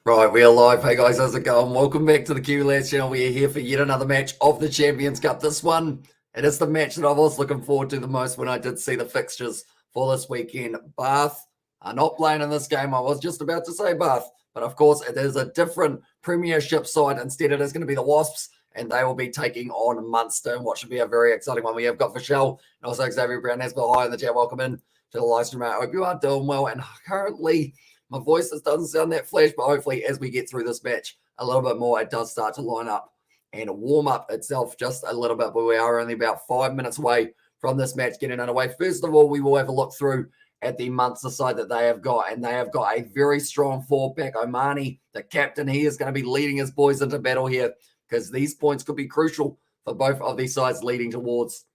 Right, we are live. Hey guys, how's it going? Welcome back to the QLS channel. We are here for yet another match of the Champions Cup. This one, it is the match that I was looking forward to the most when I did see the fixtures for this weekend. Bath are not playing in this game. I was just about to say Bath, but of course it is a different Premiership side. Instead, it is going to be the Wasps, and they will be taking on Munster, and what should be a very exciting one. We have got Michelle and also Xavier Brown as well. Hi in the chat. Welcome in to the Livestream I. I hope you are doing well, and currently my voice just doesn't sound that flash, but hopefully as we get through this match a little bit more, it does start to line up and warm up itself just a little bit. But we are only about 5 minutes away from this match getting underway. First of all, we will have a look through at the Munster side that they have got, and they have got a very strong four-pack. Omani, the captain, he is going to be leading his boys into battle here because these points could be crucial for both of these sides leading towards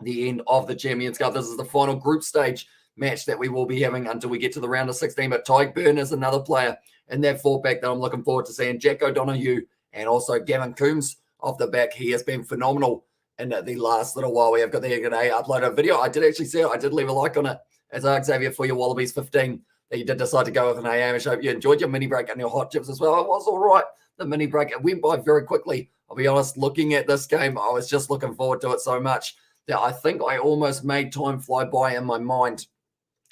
the end of the Champions Cup. This is the final group stage match that we will be having until we get to the round of 16. But Tyke Byrne is another player in that four-pack that I'm looking forward to seeing. Jack O'Donoghue and also Gavin Coombs off the back. He has been phenomenal in the last little while. We have got the today uploaded a video. I did actually see it. I did leave a like on it. As Xavier for your Wallabies 15 that you did decide to go with an AM. I hope you enjoyed your mini break and your hot chips as well. It was all right. The mini break, it went by very quickly. I'll be honest, looking at this game, I was just looking forward to it so much that I think I almost made time fly by in my mind.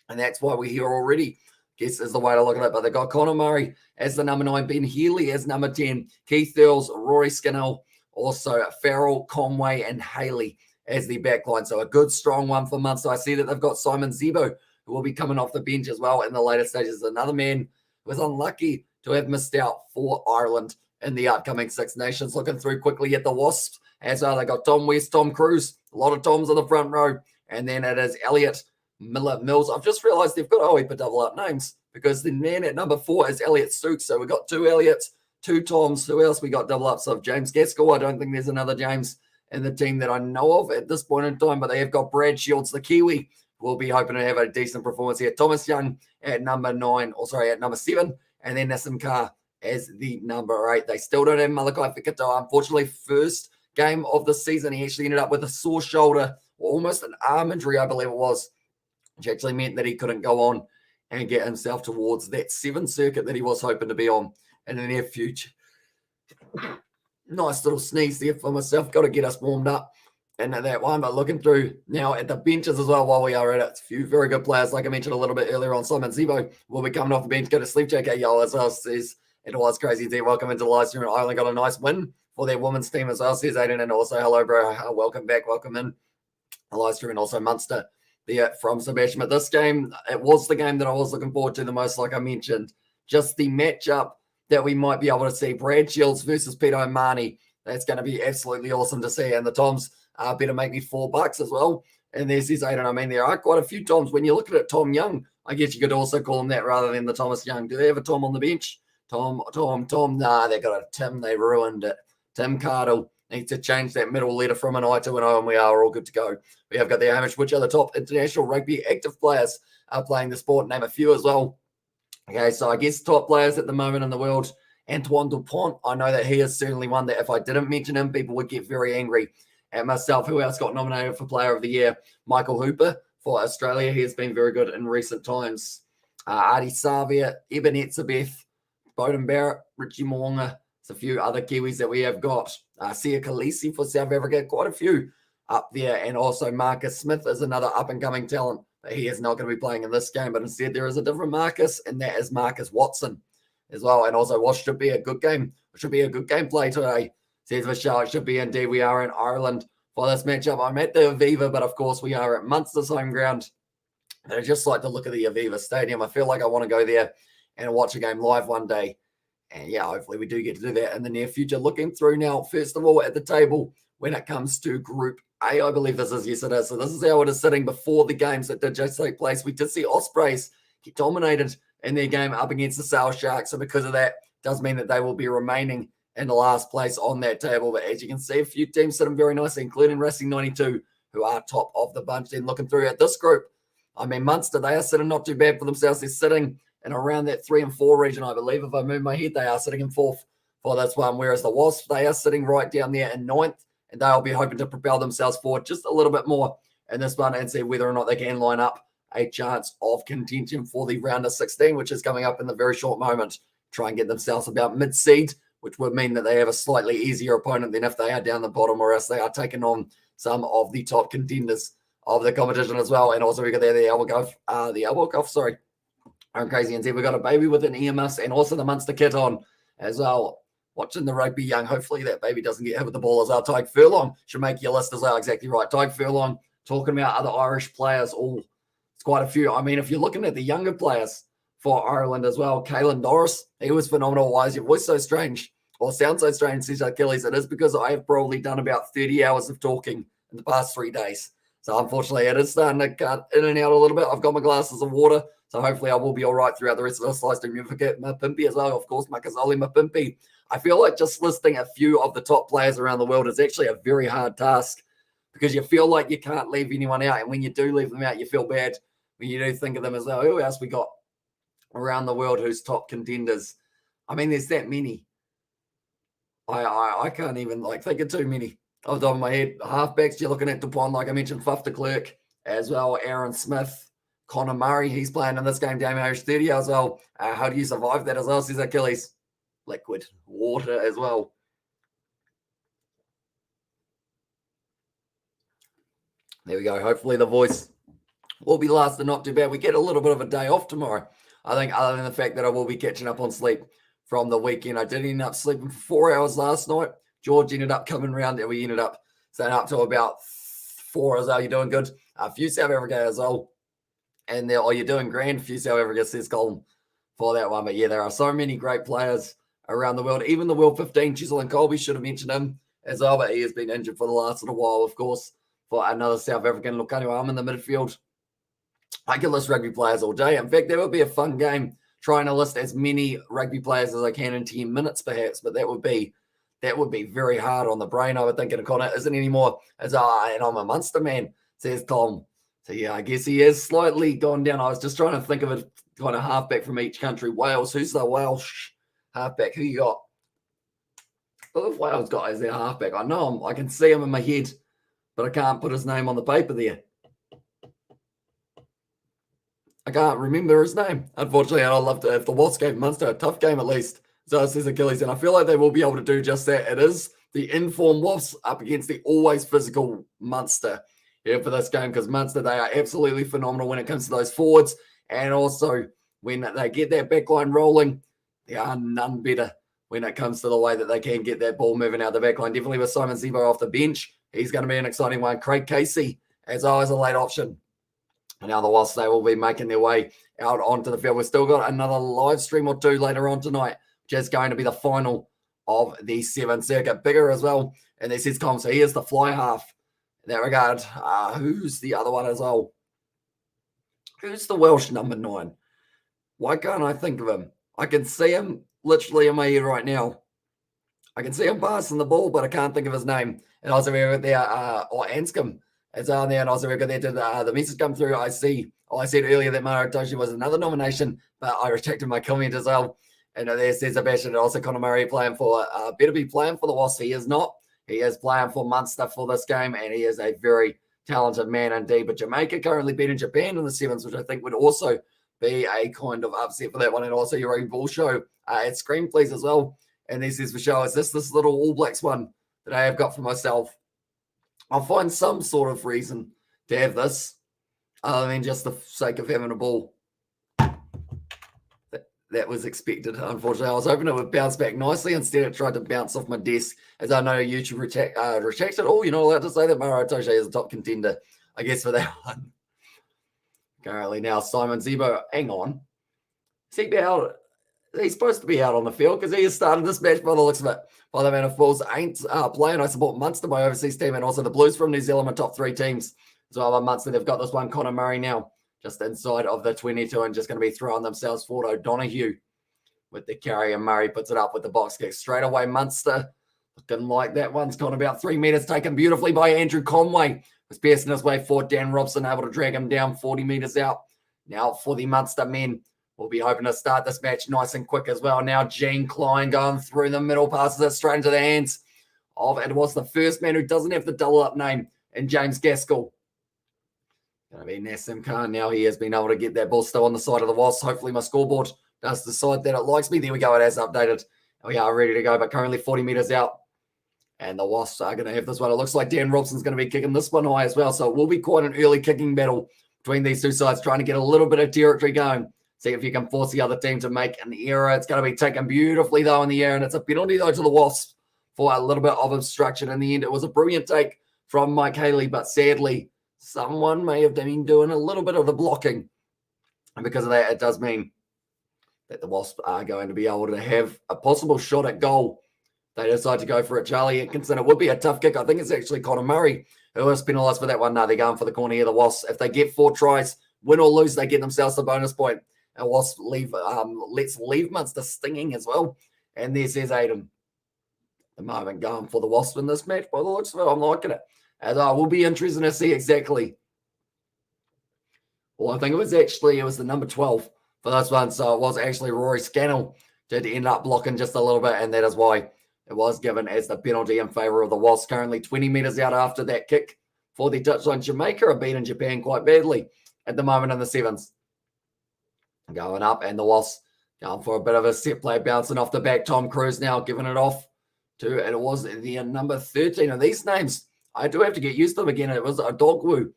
And that's why we're here already. Guess is the way to look at it. But they got Connor Murray as the number 9, Ben Healy as number 10, Keith Earls, Rory Skinnell, also Farrell, Conway, and Haley as the backline. So a good, strong one for Munster. I see that they've got Simon Zebo, who will be coming off the bench as well in the later stages. Another man who was unlucky to have missed out for Ireland in the upcoming Six Nations. Looking through quickly at the Wasps as well. They got Tom West, Tom Cruise, a lot of Toms in the front row. And then it is Elliot Miller Mills. I've just realized they've got a double up names because the man at number 4 is Elliot Stooks. So we've got 2 Elliots, 2 Toms. Who else we got double ups of? James Gaskell. I don't think there's another James in the team that I know of at this point in time, but they have got Brad Shields, the Kiwi. We'll be hoping to have a decent performance here. Thomas Young at number 9, at number 7, and then Nassim Carr as the number 8. They still don't have Malachi Fekitoa. Unfortunately, first game of the season, he actually ended up with a sore shoulder, or almost an arm injury, I believe it was, which actually meant that he couldn't go on and get himself towards that 7th circuit that he was hoping to be on in the near future. Nice little sneeze there for myself. Got to get us warmed up into that one. But looking through now at the benches as well while we are at it, it's a few very good players. Like I mentioned a little bit earlier on, Simon Zebo will be coming off the bench. Go to sleep, JK Yo as well, says it was crazy there. Welcome into the live stream. I only got a nice win for their women's team as well, says Aiden. And also, hello, bro. Welcome back. Welcome in the live stream. And also Munster there from Sebastian. But this game, it was the game that I was looking forward to the most, like I mentioned. Just the matchup that we might be able to see. Brad Shields versus Peter Omani. That's going to be absolutely awesome to see. And the Toms better make me $4 as well. And there's this Aiden. I mean, there are quite a few Toms. When you look at it, Tom Young, I guess you could also call him that rather than the Thomas Young. Do they have a Tom on the bench? Tom. Nah, they got a Tim. They ruined it. Tim Cardle needs to change that middle letter from an I to an O, and we are all good to go. We have got the Hamish, which are the top international rugby active players are playing the sport. Name a few as well. Okay, so I guess top players at the moment in the world, Antoine Dupont. I know that he is certainly one that if I didn't mention him, people would get very angry at myself. Who else got nominated for Player of the Year? Michael Hooper for Australia. He has been very good in recent times. Artie Savia, Eben Etzebeth, Bowden Barrett, Richie Moonga. There's a few other Kiwis that we have got. Sia Khaleesi for South Africa. Quite a few up there. And also Marcus Smith is another up-and-coming talent. He is not going to be playing in this game, but instead there is a different Marcus, and that is Marcus Watson as well. And also what should be a good game. It should be a good gameplay today. Says Michelle, it should be indeed. We are in Ireland for this matchup. I'm at the Aviva, but of course we are at Munster's home ground. And I just like to look at the Aviva Stadium. I feel like I want to go there and watch a game live one day. And yeah, hopefully we do get to do that in the near future. Looking through now, first of all, at the table, when it comes to Group A, I believe this is, yes it is. So this is how it is sitting before the games that did just take place. We did see Ospreys get dominated in their game up against the Sale Sharks. So because of that, does mean that they will be remaining in the last place on that table. But as you can see, a few teams sitting very nicely, including Racing 92, who are top of the bunch. Then looking through at this group, I mean, Munster, they are sitting not too bad for themselves. They're sitting in around that 3 and 4 region, I believe. If I move my head, they are sitting in 4th for this one, whereas the Wasps, they are sitting right down there in 9th, and they'll be hoping to propel themselves forward just a little bit more in this one and see whether or not they can line up a chance of contention for the round of 16, which is coming up in the very short moment try and get themselves about mid-seed, which would mean that they have a slightly easier opponent than if they are down the bottom, or else they are taking on some of the top contenders of the competition as well. And also we got there the elbow cuff, sorry. I'm crazy and we got a baby with an EMS and also the Munster kit on as well. Watching the rugby young, hopefully that baby doesn't get hit with the ball as well. Tyke Furlong should make your list as well. Exactly right. Tyke Furlong, talking about other Irish players. Oh, it's quite a few. I mean, if you're looking at the younger players for Ireland as well, Caelan Doris, he was phenomenal. Why is your voice so strange? Or sounds so strange, says Achilles. It is because I have probably done about 30 hours of talking in the past 3 days. So unfortunately, it is starting to cut in and out a little bit. I've got my glasses of water, so hopefully I will be all right throughout the rest of this live stream. You forget Mapimpi as well, of course, Makazole Mapimpi. I feel like just listing a few of the top players around the world is actually a very hard task because you feel like you can't leave anyone out. And when you do leave them out, you feel bad when you do think of them as well. Who else we got around the world who's top contenders? I mean, there's that many. I can't even think of too many off the top of my head. Halfbacks, you're looking at Dupont, like I mentioned, Fuf de Klerk as well, Aaron Smith, Connor Murray, he's playing in this game, Dame Irish 30 as well. How do you survive that as well, says Achilles? Liquid water as well. There we go. Hopefully the voice will be lasting not too bad. We get a little bit of a day off tomorrow. I think other than the fact that I will be catching up on sleep from the weekend. I did end up sleeping for 4 hours last night. George ended up coming around and we ended up staying up to about 4 as well. You're doing good. A few South Africa as well. And there, you're doing grand. A few South Africa, says Colin, for that one. But yeah, there are so many great players around the world. Even the World 15, Chisel and Colby, should have mentioned him as well, but he has been injured for the last little while, of course, for another South African. Look, anyway, I'm in the midfield. I can list rugby players all day. In fact, that would be a fun game, trying to list as many rugby players as I can in 10 minutes, perhaps, but that would be very hard on the brain, I would think, and Connor isn't anymore. And I'm a Munster man, says Tom. So yeah, I guess he is slightly gone down. I was just trying to think of a kind of halfback from each country. Wales, who's the Welsh halfback? Who you got? Who have Wales got as their halfback? I know him. I can see him in my head, but I can't put his name on the paper there. I can't remember his name. Unfortunately, I'd love to, if the Wasps gave Munster a tough game at least. So it says Achilles, and I feel like they will be able to do just that. It is the informed Wasps up against the always physical Munster here for this game, because Munster, they are absolutely phenomenal when it comes to those forwards, and also when they get that backline rolling, they are none better when it comes to the way that they can get that ball moving out the backline. Definitely with Simon Zebo off the bench, he's going to be an exciting one. Craig Casey, as always, a late option. And now the Wasps, they will be making their way out onto the field. We've still got another live stream or two later on tonight, which is going to be the final of the 7th circuit. Bigger as well. And this is Colm. So he is the fly half in that regard. Who's the other one as well? Who's the Welsh number 9? Why can't I think of him? I can see him literally in my head right now. I can see him passing the ball, but I can't think of his name. And also we have there, or Anscombe. It's on there, and also we've got there to the message come through. I said earlier that Maro Toshi was another nomination, but I retracted my comment as well. And there says Sebastian, and also Conor Murray playing for, better be playing for the Wasps. He is not. He is playing for Munster for this game, and he is a very talented man indeed. But Jamaica currently beating Japan in the 7s, which I think would also be a kind of upset for that one. And also your own ball show at Scream, please, as well. And this is for show. Is this little All Blacks one that I have got for myself? I'll find some sort of reason to have this, other than just the sake of having a ball. That was expected, unfortunately. I was hoping it would bounce back nicely. Instead, it tried to bounce off my desk. As I know, YouTube retracted. Oh, you're not allowed to say that Maro Toshi is a top contender, I guess, for that one. Currently now, Simon Zebo. Hang on. He's supposed to be out on the field because he has started this match by the looks of it. By the man of Bulls ain't playing. I support Munster, my overseas team, and also the Blues from New Zealand, my top 3 teams. So I'm Munster. They've got this one, Conor Murray now, just inside of the 22 and just going to be throwing themselves forward. O'Donoghue with the carry, and Murray puts it up with the box kick. Straight away, Munster looking like that one's gone about 3 meters, taken beautifully by Andrew Conway. Was piercing his way forward. Dan Robson able to drag him down 40 meters out. Now for the Munster men. We'll be hoping to start this match nice and quick as well. Now, Gene Klein going through the middle, passes it straight into the hands of, it was the first man who doesn't have the double-up name, and James Gaskell. Going to be Nassim Khan now. He has been able to get that ball still on the side of the Wasps. Hopefully my scoreboard does decide that it likes me. There we go. It has updated. We are ready to go, but currently 40 meters out. And the Wasps are going to have this one. It looks like Dan Robson's going to be kicking this one high as well. So it will be quite an early kicking battle between these two sides, trying to get a little bit of territory going. See if you can force the other team to make an error. It's going to be taken beautifully, though, in the air. And it's a penalty, though, to the Wasps for a little bit of obstruction. In the end, it was a brilliant take from Mike Haley, but sadly, someone may have been doing a little bit of the blocking. And because of that, it does mean that the Wasps are going to be able to have a possible shot at goal. They decide to go for it. Charlie Atkinson, it would be a tough kick. I think it's actually Connor Murray who was penalised for that one. No, they're going for the corner here. The Wasps, if they get 4 tries, win or lose, they get themselves the bonus point. And Wasps leave, let's leave Munster stinging as well. And there says Aiden. The moment going for the Wasps in this match. By the looks of it, I'm liking it. As I will be interested to see exactly. Well, I think it was the number 12 for this one. So it was actually Rory Scannell did end up blocking just a little bit. And that is why it was given as the penalty in favour of the Wasps. Currently 20 metres out after that kick for the touchline. Jamaica are beating Japan quite badly at the moment in the sevens. Going up, and the Wasps going for a bit of a set play, bouncing off the back. Tom Cruise now giving it off to, it was the number 13. And these names, I do have to get used to them again. It was a Dogwoo.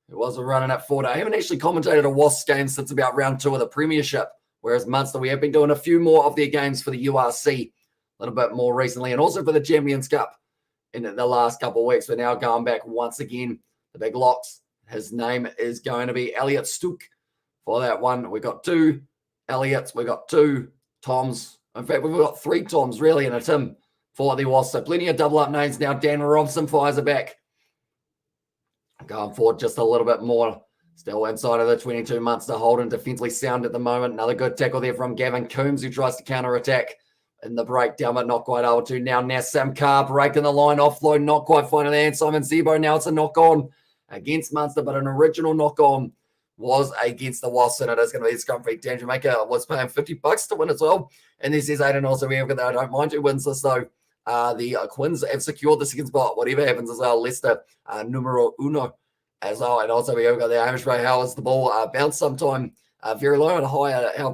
It was a running at 4. I haven't actually commentated a Wasps game since about round 2 of the Premiership, whereas Munster, we have been doing a few more of their games for the URC. A little bit more recently, and also for the Champions Cup in the last couple of weeks. But now going back once again, the big locks. His name is going to be Elliot Stuck for that one. We got 2 Elliots, we got 2 Toms. In fact, we've got 3 Toms really and a Tim for the Wasps. So plenty of double up names now. Dan Robson fires it back. Going forward just a little bit more. Still inside of the 22 Munster, holding defensively sound at the moment. Another good tackle there from Gavin Coombs, who tries to counter-attack in the breakdown, but not quite able to. Now Nassim Carr breaking the line, offload, not quite finding the hand. Simon Zebo, now it's a knock-on against Munster, but an original knock-on was against the Wasps, and it is going to be a scrum free. Dan Jamaica was paying $50 to win as well. And this is Aiden also. We have got that. I don't mind who wins this, though. The Quins have secured the second spot. Whatever happens as well, Leicester, numero uno as well. And also we have got the Hamish Ray Howard's the ball bounce sometime very low and high. How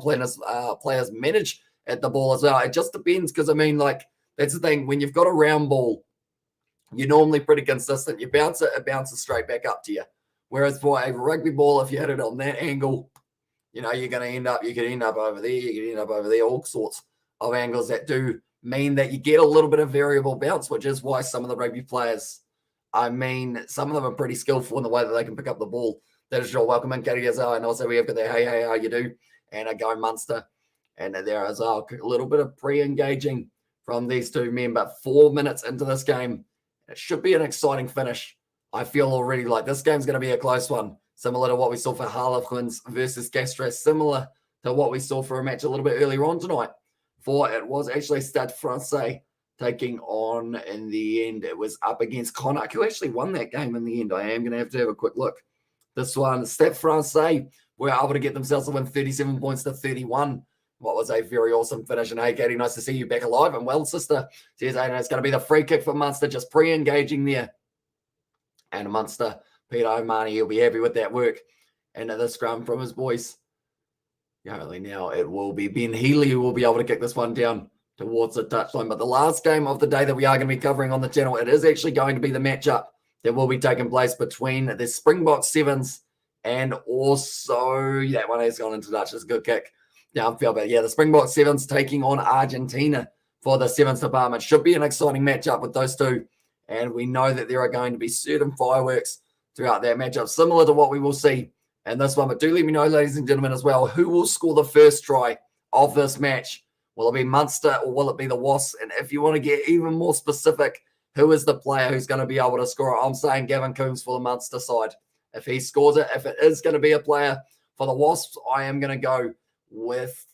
players manage at the ball as well. It just depends, because I mean, like, that's the thing. When you've got a round ball, you're normally pretty consistent. You bounce it, it bounces straight back up to you. Whereas for a rugby ball, if you hit it on that angle, you know, you're going to end up, you could end up over there, you could end up over there, all sorts of angles that do mean that you get a little bit of variable bounce, which is why some of the rugby players, I mean, some of them are pretty skillful in the way that they can pick up the ball. That is your welcome in, Katie Gazelle. And also we have got the hey, how you do? And a go Munster. And there as well, a little bit of pre-engaging from these two men. But 4 minutes into this game, it should be an exciting finish. I feel already like this game's going to be a close one, similar to what we saw for Harlequins versus Castres, similar to what we saw for a match a little bit earlier on tonight. For it was actually Stade Francais taking on, in the end, it was up against Connacht, who actually won that game in the end. I am going to have a quick look. This one, Stade Francais were able to get themselves to win 37 points to 31. What was a very awesome finish. And hey, Katie, nice to see you back alive and well, sister. Says, hey, it's going to be the free kick for Munster, just pre-engaging there. And Munster, Peter O'Mahony, he'll be happy with that work. And the scrum from his boys. Currently now it will be Ben Healy who will be able to kick this one down towards the touchline. But the last game of the day that we are going to be covering on the channel, it is actually going to be the matchup that will be taking place between the Springbok Sevens and also, that one has gone into Dutch. It's a good kick downfield. But yeah, the Springbok Sevens taking on Argentina for the Sevens department. Should be an exciting matchup with those two. And we know that there are going to be certain fireworks throughout that matchup, similar to what we will see in this one. But do let me know, ladies and gentlemen, as well, who will score the first try of this match? Will it be Munster or will it be the Wasps? And if you want to get even more specific, who is the player who's going to be able to score it? I'm saying Gavin Coombs for the Munster side. If he scores it, if it is going to be a player for the Wasps, I am going to go with,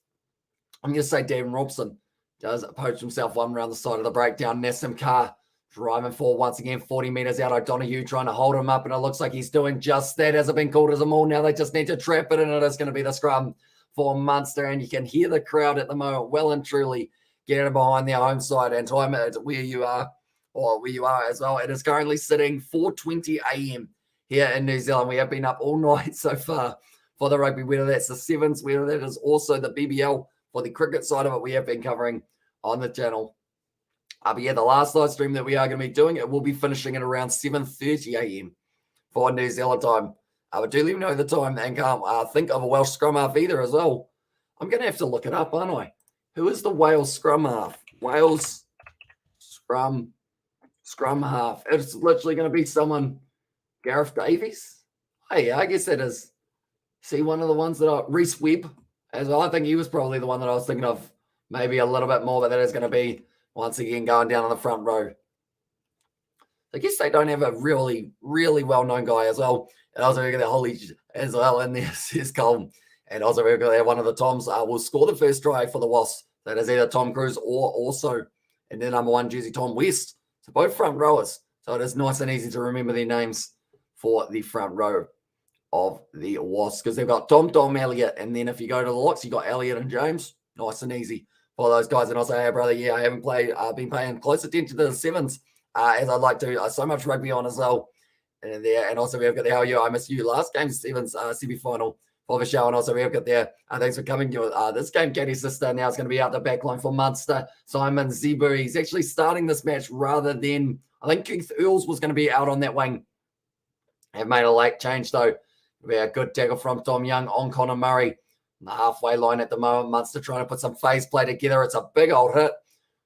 I'm going to say Dan Robson does poach himself one around the side of the breakdown. Nassim Carr driving forward once again, 40 metres out. O'Donoghue trying to hold him up, and it looks like he's doing just that. Has it been called as a maul? Now they just need to trap it, and it is going to be the scrum for Munster. And you can hear the crowd at the moment well and truly getting behind their home side. And time it where you are, or where you are as well. It is currently sitting 4:20 a.m. here in New Zealand. We have been up all night so far for the rugby, whether that's the Sevens, whether that is also the BBL for the cricket side of it we have been covering on the channel. But yeah, the last live stream that we are going to be doing, it will be finishing at around 7:30 a.m. for New Zealand time. But do let me know the time and can't think of a Welsh scrum half either as well. I'm going to have to look it up, aren't I? Who is the Wales scrum half? Wales scrum half. It's literally going to be someone, Gareth Davies. Hey, I guess that is. See, one of the ones that Reece Webb as well. I think he was probably the one that I was thinking of maybe a little bit more, but that is going to be once again going down on the front row. I guess they don't have a really, really well-known guy as well. And also we've got the Holly as well in there, says Colm. And also we've got one of the Toms will score the first try for the Wasps. That is either Tom Cruise or also in their number 1 jersey, Tom West. So both front rowers. So it is nice and easy to remember their names for the front row of the Wasps, because they've got Tom, Elliott, and then if you go to the locks, you got Elliott and James. Nice and easy for those guys. And I'll say, hey, brother, yeah, I haven't played. I've been paying close attention to the sevens as I'd like to. So much rugby on as well. And there, and also we've got the How Are You? I Miss You last game, sevens semi-final for the show. And also we've got there. Thanks for coming. This game, Katie's sister now is going to be out the back line for Munster. Simon Zebo. He's actually starting this match rather than, I think Keith Earls was going to be out on that wing. Have made a late change though. It'll be a good tackle from Tom Young on Connor Murray. On the halfway line at the moment, Munster trying to put some phase play together. It's a big old hit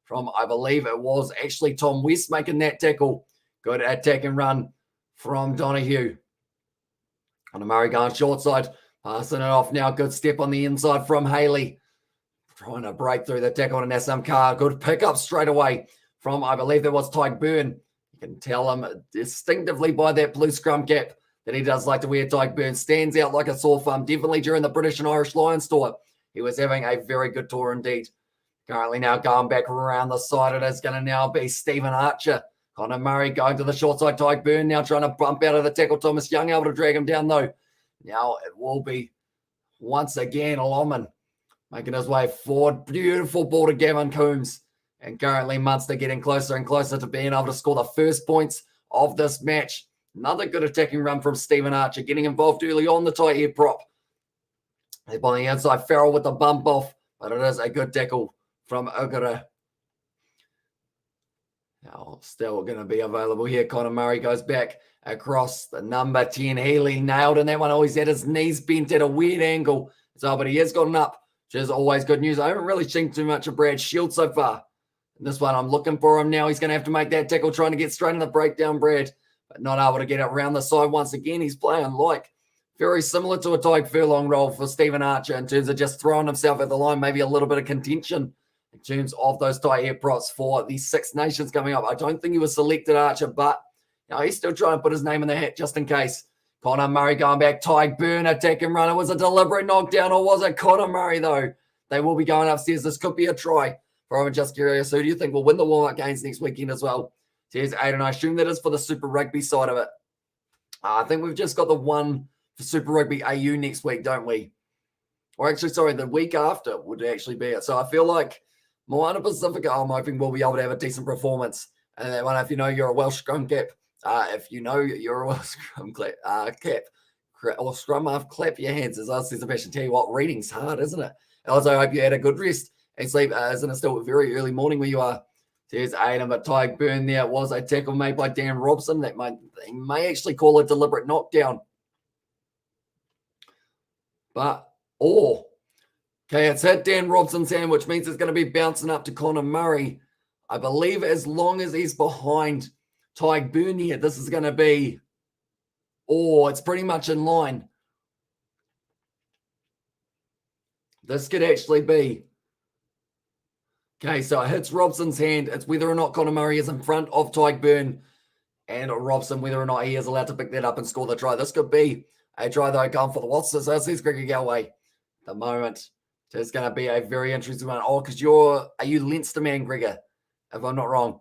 from, I believe it was actually Tom West making that tackle. Good attack and run from Donahue. Connor Murray going short side. Passing it off now. Good step on the inside from Haley. Trying to break through the tackle on Nassam Carr. Good pick up straight away from, I believe that was Tyke Byrne. You can tell him distinctively by that blue scrum cap that he does like to wear. Tyke Byrne stands out like a sore thumb, definitely during the British and Irish Lions tour. He was having a very good tour indeed. Currently now going back around the side. It is going to now be Stephen Archer. Connor Murray going to the short side. Tyke Byrne now trying to bump out of the tackle. Thomas Young able to drag him down though. Now it will be once again Lomond making his way forward. Beautiful ball to Gavin Coombs. And currently Munster getting closer and closer to being able to score the first points of this match. Another good attacking run from Stephen Archer, getting involved early on the tight head prop. Up on the outside, Farrell with the bump off, but it is a good tackle from Ogura. Now still going to be available here. Connor Murray goes back across the number 10. Healy nailed in that one. Always had his knees bent at a weird angle. So, but he has gotten up, which is always good news. I haven't really seen too much of Brad Shield so far. In this one, I'm looking for him now. He's going to have to make that tackle, trying to get straight in the breakdown, Brad, but not able to get it around the side once again. He's playing like very similar to a Tyke Furlong role for Stephen Archer in terms of just throwing himself at the line, maybe a little bit of contention in terms of those tight head props for the Six Nations coming up. I don't think he was selected, Archer, but he's still trying to put his name in the hat just in case. Connor Murray going back. Tyke Byrne attack and run. It was a deliberate knockdown, or was it Connor Murray, though? They will be going upstairs. This could be a try. I'm just curious, who do you think will win the warm-up games next weekend as well? Here's Aiden. I assume that is for the Super Rugby side of it. I think we've just got the one for Super Rugby AU next week, don't we? Or actually, sorry, the week after would actually be it. So I feel like Moana Pacifica, I'm hoping we'll be able to have a decent performance. And that one, if you know you're a Welsh scrum cap, if you know you're a Welsh scrum cap, or scrum half, clap your hands. As I said, Sebastian, tell you what, reading's hard, isn't it? I also hope you had a good rest and sleep. Isn't it still very early morning where you are? There's Aiden, but Tyke Byrne there. It was a tackle made by Dan Robson. That they may actually call a deliberate knockdown. But, okay, it's hit Dan Robson's hand, which means it's going to be bouncing up to Connor Murray. I believe as long as he's behind Tyke Byrne here, this is going to be, it's pretty much in line. This could actually be. Okay, so it hits Robson's hand. It's whether or not Connor Murray is in front of Tyke Byrne and Robson, whether or not he is allowed to pick that up and score the try. This could be a try, though, going for the Wasps. So this is Greg Galway at the moment. So it's going to be a very interesting one. Because are you Leinster man, Gregor? If I'm not wrong.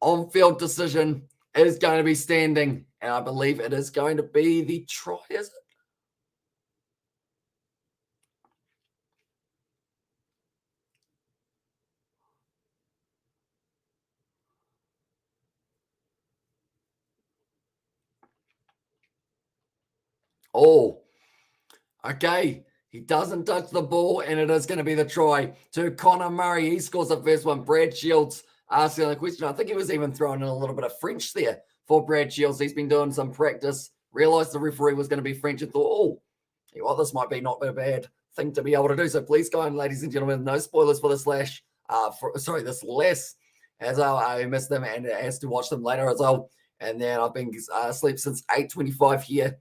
On-field decision is going to be standing. And I believe it is going to be the try, is it? Okay. He doesn't touch the ball, and it is going to be the try to Connor Murray. He scores the first one. Brad Shields asking the question. I think he was even throwing in a little bit of French there for Brad Shields. He's been doing some practice, realised the referee was going to be French and thought, oh, well, this might be not a bad thing to be able to do. So please go on, ladies and gentlemen, no spoilers for this this less, as I missed them and has to watch them later as well. And then I've been asleep since 8:25 here.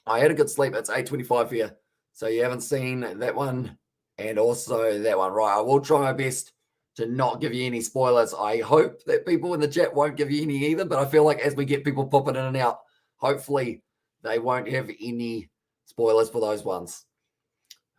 I had a good sleep. It's 8:25 here. So you haven't seen that one and also that one, right? I will try my best to not give you any spoilers. I hope that people in the chat won't give you any either, but I feel like as we get people popping in and out, hopefully they won't have any spoilers for those ones.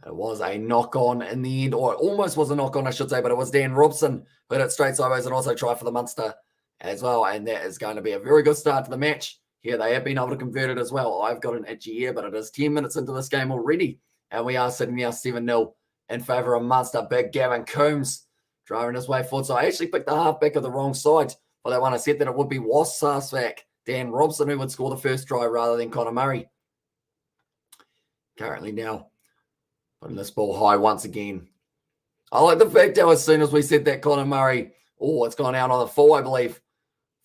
It was a knock-on in the end, or it almost was a knock-on, I should say, but it was Dan Robson who hit it straight sideways and also tried for the Munster as well, and that is going to be a very good start to the match. Here they have been able to convert it as well. I've got an itchy ear, but it is 10 minutes into this game already, and we are sitting now 7-0 in favour of Munster. Big Gavin Coombs driving his way forward. So I actually picked the halfback of the wrong side for that one. I said that it would be Wasps halfback Dan Robson who would score the first try rather than Connor Murray. Currently now putting this ball high once again. I like the fact how as soon as we said that Connor Murray, it's gone out on the full, I believe,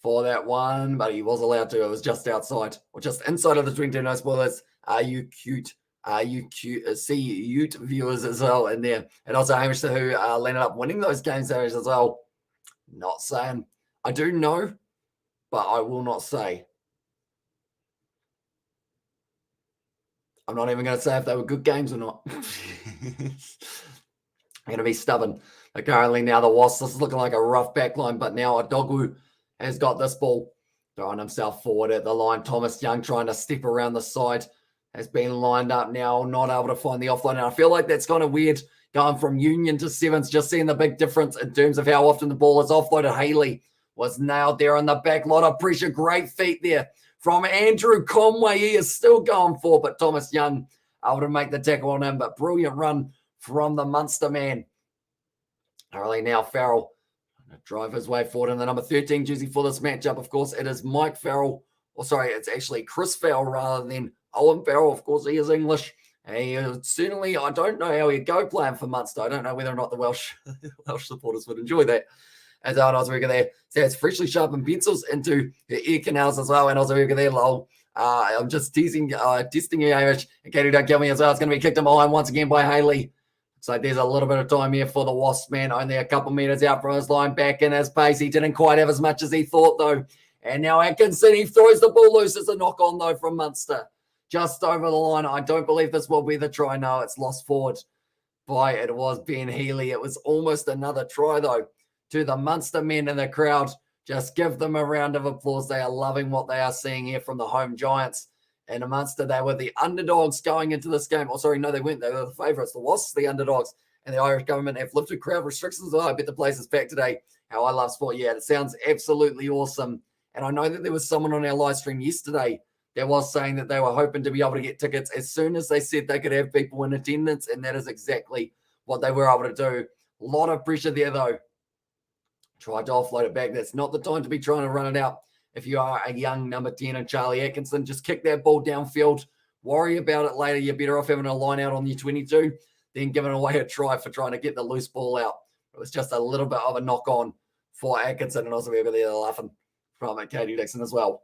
for that one, but he was allowed to. It was just outside, or just inside of the 22. No spoilers. Are you cute? See Ute viewers as well in there. And also Hamish who landed up winning those games as well. Not saying. I do know, but I will not say. I'm not even going to say if they were good games or not. I'm going to be stubborn. But currently now the Wasps, this is looking like a rough back line, but now Adogwu has got this ball, throwing himself forward at the line. Thomas Young trying to step around the side, has been lined up now, not able to find the offline. And I feel like that's kind of weird going from Union to Sevens, just seeing the big difference in terms of how often the ball is offloaded. Haley was nailed there on the back. Lot of pressure, great feet there from Andrew Conway. He is still going for, but Thomas Young able to make the tackle on him, but brilliant run from the Munster man. Early now, Farrell drive his way forward in the number 13 jersey for this matchup. Of course, it is Mike Farrell. It's actually Chris Farrell rather than Owen Farrell. Of course, he is English. And he certainly, I don't know how he'd go playing for Munster. I don't know whether or not the Welsh supporters would enjoy that. As Oswego there says, freshly sharpened pencils into her ear canals as well. And Oswego there, lol. I'm just testing you, Amish. In case you don't kill me as well, it's going to be kicked in behind once again by Haley. So there's a little bit of time here for the Wasps man, only a couple meters out from his line, back in his pace. He didn't quite have as much as he thought, though. And now Atkinson, he throws the ball loose. It's a knock-on, though, from Munster. Just over the line. I don't believe this will be the try. No, it's lost forward by, it was Ben Healy. It was almost another try, though, to the Munster men in the crowd. Just give them a round of applause. They are loving what they are seeing here from the home Giants. And the Munster, they were the underdogs going into this game. Oh, sorry, no, they weren't. They were the favourites. The Wasps, the underdogs. And the Irish government have lifted crowd restrictions. Oh, I bet the place is packed today. How I love sport. Yeah, it sounds absolutely awesome. And I know that there was someone on our live stream yesterday that was saying that they were hoping to be able to get tickets as soon as they said they could have people in attendance. And that is exactly what they were able to do. A lot of pressure there, though. Tried to offload it back. That's not the time to be trying to run it out. If you are a young number 10 and Charlie Atkinson, just kick that ball downfield. Worry about it later. You're better off having a line out on your 22 than giving away a try for trying to get the loose ball out. It was just a little bit of a knock-on for Atkinson, and also over there laughing from Katie Dixon as well.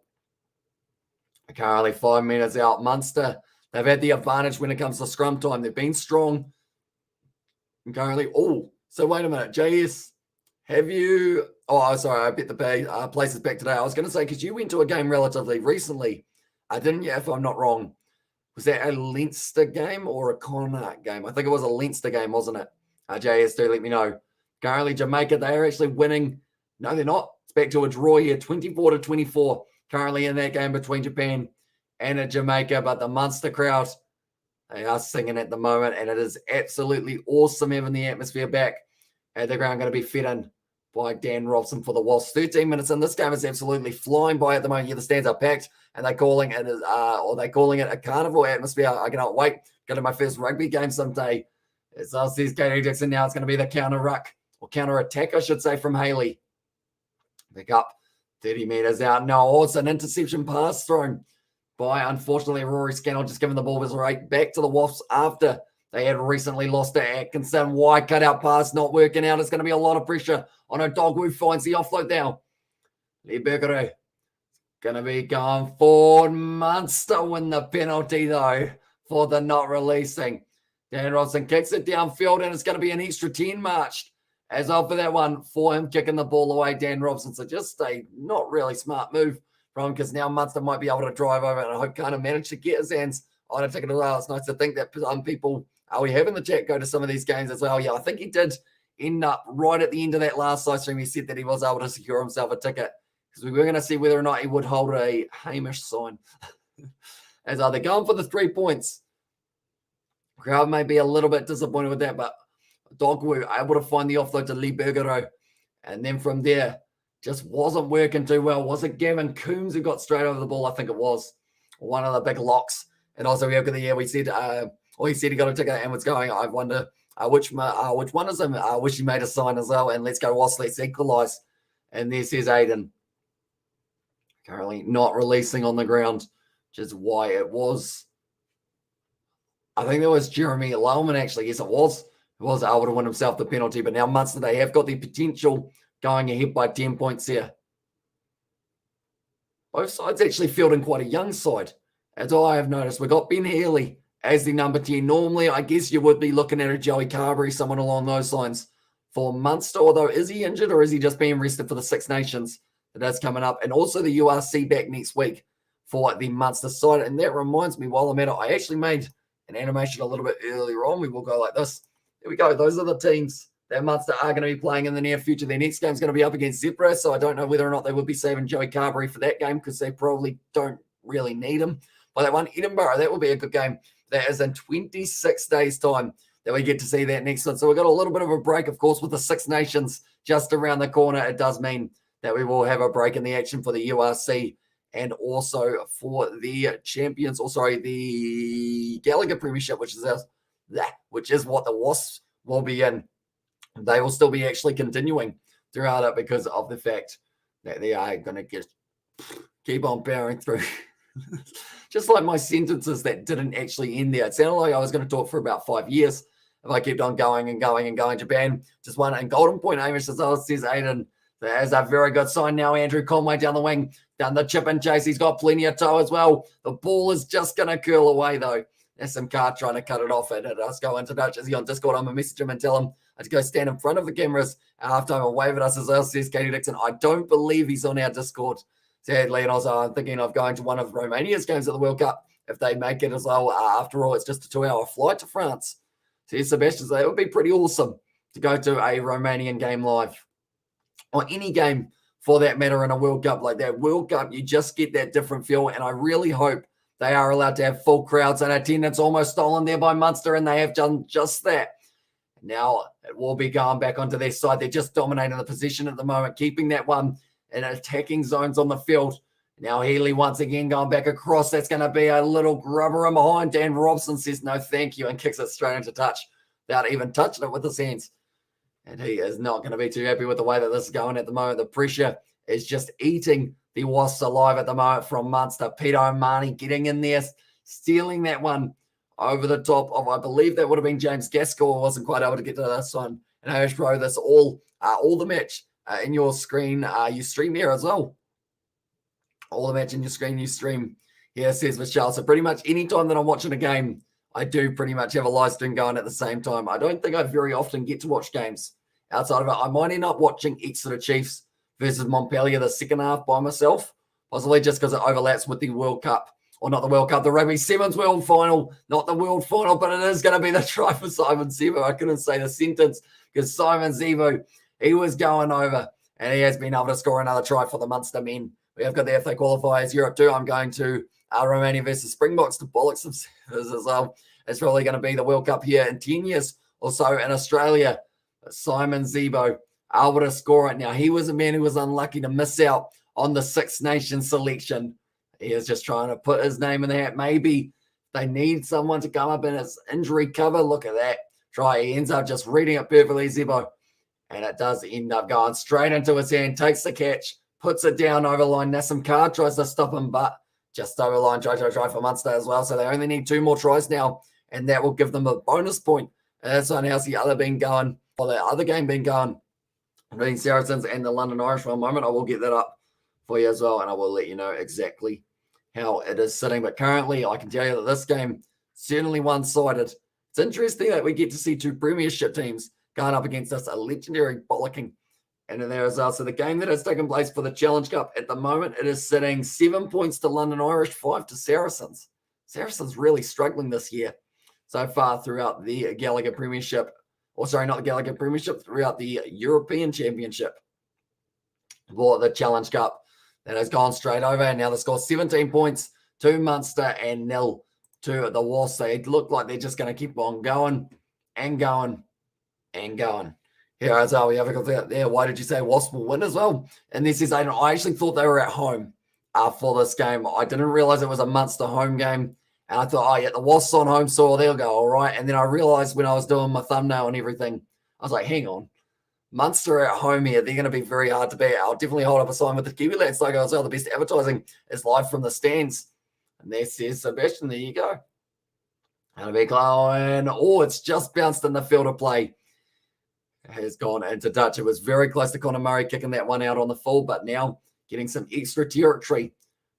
Currently 5 minutes out. Munster, they've had the advantage when it comes to scrum time. They've been strong. And currently, so wait a minute. JS, have you... Oh, sorry, I bet the place is back today. I was going to say, because you went to a game relatively recently, didn't you, if I'm not wrong? Was that a Leinster game or a Connacht game? I think it was a Leinster game, wasn't it? JS, do let me know. Currently, Jamaica, they are actually winning. No, they're not. It's back to a draw here, 24-24, currently in that game between Japan and Jamaica. But the Munster crowd, they are singing at the moment, and it is absolutely awesome having the atmosphere back at the ground. Going to be fed in by Dan Robson for the Wasps. 13 minutes in. This game is absolutely flying by at the moment. Yeah, the stands are packed, and they're calling it a carnival atmosphere. I cannot wait. Go to my first rugby game someday. As says Katie Dixon now, it's going to be the counter attack, I should say, from Haley. Pick up 30 meters out. No, it's an interception pass thrown by, unfortunately, Rory Scannell, just giving the ball was right back to the Wasps after they had recently lost to Atkinson. Wide cutout pass not working out. It's going to be a lot of pressure on O'Dogwu. Finds the offload now. Libergere going to be going forward. Munster win the penalty, though, for the not releasing. Dan Robson kicks it downfield, and it's going to be an extra 10 marched as well for that one for him kicking the ball away, Dan Robson. So just a not really smart move from him, because now Munster might be able to drive over, and I hope kind of manage to get his hands on a ticket as well. It's nice to think that people we have in the chat go to some of these games as well. Yeah, I think he did end up right at the end of that last live stream. He said that he was able to secure himself a ticket, because we were going to see whether or not he would hold a Hamish sign. As they're going for the 3 points. Crowd may be a little bit disappointed with that, but Dogwu able to find the offload to Lee Bergero. And then from there, just wasn't working too well. Was it Gavin Coombs who got straight over the ball? I think it was one of the big locks. And also, we have got the year we said, he said he got a ticket and was going. I wonder which one is him. I wish he made a sign as well. And let's go, Wasps. Let's equalise. And there says Aiden. Currently not releasing on the ground, which is why it was. I think that was Jeremy Lowman, actually. Yes, it was. He was able to win himself the penalty. But now Munster, they have got the potential going ahead by 10 points here. Both sides actually fielding quite a young side, as I have noticed. We've got Ben Healy as the number 10. Normally, I guess you would be looking at a Joey Carberry, someone along those lines for Munster. Although, is he injured or is he just being rested for the Six Nations that is coming up? And also the URC back next week for the Munster side. And that reminds me, while I'm at it, I actually made an animation a little bit earlier on. We will go like this. There we go. Those are the teams that Munster are going to be playing in the near future. Their next game is going to be up against Zebra, so I don't know whether or not they would be saving Joey Carberry for that game, because they probably don't really need him. But that one, Edinburgh, that will be a good game. That is in 26 days' time that we get to see that next one. So we've got a little bit of a break, of course, with the Six Nations just around the corner. It does mean that we will have a break in the action for the URC and also for the champions, the Gallagher Premiership, which is what the Wasps will be in. They will still be actually continuing throughout it because of the fact that they are going to keep on powering through. Just like my sentences that didn't actually end there. It sounded like I was going to talk for about 5 years if I kept on going and going and going. Japan just won. And Golden Point Amish as well, says Aiden. There's a very good sign now. Andrew Conway down the wing, down the chip and chase. He's got plenty of toe as well. The ball is just going to curl away, though. There's some car trying to cut it off. And it does go into Dutch. Is he on Discord? I'm going to message him and tell him to go stand in front of the cameras at halftime and wave at us as well, says Katie Dixon. I don't believe he's on our Discord, sadly. And also, I'm thinking of going to one of Romania's games at the World Cup if they make it as well. After all, it's just a 2-hour flight to France. Says Sebastian, it would be pretty awesome to go to a Romanian game live. Or any game for that matter in a World Cup like that. World Cup, you just get that different feel, and I really hope they are allowed to have full crowds and attendance almost stolen there by Munster, and they have done just that. Now it will be going back onto their side. They're just dominating the position at the moment, keeping that one in attacking zones on the field. Now Healy once again going back across. That's going to be a little grubber in behind. Dan Robson says no thank you and kicks it straight into touch without even touching it with his hands. And he is not going to be too happy with the way that this is going at the moment. The pressure is just eating the Wasps alive at the moment from Munster. Peter O'Mahony getting in there, stealing that one over the top of, I believe that would have been James Gaskell. Wasn't quite able to get to this one. And Hamish Bro, this all the match in your screen. You stream here as well. All the match in your screen, you stream here, says Michelle. So pretty much any time that I'm watching a game, I do pretty much have a live stream going at the same time. I don't think I very often get to watch games outside of it. I might end up watching Exeter Chiefs versus Montpellier the second half by myself, possibly just because it overlaps with the World Cup. Or not the World Cup, the Rugby Sevens World Final. Not the World Final, but it is going to be the try for Simon Zebo. I couldn't say the sentence because Simon Zebo, he was going over and he has been able to score another try for the Munster men. We have got the FA qualifiers Europe 2. I'm going to Romania versus Springboks to bollocks themselves as well. It's probably going to be the World Cup here in 10 years or so in Australia. Simon Zebo able to score it. Now, he was a man who was unlucky to miss out on the Six Nations selection. He is just trying to put his name in the hat. Maybe they need someone to come up in his injury cover. Look at that try. He ends up just reading it perfectly, Zebo. And it does end up going straight into his hand. Takes the catch, puts it down over the line. Nassim Carr tries to stop him, but just over the line, try for Munster as well. So they only need 2 more tries now, and that will give them a bonus point. And that's on how's the other been going, or the other game been going between Saracens and the London Irish. For a moment, I will get that up for you as well, and I will let you know exactly how it is sitting. But currently, I can tell you that this game certainly one-sided. It's interesting that we get to see 2 premiership teams going up against us, a legendary bollocking. And then there as well. So the game that has taken place for the Challenge Cup at the moment, it is sitting 7 points to London Irish, 5 to Saracens. Saracens really struggling this year so far throughout the Gallagher Premiership. Or sorry, not the Gallagher Premiership, throughout the European Championship for the Challenge Cup. That has gone straight over, and now they score 17 points to Munster and 0 to the Wasps. They look like they're just going to keep on going and going and going. Here as well, we have a look there. Why did you say Wasps will win as well? And this is Aiden. I actually thought they were at home for this game. I didn't realize it was a Munster home game. And I thought, oh, yeah, the Wasps on home soil, they'll go all right. And then I realized when I was doing my thumbnail and everything, I was like, hang on. Munster at home here, they're going to be very hard to beat. I'll definitely hold up a sign with the Kiwi Lads logo as well. The best advertising is live from the stands. And there says Sebastian. There you go. And it's just bounced in the field of play. Has gone into touch. It was very close to Conor Murray kicking that one out on the full, but now getting some extra territory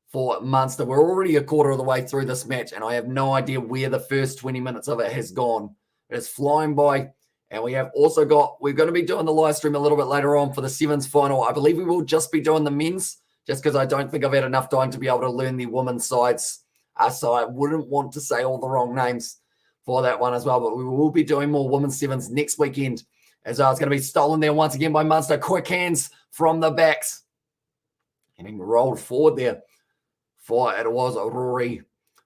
for Munster. We're already a quarter of the way through this match, and I have no idea where the first 20 minutes of it has gone. It's flying by, and we're going to be doing the live stream a little bit later on for the sevens final. I believe we will just be doing the men's, just because I don't think I've had enough time to be able to learn the women's sides. So I wouldn't want to say all the wrong names for that one as well, but we will be doing more women's sevens next weekend. As well, it's going to be stolen there once again by Munster. Quick hands from the backs. Getting rolled forward there. For it was Rory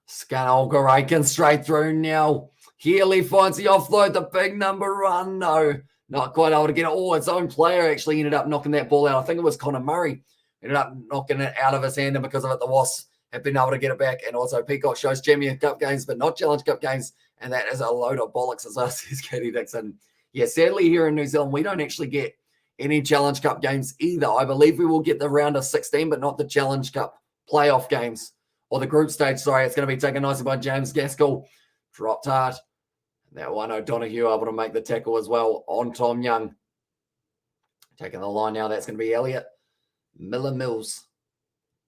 Skanolgaraken straight through now. Healy finds the offload. The big number one. No, not quite able to get it. Oh, its own player actually ended up knocking that ball out. I think it was Conor Murray. Ended up knocking it out of his hand, and because of it, the Wasps have been able to get it back. And also Peacock shows Champions Cup games, but not Challenge Cup games. And that is a load of bollocks as well, says Katie Dixon. Yeah, sadly here in New Zealand, we don't actually get any Challenge Cup games either. I believe we will get the round of 16, but not the Challenge Cup playoff games or the group stage. Sorry, it's going to be taken nicely by James Gaskell. Dropped hard. That one, O'Donoghue able to make the tackle as well on Tom Young. Taking the line now, that's going to be Elliot Miller-Mills.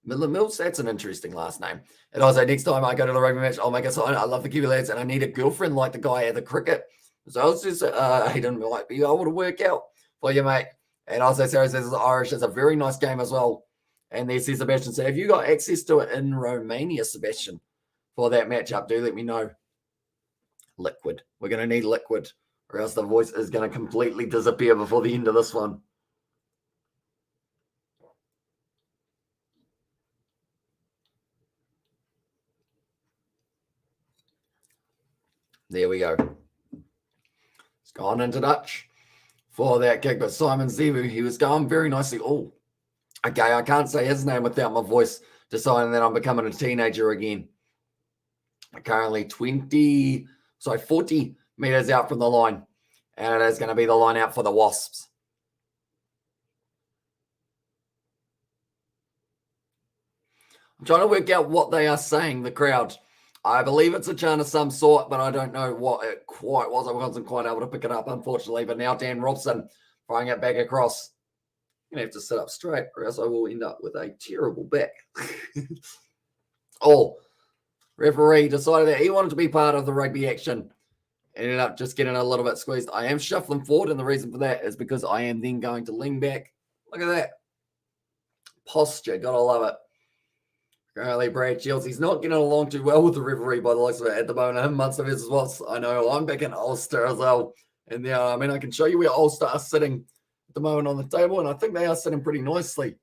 Miller-Mills, that's an interesting last name. And also, next time I go to the rugby match, I'll make a sign. I love the Kiwi Lads, and I need a girlfriend like the guy at the cricket. So I was just, Hayden might be able to work out for you, mate. And also, Sarah says Irish is a very nice game as well. And there says Sebastian, so have you got access to it in Romania, Sebastian, for that matchup? Do let me know. Liquid. We're going to need liquid, or else the voice is going to completely disappear before the end of this one. There we go. It's gone into Dutch for that kick, but Simon Zebo, he was going very nicely. Oh, okay, I can't say his name without my voice deciding that I'm becoming a teenager again. Currently 40 meters out from the line, and it is going to be the line out for the Wasps. I'm trying to work out what they are saying, the crowd. I believe it's a chant of some sort, but I don't know what it quite was. I wasn't quite able to pick it up, unfortunately. But now Dan Robson throwing it back across. I'm going to have to sit up straight, or else I will end up with a terrible back. Referee decided that he wanted to be part of the rugby action. Ended up just getting a little bit squeezed. I am shuffling forward, and the reason for that is because I am then going to lean back. Look at that. Posture. Gotta love it. Currently, Brad Shields, he's not getting along too well with the referee by the looks of it at the moment. Him, Munster versus Wasps. I know, I'm back in Ulster as well. And yeah, I mean, I can show you where Ulster are sitting at the moment on the table, and I think they are sitting pretty nicely.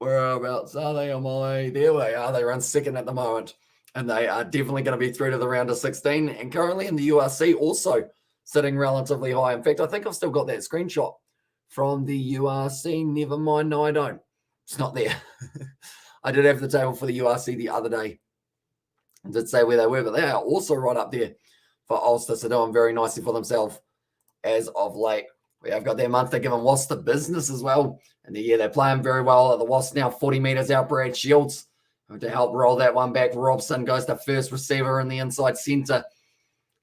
Whereabouts are they on my? There they are. They run second at the moment, and they are definitely going to be through to the round of 16. And currently in the URC, also sitting relatively high. In fact, I think I've still got that screenshot from the URC. Never mind, no, I don't. It's not there. I did have the table for the URC the other day. I did say where they were, but they are also right up there for Ulster, so doing very nicely for themselves as of late. We have got their Munster giving Wasps the business as well. And they're playing very well. The Wasps now 40 meters out. Brad Shields To help roll that one back, Robson goes to first receiver in the inside centre.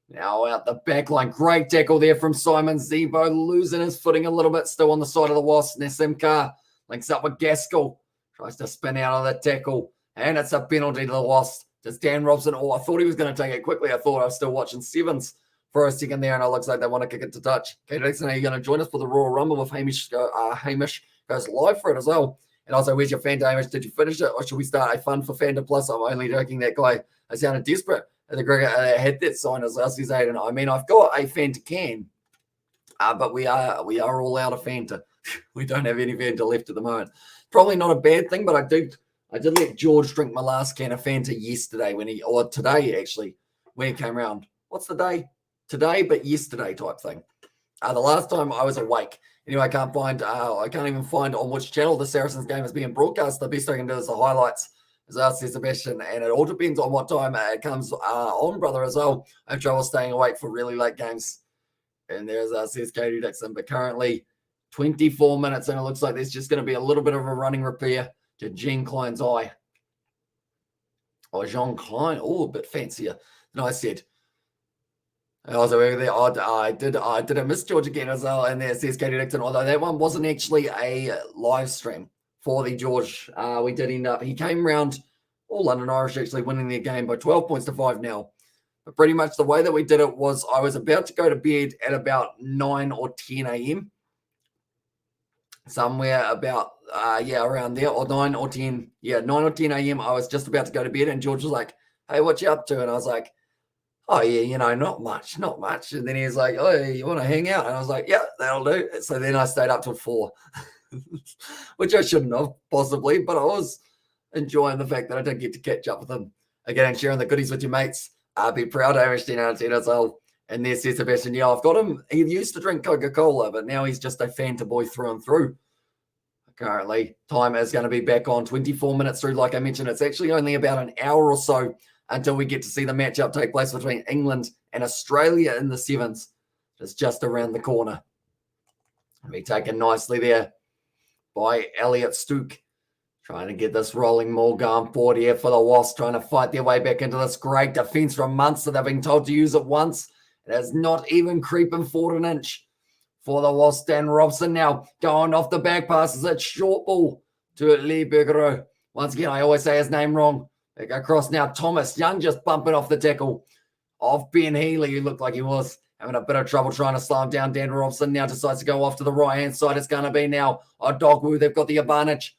Now out the back line. Great tackle there from Simon. Zebo losing his footing a little bit still on the side of the Wasps. Nassim Carr links up with Gaskell. Tries to spin out of the tackle. And it's a penalty to the Wasps. Does Dan Robson? Oh, I thought he was going to take it quickly. I thought I was still watching Sevens for a second there, and it looks like they want to kick it to touch. Okay, Dixon, are you going to join us for the Royal Rumble with Hamish? Hamish goes live for it as well. And also, where's your Fanta, Hamish? Did you finish it, or should we start a fun for Fanta Plus? I'm only joking. That guy, I sounded desperate. The cricket had that sign as well, says Aiden. I mean, I've got a Fanta can, but we are all out of Fanta. We don't have any Fanta left at the moment. Probably not a bad thing, but I did let George drink my last can of Fanta yesterday or today actually, when he came around. What's the day? Today, but yesterday type thing. The last time I was awake. Anyway, I can't even find on which channel the Saracens game is being broadcast. The best I can do is the highlights, as I said, Sebastian, and it all depends on what time it comes on, brother, as well. I have trouble staying awake for really late games. And there's says Katie Dixon, but currently 24 minutes, and it looks like there's just going to be a little bit of a running repair to Jean Klein's eye. Or Jean Klein, a bit fancier than I said. Also, I did miss George again as well, and there says Katie Dixon, although that one wasn't actually a live stream for the George. We did end up, he came round, all London Irish actually winning their game by 12 points to 5 now. But pretty much the way that we did it was I was about to go to bed at about 9 or 10 a.m. Somewhere about, around there, or 9 or 10. Yeah, 9 or 10 a.m. I was just about to go to bed, and George was like, hey, what you up to? And I was like, oh, yeah, not much. And then he was like, oh, you want to hang out? And I was like, yeah, that'll do. So then I stayed up till 4, which I shouldn't have, possibly, but I was enjoying the fact that I did get to catch up with him again and sharing the goodies with your mates. Be proud, Irish as well. And there says Sebastian, yeah, I've got him. He used to drink Coca-Cola, but now he's just a Fanta boy through and through. Currently, time is going to be back on 24 minutes through. Like I mentioned, it's actually only about an hour or so until we get to see the matchup take place between England and Australia in the sevens. It's just around the corner. Be taken nicely there by Elliot Stook. Trying to get this rolling maul going forward here for the Wasps, trying to fight their way back into this great defence from Munster. They've been told to use it once. It has not even creeping forward an inch for the Wasps. Dan Robson now going off the back passes. It's short ball to Lee Bergeron. Once again, I always say his name wrong. They go across now. Thomas Young just bumping off the tackle of Ben Healy, who looked like he was having a bit of trouble trying to slow him down. Dan Robson now decides to go off to the right-hand side. It's going to be now Odogwu. They've got the advantage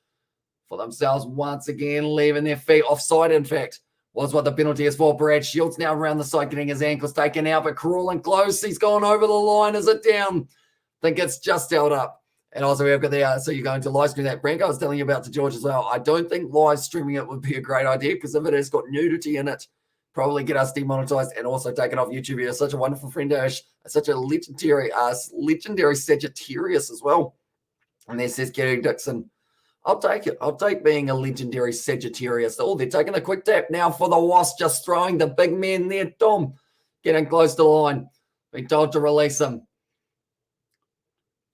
for themselves once again, leaving their feet offside, in fact, was what the penalty is for. Brad Shields now around the side, getting his ankles taken out, but crawling close. He's gone over the line. Is it down? I think it's just held up. And also we've got the, so you're going to live stream that, Brank. I was telling you about to George as well. I don't think live streaming it would be a great idea, because if it has got nudity in it, probably get us demonetized and also taken off YouTube. You're such a wonderful friend, Ash. Such a legendary Sagittarius as well. And there says Gary Dixon, I'll take it. I'll take being a legendary Sagittarius. Oh, they're taking a quick tap now for the Wasps, just throwing the big man there. Tom getting close to the line. Being told to release him.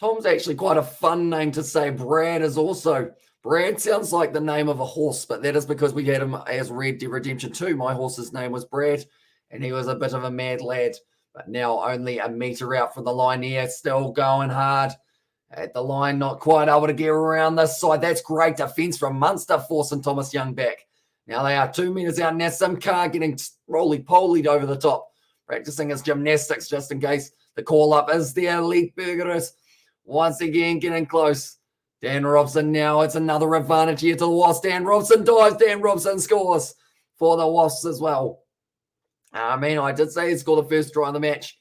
Tom's actually quite a fun name to say. Brad is also. Brad sounds like the name of a horse, but that is because we had him as Red Dead Redemption 2. My horse's name was Brad, and he was a bit of a mad lad. But now only a metre out from the line here. Still going hard. At the line, not quite able to get around this side. That's great defence from Munster, forcing Thomas Young back. Now they are 2 metres out. Nassim Carr getting roly-polied over the top. Practising his gymnastics just in case the call-up is there. Lee Bergeron once again getting close. Dan Robson now. It's another advantage here to the Wasps. Dan Robson dives. Dan Robson scores for the Wasps as well. I mean, I did say he scored the first try in the match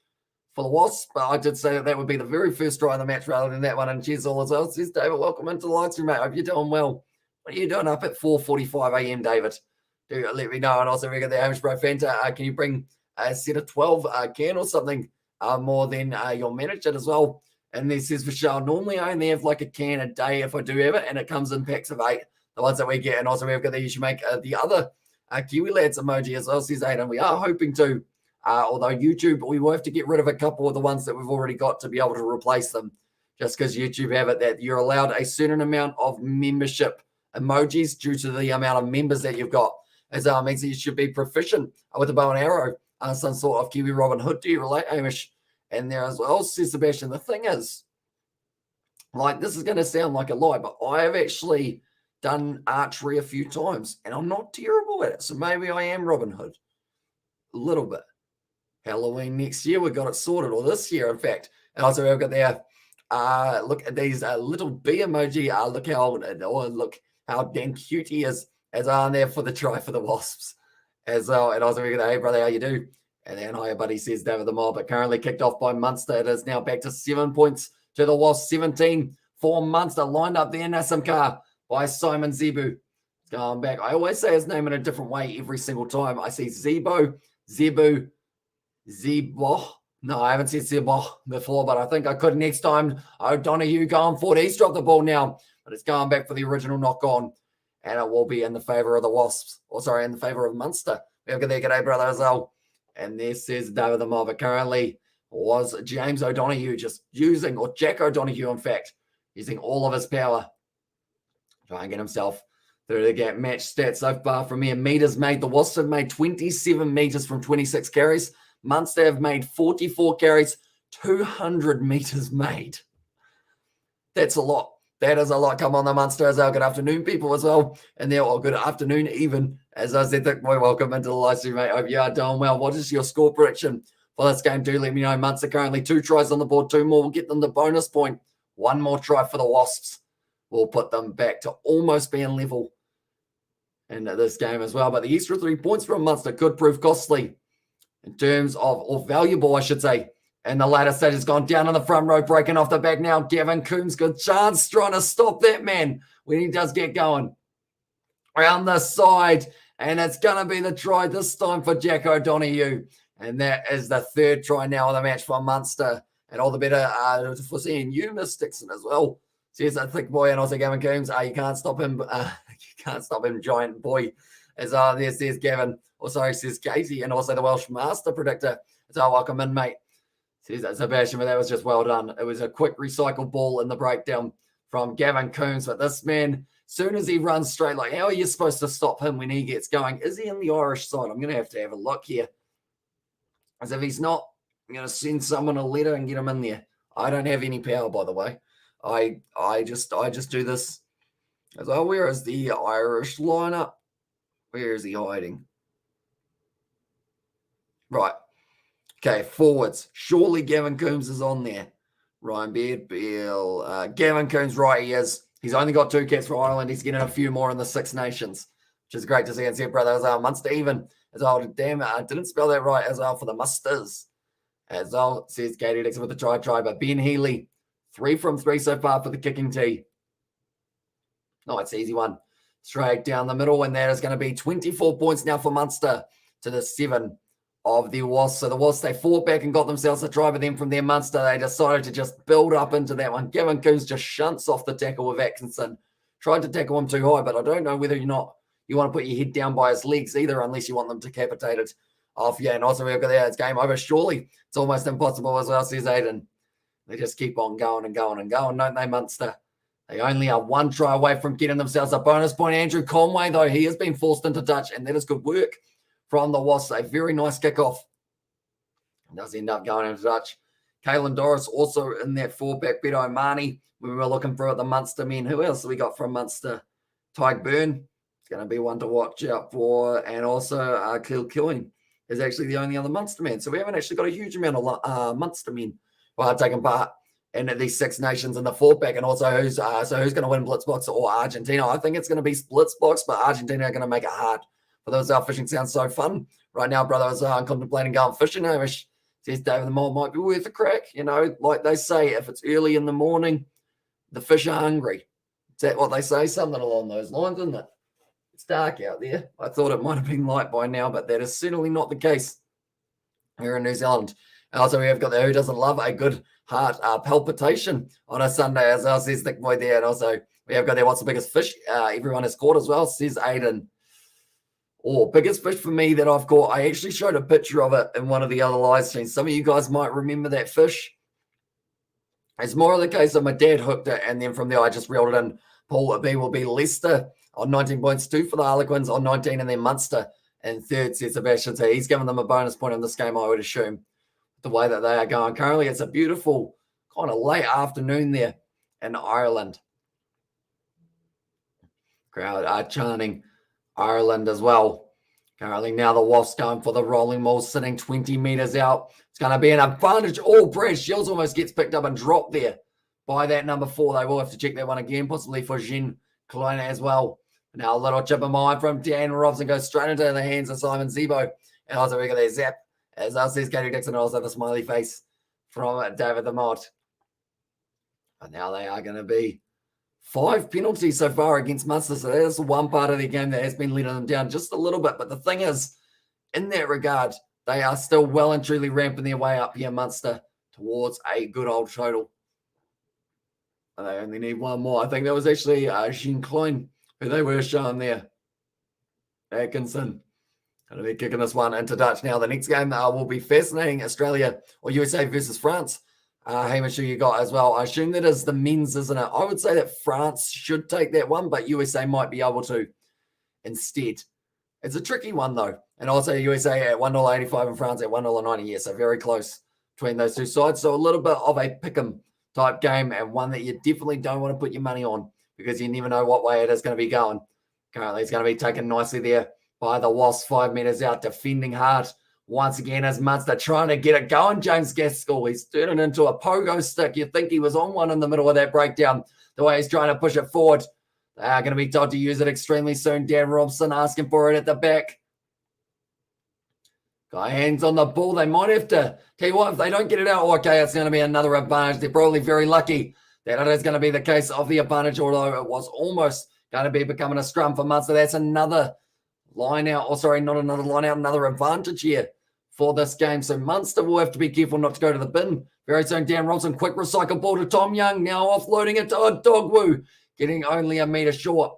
for the Wasps, but I did say that would be the very first try in the match rather than that one. And cheers all as well. Says David, welcome into the live stream, mate. Hope you're doing well. What are you doing up at 4:45 a.m., David? Do let me know. And also, we got the Hamish Bro Fanta. Can you bring a set of 12 can or something more than your manager as well? And then says Michelle, normally I only have like a can a day if I do have it, and it comes in packs of 8, the ones that we get. And also, we've got the, you should make the other Kiwi Lads emoji as well, says Aidan. We are hoping to. Although YouTube, we will have to get rid of a couple of the ones that we've already got to be able to replace them, just because YouTube have it that you're allowed a certain amount of membership emojis due to the amount of members that you've got. As means that you should be proficient with a bow and arrow. Some sort of Kiwi Robin Hood. Do you relate, Hamish? And there as well, says Sebastian. The thing is, like, this is going to sound like a lie, but I have actually done archery a few times, and I'm not terrible at it. So maybe I am Robin Hood. A little bit. Halloween next year, we got it sorted, or this year, in fact. And also, we've got there, look at these little bee emoji. Look how damn cute he is, as on there for the try for the Wasps as well. And also, we're going to, hey, brother, how you do? And then, hiya, buddy, says David the Mob. But currently kicked off by Munster. It is now back to 7 points to the Wasps, 17 for Munster. Lined up there, Nasamkar by Simon Zebo. Going back. I always say his name in a different way every single time. I see Zebo, Zebo. No, I haven't said Zebo before, but I think I could next time. O'Donoghue going forward. He's dropped the ball now, but it's going back for the original knock on, and it will be in the favour of the Wasps. Or sorry, in the favour of Munster. We have got there, g'day, brother, as well. And there says David the Mob. But currently was James O'Donoghue just using, or Jack O'Donoghue, in fact, using all of his power. Try and get himself through the gap. Match stats so far from here. Meters made. The Wasps have made 27 meters from 26 carries. Munster have made 44 carries, 200 meters made. That's a lot. That is a lot. Come on, the Munster as well. Good afternoon, people, as well. And there, well, good afternoon, even. As I said, Thick Boy, welcome into the live stream, mate. Hope you are doing well. What is your score prediction for this game? Do let me know. Munster currently 2 tries on the board. 2 more will get them the bonus point. 1 more try for the Wasps will put them back to almost being level in this game as well. But the extra 3 points from Munster could prove costly in terms of, or valuable, I should say. And the latter stage has gone down on the front row, breaking off the back now. Gavin Coombs, good chance trying to stop that man when he does get going. Around the side, and it's going to be the try this time for Jack O'Donoghue. And that is the 3rd try now of the match for Munster. And all the better for seeing you, Miss Dixon, as well. Says a Thick Boy, and also Gavin Coombs. You can't stop him. You can't stop him, giant boy. As there says Gavin. Also says Casey, and also the Welsh Master Predictor. So welcome in, mate. Says Sebastian, but that was just well done. It was a quick recycle ball in the breakdown from Gavin Coombs. But this man, soon as he runs straight, like, how are you supposed to stop him when he gets going? Is he in the Irish side? I'm going to have a look here. As if he's not, I'm going to send someone a letter and get him in there. I don't have any power, by the way. I just do this. As well, where is the Irish lineup? Where is he hiding? Right. Okay, forwards. Surely Gavin Coombs is on there. Ryan Beard, Bill. Gavin Coombs, right, he is. He's only got 2 caps for Ireland. He's getting a few more in the Six Nations, which is great to see. And see, brother, as well. Munster even. As well, damn it, I didn't spell that right as well for the Musters. As well, says Katie Dixon with the try. But Ben Healy, 3 from 3 so far for the kicking tee. Oh, it's an easy one. Straight down the middle, and that is going to be 24 points now for Munster to the 7 of the Wasps. So the Wasps, they fought back and got themselves a try, but then from there, Munster, they decided to just build up into that one. Gavin Coombs just shunts off the tackle with Atkinson. Tried to tackle him too high, but I don't know whether or not you want to put your head down by his legs either, unless you want them decapitated off. Yeah, and also we've got there, it's game over. Surely it's almost impossible as well, says Aiden. They just keep on going and going and going, don't they, Munster? They only are 1 try away from getting themselves a bonus point. Andrew Conway, though, he has been forced into touch, and that is good work from the Wasps. A very nice kickoff. Does end up going into touch. Caelan Doris also in that 4-back. Beto O'Mani, we were looking for the Munster men. Who else have we got from Munster? Tyke Byrne. It's going to be one to watch out for. And also Killeen is actually the only other Munster man. So we haven't actually got a huge amount of Munster men taking part in these Six Nations in the 4-back. And also who's going to win Blitzbox or Argentina? I think it's going to be Blitzbox, but Argentina are going to make it hard. For those out fishing sounds so fun. Right now, brother, I was contemplating going fishing. Hamish says David the Mole might be worth a crack. You know, like they say, if it's early in the morning, the fish are hungry. Is that what they say? Something along those lines, isn't it? It's dark out there. I thought it might have been light by now, but that is certainly not the case here in New Zealand. And also, we have got the Who Doesn't Love a Good Heart Palpitation on a Sunday as well, says Thick Boy there. And also, we have got there, what's the biggest fish everyone has caught as well, says Aiden. Biggest fish for me that I've caught. I actually showed a picture of it in one of the other live streams. Some of you guys might remember that fish. It's more of the case of my dad hooked it, and then from there I just reeled it in. Paul B will be Leicester on 19 points, 2 for the Harlequins on 19, and then Munster in third, says Sebastian. So he's given them a bonus point in this game, I would assume, the way that they are going. Currently, it's a beautiful kind of late afternoon there in Ireland. Crowd are chanting Ireland as well. Currently now the Wasps going for the rolling maul, sitting 20 metres out. It's going to be an advantage. Oh, Brad Shields almost gets picked up and dropped there by that number 4. They will have to check that one again, possibly for Jean Klein as well. Now a little chip of mine from Dan Robson goes straight into the hands of Simon Zebo. And also we got that zap, as I says Katie Dixon, and also the smiley face from David the Mott. And now they are going to be 5 penalties so far against Munster. So that is one part of the game that has been letting them down just a little bit. But the thing is, in that regard, they are still well and truly ramping their way up here, Munster, towards a good old total. And they only need one more. I think that was actually Jean Klein, who they were showing there. Atkinson. Going to be kicking this one into Dutch now. The next game will be fascinating. Australia or USA versus France. Hamish, who you got as well. I assume that is the men's, isn't it? I would say that France should take that one, but USA might be able to instead. It's a tricky one, though. And also USA at $1.85 and France at $1.90. Yes, so very close between those two sides. So a little bit of a pick-em type game, and one that you definitely don't want to put your money on because you never know what way it is going to be going. Currently, it's going to be taken nicely there by the Wasps, 5 metres out, defending hard. Once again, as Munster trying to get it going, James Gaskell, he's turning into a pogo stick. You'd think he was on one in the middle of that breakdown, the way he's trying to push it forward. They are going to be told to use it extremely soon. Dan Robson asking for it at the back. Got hands on the ball. They might have to, tell you what, if they don't get it out, okay, it's going to be another advantage. They're probably very lucky that it is going to be the case of the advantage, although it was almost going to be becoming a scrum for Munster. That's another line out, or sorry, not another line out, another advantage here for this game. So Munster will have to be careful not to go to the bin very soon. Dan Robson, quick recycle ball to Tom Young, now offloading it to Dogwoo, getting only a metre short.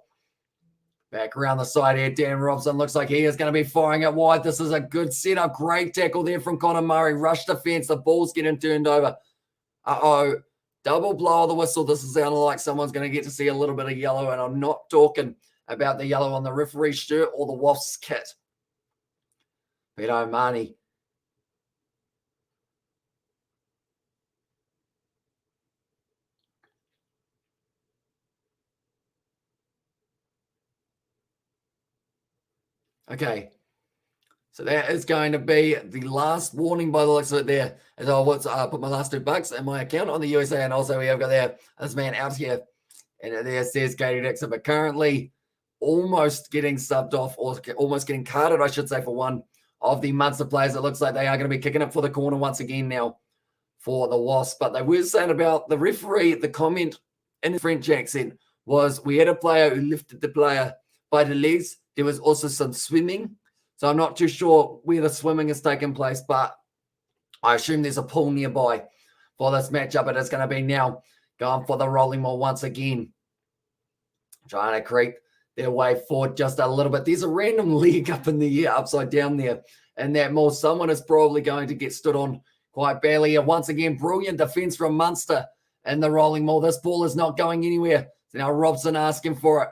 Back around the side here, Dan Robson looks like he is going to be firing it wide. This is a good setup. Great tackle there from Connor Murray. Rush defence. The ball's getting turned over. Uh-oh. Double blow of the whistle. This is sounding like someone's going to get to see a little bit of yellow, and I'm not talking about the yellow on the referee's shirt or the Wasps kit. Peter O'Mahony. Okay, so that is going to be the last warning by the looks of it there, as I put my last $2 in my account on the USA, and also we have got there this man out here, and there says Katie Dixon, but currently almost getting subbed off, or almost getting carded, I should say, for one of the Munster players. It looks like they are going to be kicking it for the corner once again now for the Wasps. But they were saying about the referee, the comment in French accent was, we had a player who lifted the player by the legs. There was also some swimming. So I'm not too sure where the swimming is taking place, but I assume there's a pool nearby for this matchup. It is going to be now going for the rolling maul once again. Trying to creep their way forward just a little bit. There's a random leg up in the air, upside down there. And that maul, someone is probably going to get stood on quite badly here. Once again, brilliant defense from Munster and the rolling maul. This ball is not going anywhere. So now Robson asking for it.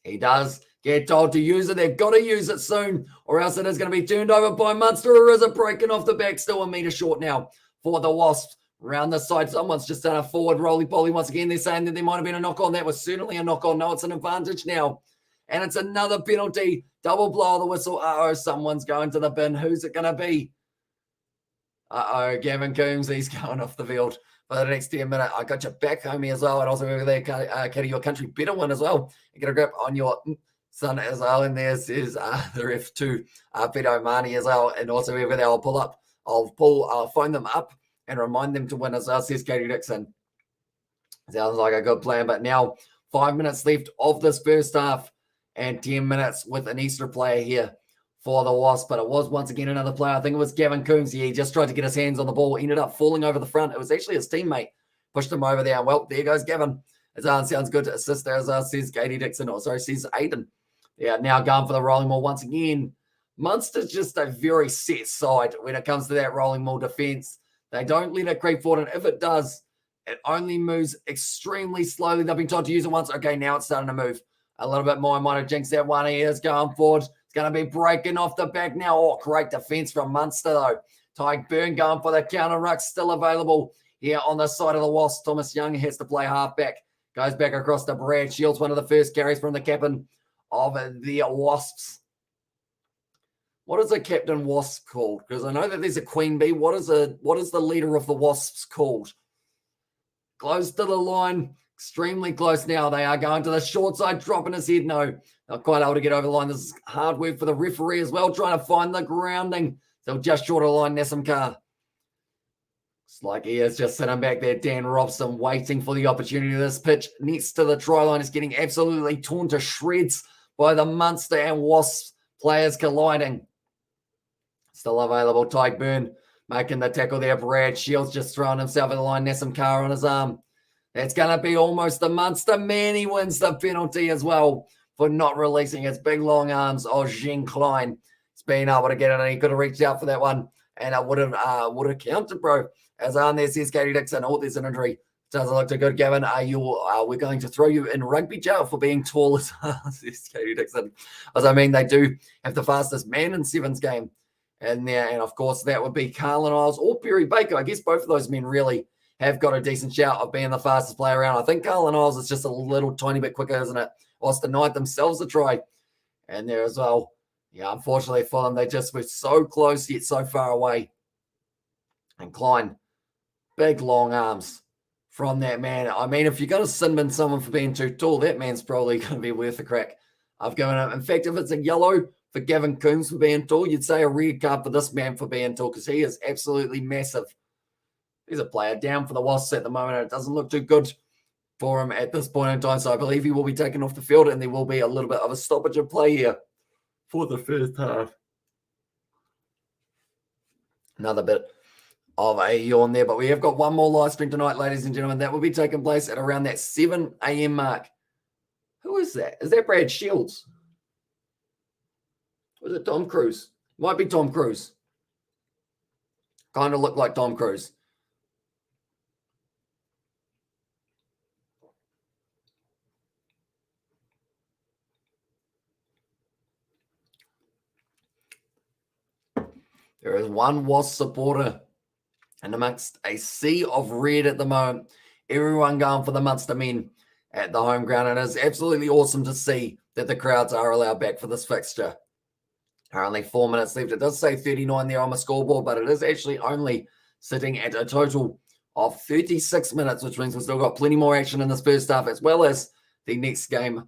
He does get told to use it. They've got to use it soon, or else it is going to be turned over by Munster, or is it breaking off the back? Still a metre short now for the Wasps. Around the side, someone's just done a forward roly-poly once again. They're saying that there might have been a knock-on. That was certainly a knock-on. No, it's an advantage now. And it's another penalty. Double blow of the whistle. Uh-oh, someone's going to the bin. Who's it going to be? Uh-oh, Gavin Coombs. He's going off the field for the next 10 minutes. I got you back, homie, as well. And also over there, Katie, your country better one as well. You get a grip on your son as well. And there's the ref too, Peter O'Mahony as well. And also over there, I'll phone them up and remind them to win as well, says Katie Dixon. Sounds like a good plan. But now 5 minutes left of this first half and 10 minutes with an extra player here for the Wasps. But it was once again another player. I think it was Gavin Coombs. He just tried to get his hands on the ball. Ended up falling over the front. It was actually his teammate. Pushed him over there. Well, there goes Gavin. It sounds good to assist there, as says Katie Dixon. Or sorry, says Aiden. Yeah, now going for the rolling maul once again. Munster's just a very set side when it comes to that rolling maul defense. They don't let it creep forward, and if it does, It only moves extremely slowly. They've been told to use it once. Okay, now it's starting to move a little bit more. I might have jinxed that one. He is going forward. It's going to be breaking off the back now. Oh, great defense from Munster, though. Tyke Byrne going for the counter ruck. Still available here on the side of the Wasps. Thomas Young has to play halfback. Goes back across to Brad Shields. One of the first carries from the captain of the Wasps. What is a Captain Wasp called? Because I know that there's a Queen Bee. What is the leader of the Wasps called? Close to the line. Extremely close now. They are going to the short side, dropping his head. No, not quite able to get over the line. This is hard work for the referee as well, trying to find the grounding. So just short of the line, Nassim Carr. It's like he is just sitting back there. Dan Robson waiting for the opportunity. This pitch next to the try line is getting absolutely torn to shreds by the Munster and Wasps players colliding. Still available. Tyke Byrne making the tackle there. Brad Shields just throwing himself at the line. Nassim Carr on his arm. That's going to be almost the Munster man. He wins the penalty as well for not releasing his big long arms of Jean Klein. He's been able to get it, and he could have reached out for that one, and it would have counted, bro. As on there says Katie Dixon, oh, there's an injury. Doesn't look too good, Gavin. We're going to throw you in rugby jail for being tall as says Katie Dixon. As I mean, they do have the fastest man in sevens game. And there, and of course, that would be Carlin Isles or Perry Baker. I guess both of those men really have got a decent shout of being the fastest player around. I think Carlin Isles is just a little tiny bit quicker, isn't it? Whilst the Knight themselves a try. And there as well. Yeah, unfortunately for them, they just were so close yet so far away. And Klein, big long arms from that man. I mean, if you're going to sin bin someone for being too tall, that man's probably going to be worth a crack. I've given him. In fact, if it's a yellow for Gavin Coombs for being tall, you'd say a red card for this man for being tall because he is absolutely massive. He's a player down for the Wasps at the moment, and it doesn't look too good for him at this point in time. So I believe he will be taken off the field, and there will be a little bit of a stoppage of play here for the first half. Another bit of a yawn there, but we have got one more live stream tonight, ladies and gentlemen. That will be taking place at around that 7 a.m. mark. Who is that? Is that Brad Shields? Or is it Tom Cruise? Might be Tom Cruise. Kind of look like Tom Cruise. There is one Wasp supporter and amongst a sea of red at the moment. Everyone going for the Munster men at the home ground. And it is absolutely awesome to see that the crowds are allowed back for this fixture. Only 4 minutes left. It does say 39 there on the scoreboard, but it is actually only sitting at a total of 36 minutes, which means we've still got plenty more action in this first half, as well as the next game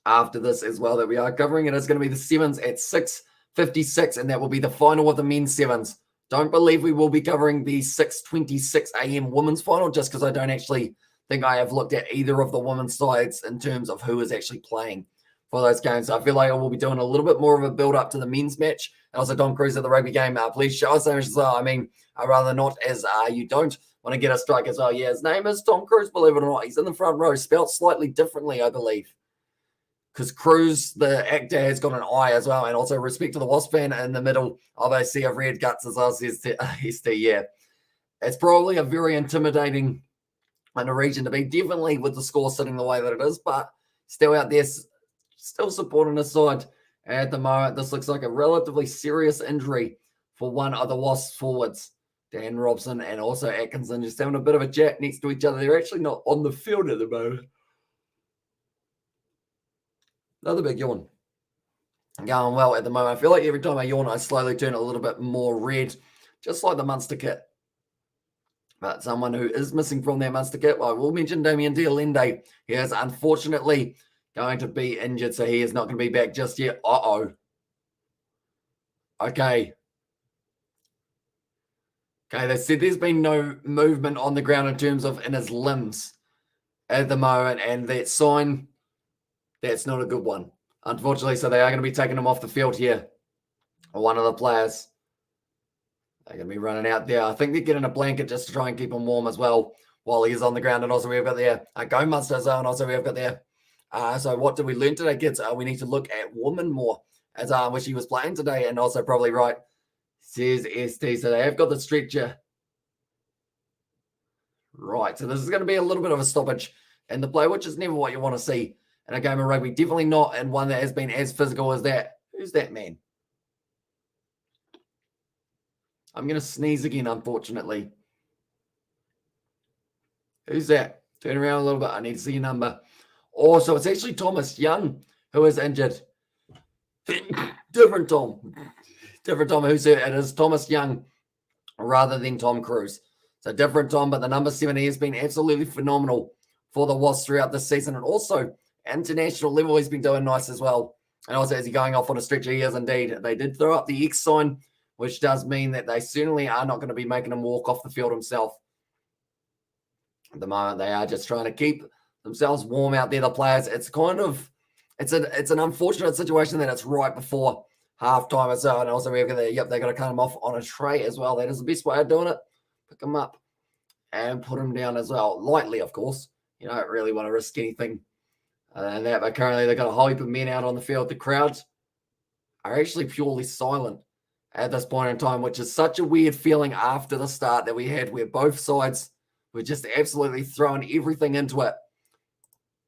after this as well that we are covering. It is going to be the sevens at 6:56, and that will be the final of the men's sevens. Don't believe we will be covering the 6:26 a.m. women's final, just because I don't actually think I have looked at either of the women's sides in terms of who is actually playing for those games. So I feel like I will be doing a little bit more of a build up to the men's match. And also, Don Cruz at the rugby game. Please show us as well. I mean, I'd rather not, as you don't want to get a strike as well. Yeah, his name is Tom Cruise, believe it or not. He's in the front row, spelled slightly differently, I believe. Because Cruz, the actor, has got an I as well. And also respect to the Wasp fan in the middle of a sea of red guts as well, says ST. Yeah, it's probably a very intimidating in a region to be, definitely with the score sitting the way that it is, but still out there, still supporting his side at the moment. This looks like a relatively serious injury for one of the Wasps forwards, Dan Robson and also Atkinson, just having a bit of a chat next to each other. They're actually not on the field at the moment. Another big yawn. Going well at the moment. I feel like every time I yawn, I slowly turn a little bit more red, just like the Munster kit. But someone who is missing from their Munster kit, well, I will mention Damien Dialende. He is unfortunately going to be injured, so he is not going to be back just yet. Okay. Okay, they said there's been no movement on the ground in terms of in his limbs at the moment, and that sign, that's not a good one, unfortunately. So they are going to be taking him off the field here. One of the players. They're going to be running out there. I think they're getting a blanket just to try and keep him warm as well while he's on the ground. And also we've got there Go Munster as well, and also we've got there. So what did we learn today, kids? We need to look at women more, as I wish he was playing today, and also probably right, says ST. So they have got the stretcher Right, so this is going to be a little bit of a stoppage in the play, which is never what you want to see in a game of rugby. Definitely not in one that has been as physical as that. Who's that man? I'm going to sneeze again, unfortunately. Who's that? Turn around a little bit. I need to see your number. Oh, so it's actually Thomas Young who is injured. Different Tom. Different Tom. Who's it? It is Thomas Young rather than Tom Cruise. So different Tom, but the number 7 has been absolutely phenomenal for the Wasps throughout this season. And also, international level, he's been doing nice as well. And also, as he's going off on a stretcher, he is indeed. They did throw up the X sign, which does mean that they certainly are not going to be making him walk off the field himself. At the moment, they are just trying to keep themselves warm out there, the players. It's kind of, it's an unfortunate situation that it's right before halftime as well. And also, we're going to, they got to cut him off on a tray as well. That is the best way of doing it. Pick him up and put him down as well. Lightly, of course. You don't really want to risk anything than that. But currently, they've got a whole heap of men out on the field. The crowds are actually purely silent at this point in time, which is such a weird feeling after the start that we had where both sides were just absolutely throwing everything into it.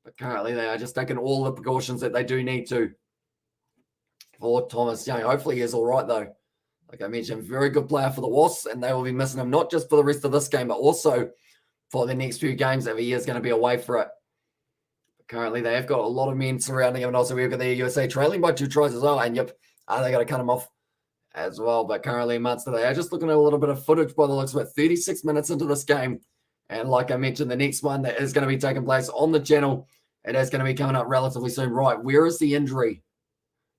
But currently, they are just taking all the precautions that they do need to for Thomas Young. Hopefully, he is all right, though. Like I mentioned, very good player for the Wasps, and they will be missing him not just for the rest of this game, but also for the next few games if he is going to be away for it. But currently, they have got a lot of men surrounding him, and also we've got the USA trailing by 2 tries as well, and yep, they got to cut him off as well. But currently, Munster, they are just looking at a little bit of footage by the looks of it, 36 minutes into this game. And like I mentioned, the next one that is going to be taking place on the channel, it is going to be coming up relatively soon. Right, where is the injury?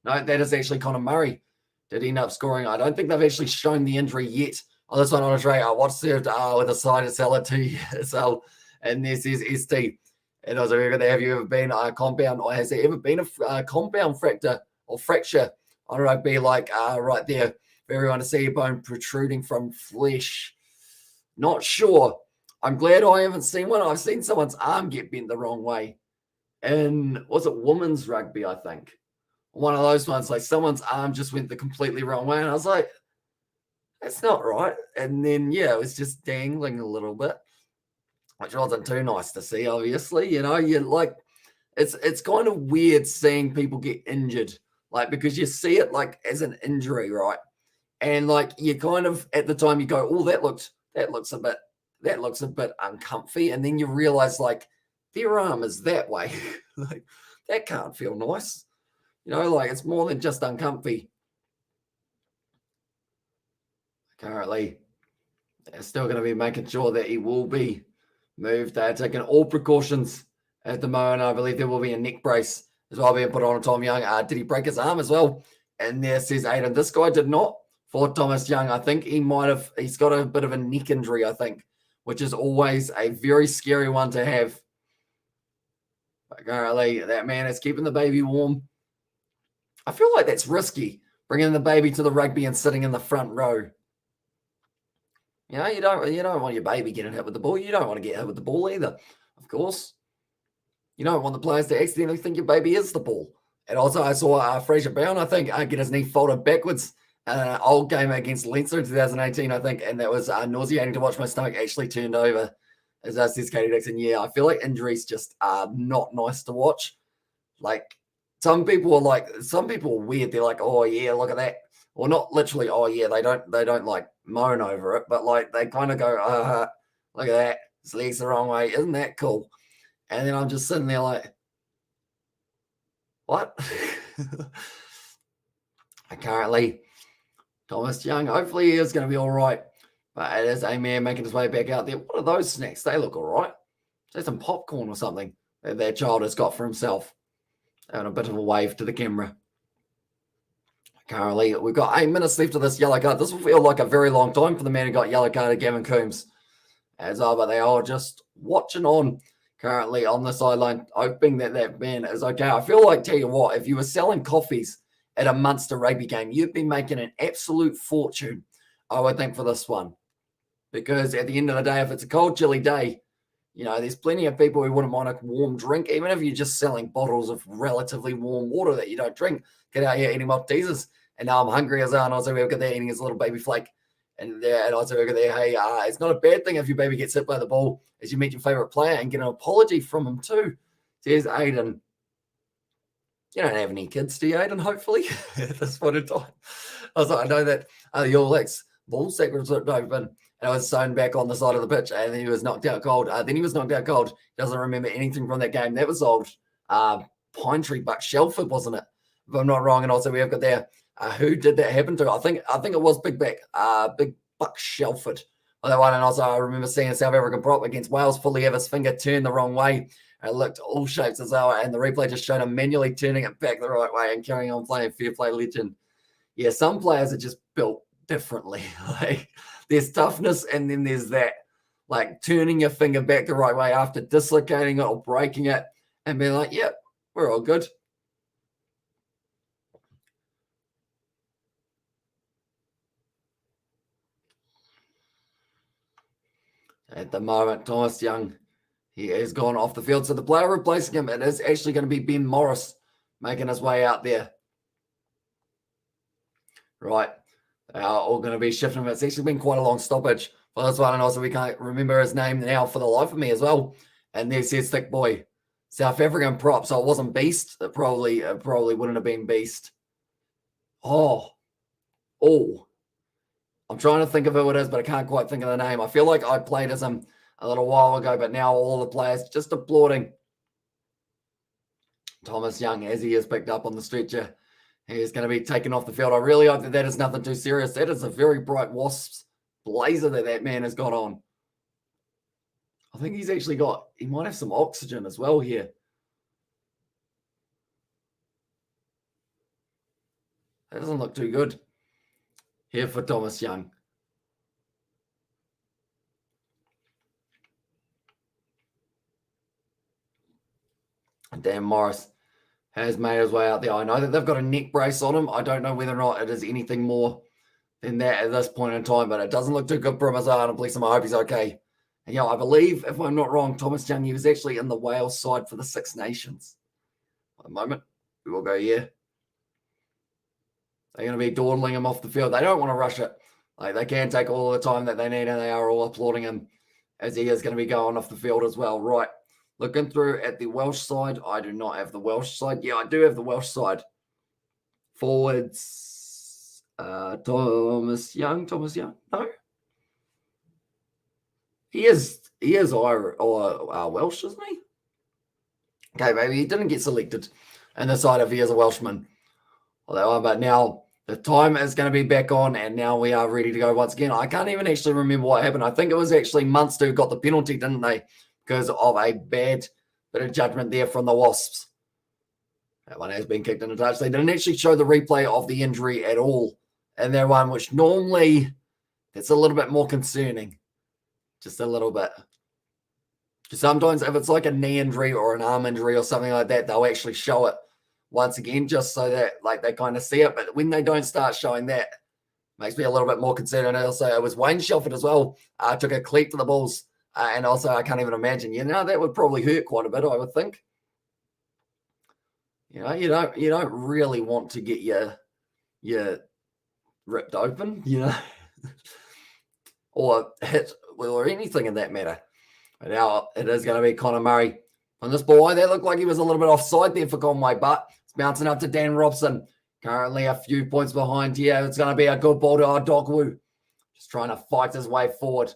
No, that is actually Connor Murray. Did end up scoring. I don't think they've actually shown the injury yet. Oh, this one on a tray. What's served with a side of salad too. So, and this is ST. And also, have you ever been a compound, or has there ever been a compound fracture or fracture on rugby, like right there, for everyone to see a bone protruding from flesh? Not sure. I'm glad I haven't seen one. I've seen someone's arm get bent the wrong way. And was it women's rugby, I think? One of those ones, like someone's arm just went the completely wrong way. And I was like, that's not right. And then, yeah, it was just dangling a little bit, which wasn't too nice to see, obviously. You know, you're like, it's kind of weird seeing people get injured, like, because you see it like as an injury, right? And like, you kind of, at the time you go, oh, that looks a bit uncomfy. And then you realize like their arm is that way. Like, that can't feel nice. You know, like it's more than just uncomfy. Currently, they're still going to be making sure that he will be moved. They're taking all precautions at the moment. I believe there will be a neck brace as well being put on Tom Young. Did he break his arm as well? And there says Aiden. This guy did not. For Thomas Young, I think he's got a bit of a neck injury, I think, which is always a very scary one to have. But currently, that man is keeping the baby warm. I feel like that's risky, bringing the baby to the rugby and sitting in the front row. You know, you don't want your baby getting hit with the ball. You don't want to get hit with the ball either, of course. You don't want the players to accidentally think your baby is the ball. And also, I saw Fraser Brown, I think, get his knee folded backwards. Old game against Leinster in 2018, I think, and that was nauseating to watch. My stomach actually turned over, as says Katie Dixon. Yeah, I feel like injuries just are not nice to watch. Like, some people are weird. They're like, oh yeah, look at that. Well, not literally, oh yeah, they don't like moan over it, but like they kind of go, look at that, his leg's the wrong way, isn't that cool? And then I'm just sitting there like, what? Currently, Thomas Young, hopefully he is going to be all right, but it is a man making his way back out there. What are those snacks? They look all right. Is some popcorn or something that their child has got for himself? And a bit of a wave to the camera. Currently, we've got 8 minutes left of this yellow card. This will feel like a very long time for the man who got yellow carded, Gavin Coombs. But they are just watching on currently on the sideline, hoping that man is okay. I feel like, tell you what, if you were selling coffees at a Munster rugby game, you'd be making an absolute fortune, I would think, for this one. Because at the end of the day, if it's a cold, chilly day, you know, there's plenty of people who wouldn't mind a warm drink, even if you're just selling bottles of relatively warm water that you don't drink. Get out here eating Maltesers. And now I'm hungry as well. And also, we've got there eating his little baby flake And also we've got there, hey, it's not a bad thing if your baby gets hit by the ball as you meet your favourite player and get an apology from him too. Says Aiden. You don't have any kids, do you, Aiden, hopefully, at this point in time. I was like, I know that the All Blacks ball sack was ripped open and I was sewn back on the side of the pitch and then he was knocked out cold. He doesn't remember anything from that game. That was old Pine Tree Buck Shelford, wasn't it? If I'm not wrong. And also we have got there, who did that happen to? I think it was Big Buck Shelford. On that one. And also I remember seeing a South African prop against Wales fully have his finger turned the wrong way. It looked all shapes as well, and the replay just showed him manually turning it back the right way and carrying on playing. Fair play, legend. Yeah, some players are just built differently. Like there's toughness, and then there's that, like turning your finger back the right way after dislocating it or breaking it, and being like, "Yep, we're all good." At the moment, Thomas Young. He has gone off the field. So the player replacing him, it is actually going to be Ben Morris making his way out there. Right. They are all going to be shifting. It's actually been quite a long stoppage for this one. And also we can't remember his name now for the life of me as well. And there's his thick boy. South African prop. So it wasn't Beast. It probably wouldn't have been Beast. Oh. I'm trying to think of who it is, but I can't quite think of the name. I feel like I played as him a little while ago, but now all the players just applauding Thomas Young as he is picked up on the stretcher. He is going to be taken off the field. I really hope that is nothing too serious. That is a very bright Wasps blazer that man has got on. I think he's actually he might have some oxygen as well here. That doesn't look too good here for Thomas Young. Dan Morris has made his way out there. I know that they've got a neck brace on him. I don't know whether or not it is anything more than that at this point in time, but it doesn't look too good for him as well. And bless him, I hope he's okay. And I believe, if I'm not wrong, Thomas Young, he was actually in the Wales side for the Six Nations. At the moment, we will go here. They're going to be dawdling him off the field. They don't want to rush it. Like they can take all the time that they need, and they are all applauding him as he is going to be going off the field as well. Right. Looking through at the Welsh side, I do not have the Welsh side. Yeah, I do have the Welsh side. Forwards, Thomas Young. No, he is Irish or Welsh, isn't he? Okay, maybe he didn't get selected in the side if he is a Welshman. But now the time is going to be back on, and now we are ready to go once again. I can't even actually remember what happened. I think it was actually Munster who got the penalty, didn't they? Because of a bad bit of judgment there from the Wasps. That one has been kicked in a touch. They didn't actually show the replay of the injury at all in that one, which normally it's a little bit more concerning. Just a little bit. Sometimes if it's like a knee injury or an arm injury or something like that, they'll actually show it once again just so that like they kind of see it. But when they don't start showing that, makes me a little bit more concerned. And also it was Wayne Shelford as well. Took a cleat to the balls. And also, I can't even imagine. That would probably hurt quite a bit, I would think. You don't really want to get your ripped open, or hit or anything in that matter. But now it is going to be Connor Murray on this ball. That looked like he was a little bit offside there for Conway, but it's bouncing up to Dan Robson. Currently a few points behind here. It's going to be a good ball to Dogwu. Just trying to fight his way forward.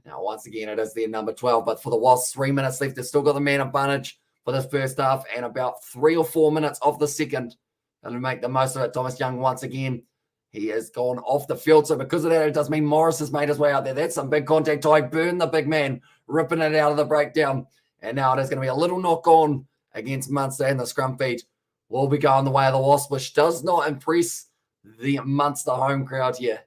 Now, once again, it is their number 12. But for the Wasps, 3 minutes left. They've still got the man advantage for this first half and about 3 or 4 minutes of the second. Going to make the most of it. Thomas Young, once again, he has gone off the field. So because of that, it does mean Morris has made his way out there. That's some big contact. Ty Byrne, the big man, ripping it out of the breakdown. And now it is going to be a little knock on against Munster, and the scrum feed will be going the way of the Wasps, which does not impress the Munster home crowd here.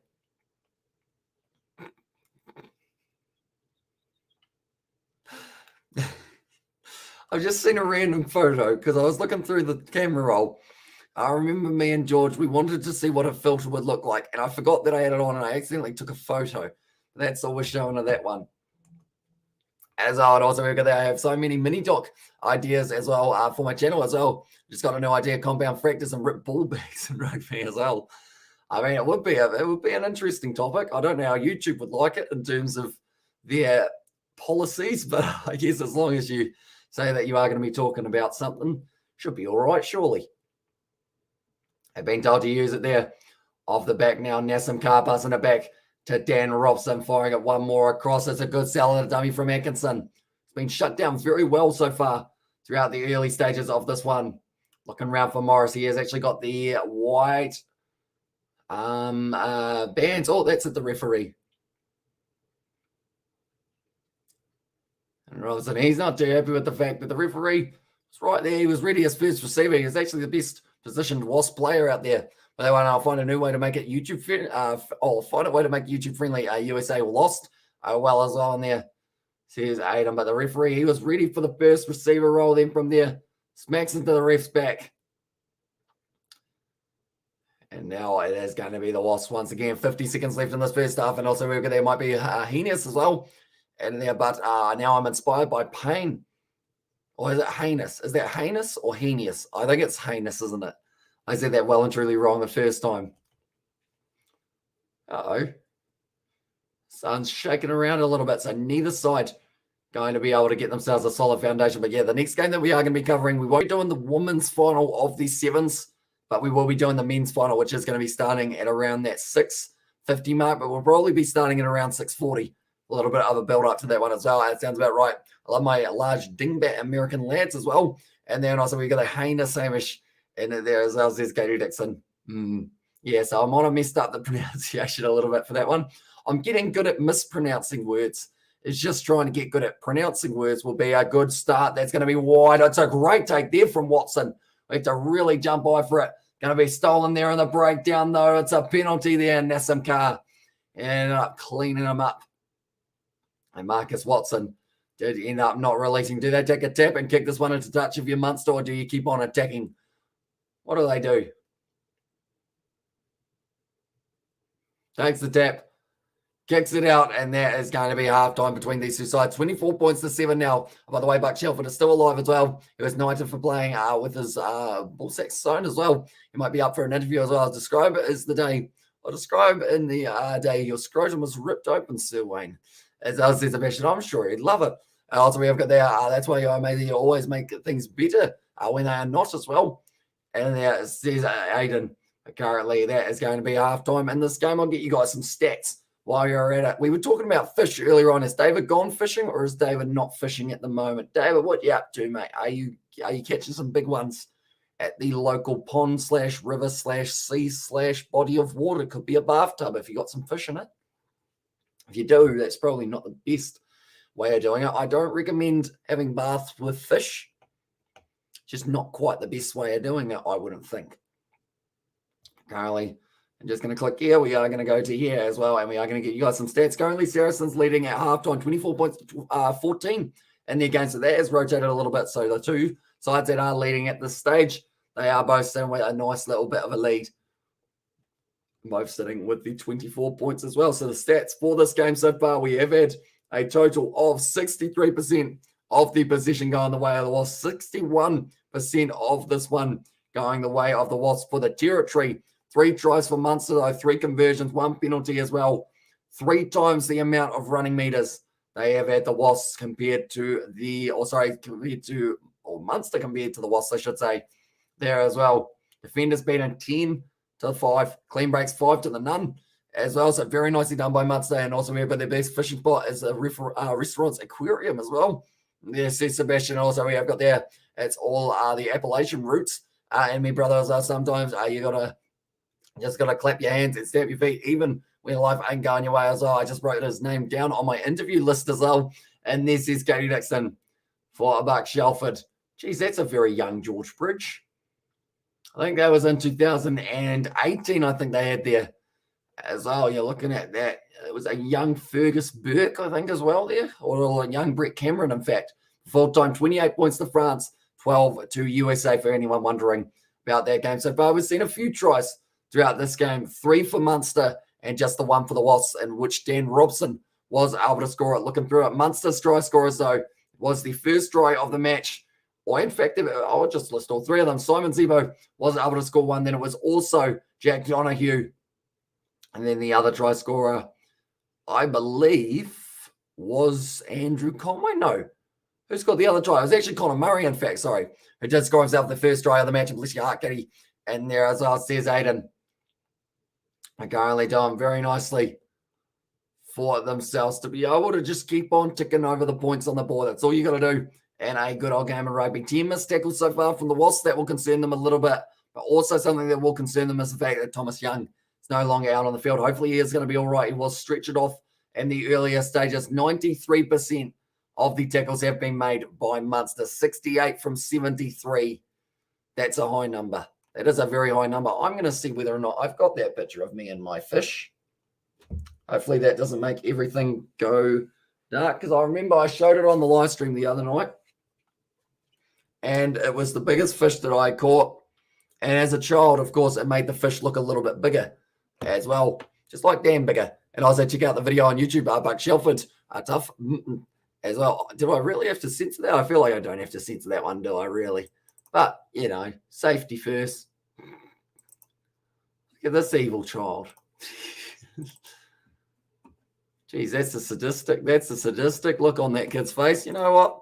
I've just seen a random photo because I was looking through the camera roll. I remember me and George, we wanted to see what a filter would look like, and I forgot that I had it on, and I accidentally took a photo. That's all we're showing of that one. As I would also work at that, I have so many mini doc ideas as well for my channel as well. Just got a new idea, compound fractures and rip ball bags and rugby as well. I mean, it would be an interesting topic. I don't know how YouTube would like it in terms of their policies, but I guess as long as you say that you are going to be talking about something, should be all right, surely. I've been told to use it there. Off the back now, Nassim Carr passing it back to Dan Robson, firing it one more across. It's a good salad dummy from Atkinson. It's been shut down very well so far throughout the early stages of this one. Looking around for Morris. He has actually got the white bands. Oh, that's at the referee. And Robson, he's not too happy with the fact that the referee was right there. He was ready as first receiver. He's actually the best positioned Wasp player out there. But they want to find a new way to make it YouTube friendly. Find a way to make YouTube friendly. USA lost well as well in there. Says Aiden, but the referee, he was ready for the first receiver role. Then from there, smacks into the ref's back. And now it is going to be the Wasps once again. 50 seconds left in this first half. And also there might be heinous as well in there. But now I'm inspired by pain. Or is it heinous? Is that heinous or heinous? I think it's heinous, isn't it? I said that well and truly wrong the first time. Uh-oh. Sun's shaking around a little bit, so neither side going to be able to get themselves a solid foundation. But yeah, the next game that we are going to be covering, we won't be doing the women's final of the sevens, but we will be doing the men's final, which is going to be starting at around that 6:50 mark, but we'll probably be starting at around 6:40. A little bit of a build up to that one as well. That sounds about right. I love my large dingbat American lads as well. And then also we got a heinous Hamish in there as well, says Katie Dixon. Yeah, so I might have messed up the pronunciation a little bit for that one. I'm getting good at mispronouncing words. It's just trying to get good at pronouncing words will be a good start. That's going to be wide. It's a great take there from Watson. We have to really jump high for it. Going to be stolen there in the breakdown, though. It's a penalty there, Nassim Carr. And up cleaning him up. And Marcus Watson did end up not releasing. Do they take a tap and kick this one into touch of your Munster, or do you keep on attacking? What do they do? Takes the tap, kicks it out, and that is going to be halftime between these two sides. 24 points to 7 now. By the way, Buck Shelford is still alive as well. He was knighted for playing with his ball saxophone as well. He might be up for an interview as well. I'll describe it as the day. I'll describe in the day your scrotum was ripped open, Sir Wayne. As I said, Sebastian, I'm sure he'd love it. Also, we have got there. That's why you always make things better when they are not as well. And there it says Aiden. Currently, that is going to be halftime in this game. I'll get you guys some stats while you're at it. We were talking about fish earlier on. Has David gone fishing, or is David not fishing at the moment? David, what you up to, mate? Are you catching some big ones at the local pond / river / sea / body of water? Could be a bathtub if you got some fish in it. If you do, that's probably not the best way of doing it. I don't recommend having baths with fish. Just not quite the best way of doing it, I wouldn't think. Currently, I'm just going to click here. We are going to go to here as well, and we are going to get you guys some stats. Currently, Saracens leading at halftime, 24 points to 14 in their game. So that has rotated a little bit. So the two sides that are leading at this stage, they are both sitting with a nice little bit of a lead. Both sitting with the 24 points as well. So the stats for this game so far, we have had a total of 63% of the possession going the way of the Wasps, 61% of this one going the way of the Wasps for the territory. 3 tries for Munster, though, 3 conversions, 1 penalty as well. 3 times the amount of running meters they have had the Wasps compared to Munster compared to the Wasps, I should say, there as well. Defenders beaten 10 to 5. Clean breaks 5 to the none as well. So very nicely done by Munster. And also we've got their best fishing spot as a restaurant's aquarium as well. There says Sebastian. Also we have got there, it's all the Appalachian roots. And me brothers are sometimes you just gotta clap your hands and stamp your feet, even when life ain't going your way as well. I just wrote his name down on my interview list as well. And this is Katie Dixon for Buck Shelford. Geez, that's a very young George Bridge. I think that was in 2018, I think they had there as well. You're looking at that. It was a young Fergus Burke, I think, as well there, or a young Brett Cameron, in fact. Full time, 28 points to France, 12 to USA, for anyone wondering about that game so far. We've seen a few tries throughout this game, 3 for Munster and just the 1 for the Wasps, in which Dan Robson was able to score it. Looking through it, Munster's try scorers, though, was the first try of the match. Or in fact, I'll just list all 3 of them. Simon Zebo was able to score 1. Then it was also Jack Donahue And then the other try scorer, I believe, was Andrew Conway. No. Who scored the other try? It was actually Conor Murray, in fact, sorry, who did score himself the first try of the match. And bless your heart, Kitty. And there as well, says Aiden. They're currently doing very nicely for themselves to be able to just keep on ticking over the points on the board. That's all you got to do. And a good old game of rugby. 10 missed tackles so far from the Wasps. That will concern them a little bit. But also something that will concern them is the fact that Thomas Young is no longer out on the field. Hopefully he is going to be all right. He was stretched off in the earlier stages. 93% of the tackles have been made by Munster. 68 from 73. That's a high number. That is a very high number. I'm going to see whether or not I've got that picture of me and my fish. Hopefully that doesn't make everything go dark, because I remember I showed it on the live stream the other night. And it was the biggest fish that I caught. And as a child, of course, it made the fish look a little bit bigger as well. Just like damn bigger. And I also check out the video on YouTube, Buck Shelford, tough as well. Do I really have to censor that? I feel like I don't have to censor that one, do I really? But, you know, safety first. Look at this evil child. Geez, that's a sadistic look on that kid's face. You know what?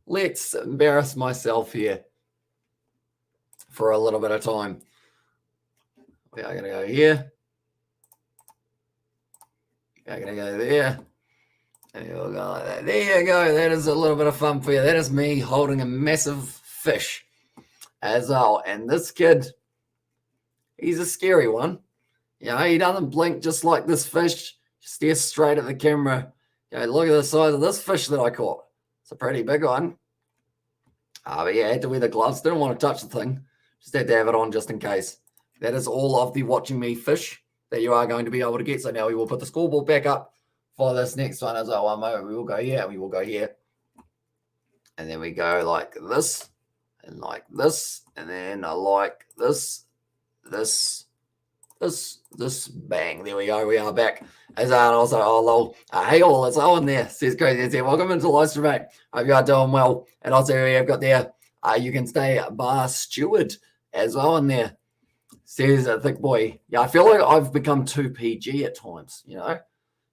Let's embarrass myself here for a little bit of time. We are going to go here. We are going to go there. And we'll go like that. There you go. That is a little bit of fun for you. That is me holding a massive fish as well. And this kid, he's a scary one. You know, he doesn't blink just like this fish. Stares straight at the camera. You know, look at the size of this fish that I caught. It's a pretty big one. But yeah, I had to wear the gloves. Didn't want to touch the thing. Just had to have it on just in case. That is all of the watching me fish that you are going to be able to get. So now we will put the scoreboard back up for this next one as well. One moment, we will go here. We will go here. And then we go like this. And like this. And then I like this. This. Bang. There we go. We are back. As also, oh, lol. Hey, all, it's Owen there. Says Crazy. Says, welcome into Livestream, mate. Hope you are doing well. And also, we have got there, you can stay bar steward as well in there. Says a thick boy. Yeah, I feel like I've become too PG at times, you know.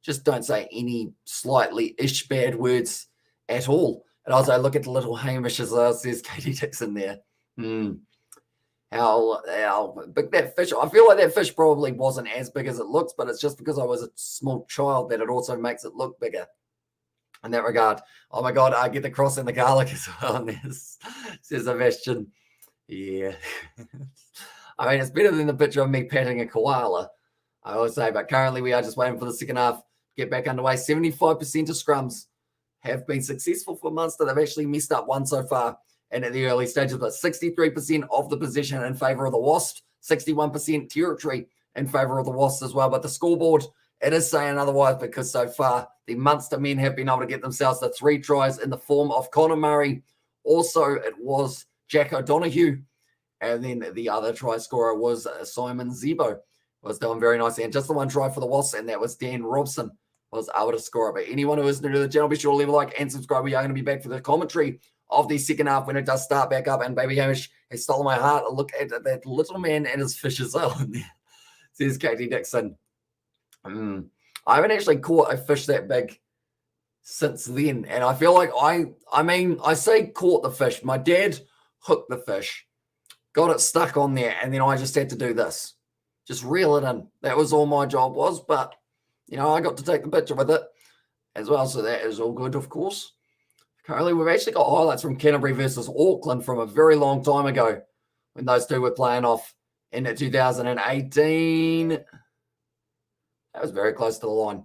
Just don't say any slightly-ish bad words at all. And also, look at the little Hamish as well. Says Katie Dixon there. How big that fish. I feel like that fish probably wasn't as big as it looks, but it's just because I was a small child that it also makes it look bigger in that regard. Oh my God, I get the cross and the garlic as well. Says Sebastian. Yeah. I mean, it's better than the picture of me patting a koala, I would say, but currently we are just waiting for the second half to get back underway. 75% of scrums have been successful for Munster. They've actually messed up one so far and at the early stages, but 63% of the possession in favour of the Wasps, 61% territory in favour of the Wasps as well. But the scoreboard, it is saying otherwise, because so far the Munster men have been able to get themselves the 3 tries in the form of Conor Murray. Also, it was Jack O'Donoghue. And then the other try scorer was Simon Zebo. Was doing very nicely. And just the one try for the Wasps, and that was Dan Robson, was able to score it. But anyone who is new to the channel, be sure to leave a like and subscribe. We are going to be back for the commentary of the second half when it does start back up. And baby Hamish has stolen my heart. Look at that little man and his fish as well in there. Says Katie Dixon. I haven't actually caught a fish that big since then. And I feel like I say caught the fish. My dad hooked the fish, got it stuck on there, and then I just had to do this. Just reel it in. That was all my job was. But, you know, I got to take the picture with it as well. So that is all good, of course. Currently, we've actually got highlights from Canterbury versus Auckland from a very long time ago when those two were playing off in 2018. That was very close to the line.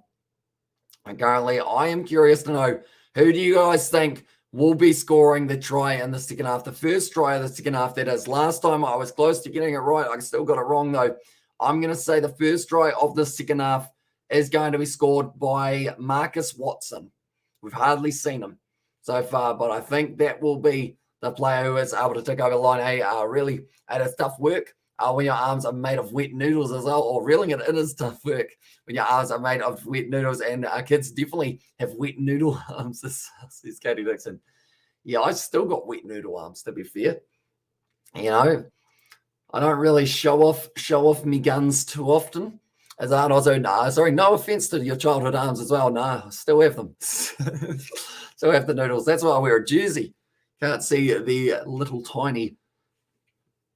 And currently, I am curious to know, who do you guys think will be scoring the try in the second half? The first try of the second half, that is. Last time I was close to getting it right. I still got it wrong, though. I'm going to say the first try of the second half is going to be scored by Marcus Watson. We've hardly seen him so far, but I think that will be the player who is able to take over line A. Really, it is tough work when your arms are made of wet noodles as well, or reeling it is tough work when your arms are made of wet noodles, and kids definitely have wet noodle arms, says Katie Dixon. Yeah, I still got wet noodle arms, to be fair. You know, I don't really show off me guns too often. As I also, no offense to your childhood arms as well. I still have them. Still have the noodles. That's why I wear a jersey. Can't see the little tiny.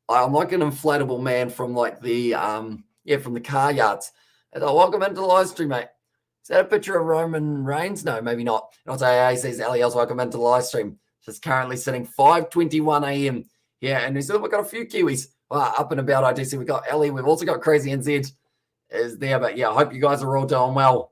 I'm like an inflatable man from like the from the car yards. And welcome into the live stream, mate. Is that a picture of Roman Reigns? No, maybe not. And I'll say, hey, says Elias, welcome into the live stream. It's currently sitting 5:21 a.m. Yeah, and we've got a few Kiwis up and about. I do see we've got Ellie. We've also got Crazy NZ is there. But yeah, I hope you guys are all doing well.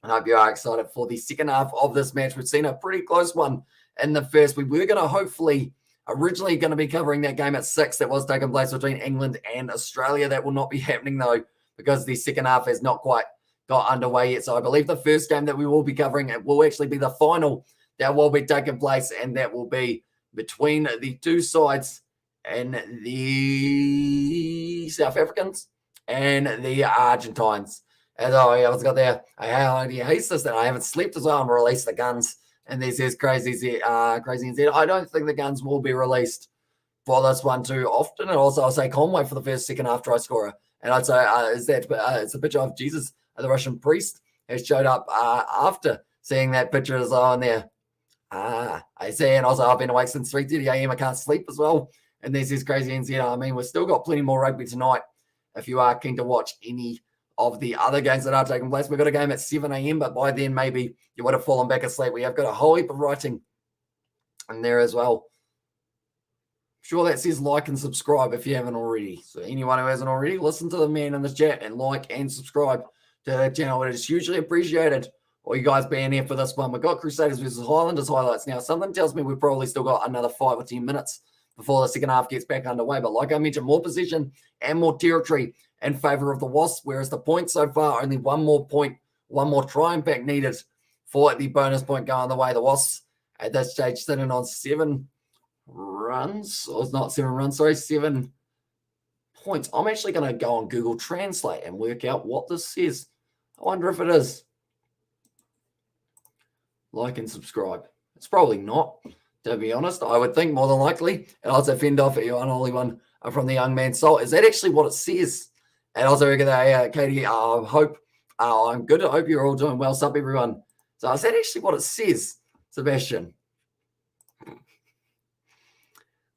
And I hope you are excited for the second half of this match. We've seen a pretty close one in the first. We were going to hopefully originally going to be covering that game at 6 that was taking place between England and Australia. That will not be happening, though, because the second half has not quite got underway yet. So I believe the first game that we will be covering it will actually be the final that will be taking place, and that will be between the two sides and the South Africans and the Argentines. As I was got there, how do you hate this? That I haven't slept as well. I'm release the guns. And this is crazy NZ. I don't think the guns will be released for this one too often. And also, I'll say Conway for the first second half try scorer. And I'd say it's a picture of Jesus, the Russian priest, who showed up after seeing that picture as well in there. I see. And also, I've been awake since 3:30 a.m. I can't sleep as well. And this is crazy NZ. I mean, we've still got plenty more rugby tonight. If you are keen to watch any of the other games that are taking place. We've got a game at 7 a.m., but by then maybe you would have fallen back asleep. We have got a whole heap of writing in there as well. I'm sure that says like and subscribe if you haven't already. So anyone who hasn't already, listen to the man in the chat and like and subscribe to the channel. It is hugely appreciated. All you guys being here for this one. We've got Crusaders versus Highlanders highlights now. Something tells me we've probably still got another 5 or 10 minutes before the second half gets back underway. But like I mentioned, more possession and more territory in favour of the Wasps, whereas the points so far, only one more try impact needed for the bonus point going the way. The Wasps at this stage sitting on 7 runs, or it's not 7 runs, sorry, 7 points. I'm actually going to go on Google Translate and work out what this says. I wonder if it is. Like and subscribe. It's probably not, to be honest. I would think more than likely. And also fend off at you unholy one from the young man's soul. Is that actually what it says? And also, Katie, I hope I'm good. I hope you're all doing well. Sup, everyone. So is that actually what it says, Sebastian?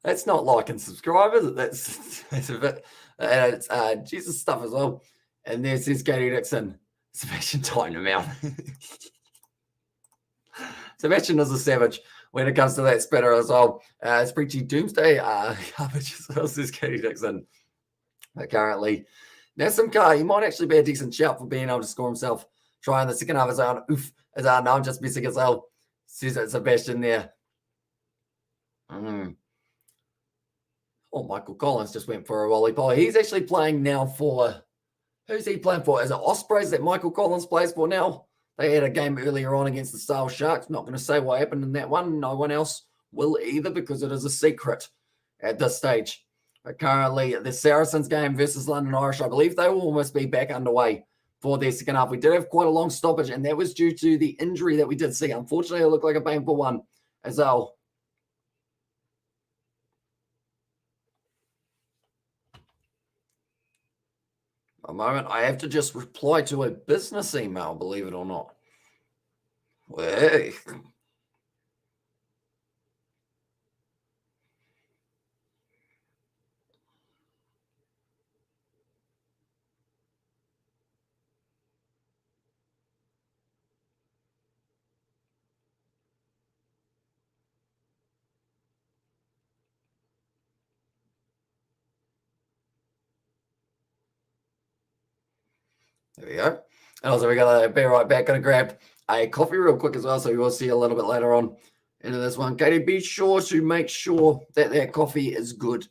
That's not like and subscribe, is it? That's a bit. It's Jesus stuff as well. And there says Katie Dixon. Sebastian, time him out. Sebastian is a savage when it comes to that spitter as well. It's preaching doomsday garbage as well, says Katie Dixon. But currently, Nassim Carr, he might actually be a decent shout for being able to score himself. Trying the second half as well. Oof, as no, I'm just missing as well. Says Sebastian there. Oh, Michael Collins just went for a volley ball. He's actually playing now for, who's he playing for? Is it Ospreys that Michael Collins plays for now? They had a game earlier on against the Sale Sharks. Not going to say what happened in that one. No one else will either because it is a secret at this stage. But currently, the Saracens game versus London Irish, I believe they will almost be back underway for their second half. We did have quite a long stoppage, and that was due to the injury that we did see. Unfortunately, it looked like a painful one as well. A moment, I have to just reply to a business email, believe it or not. Hey. There we go. And also, we're going to be right back. Going to grab a coffee real quick as well, so we will see a little bit later on into this one. Katie, be sure to make sure that that coffee is good.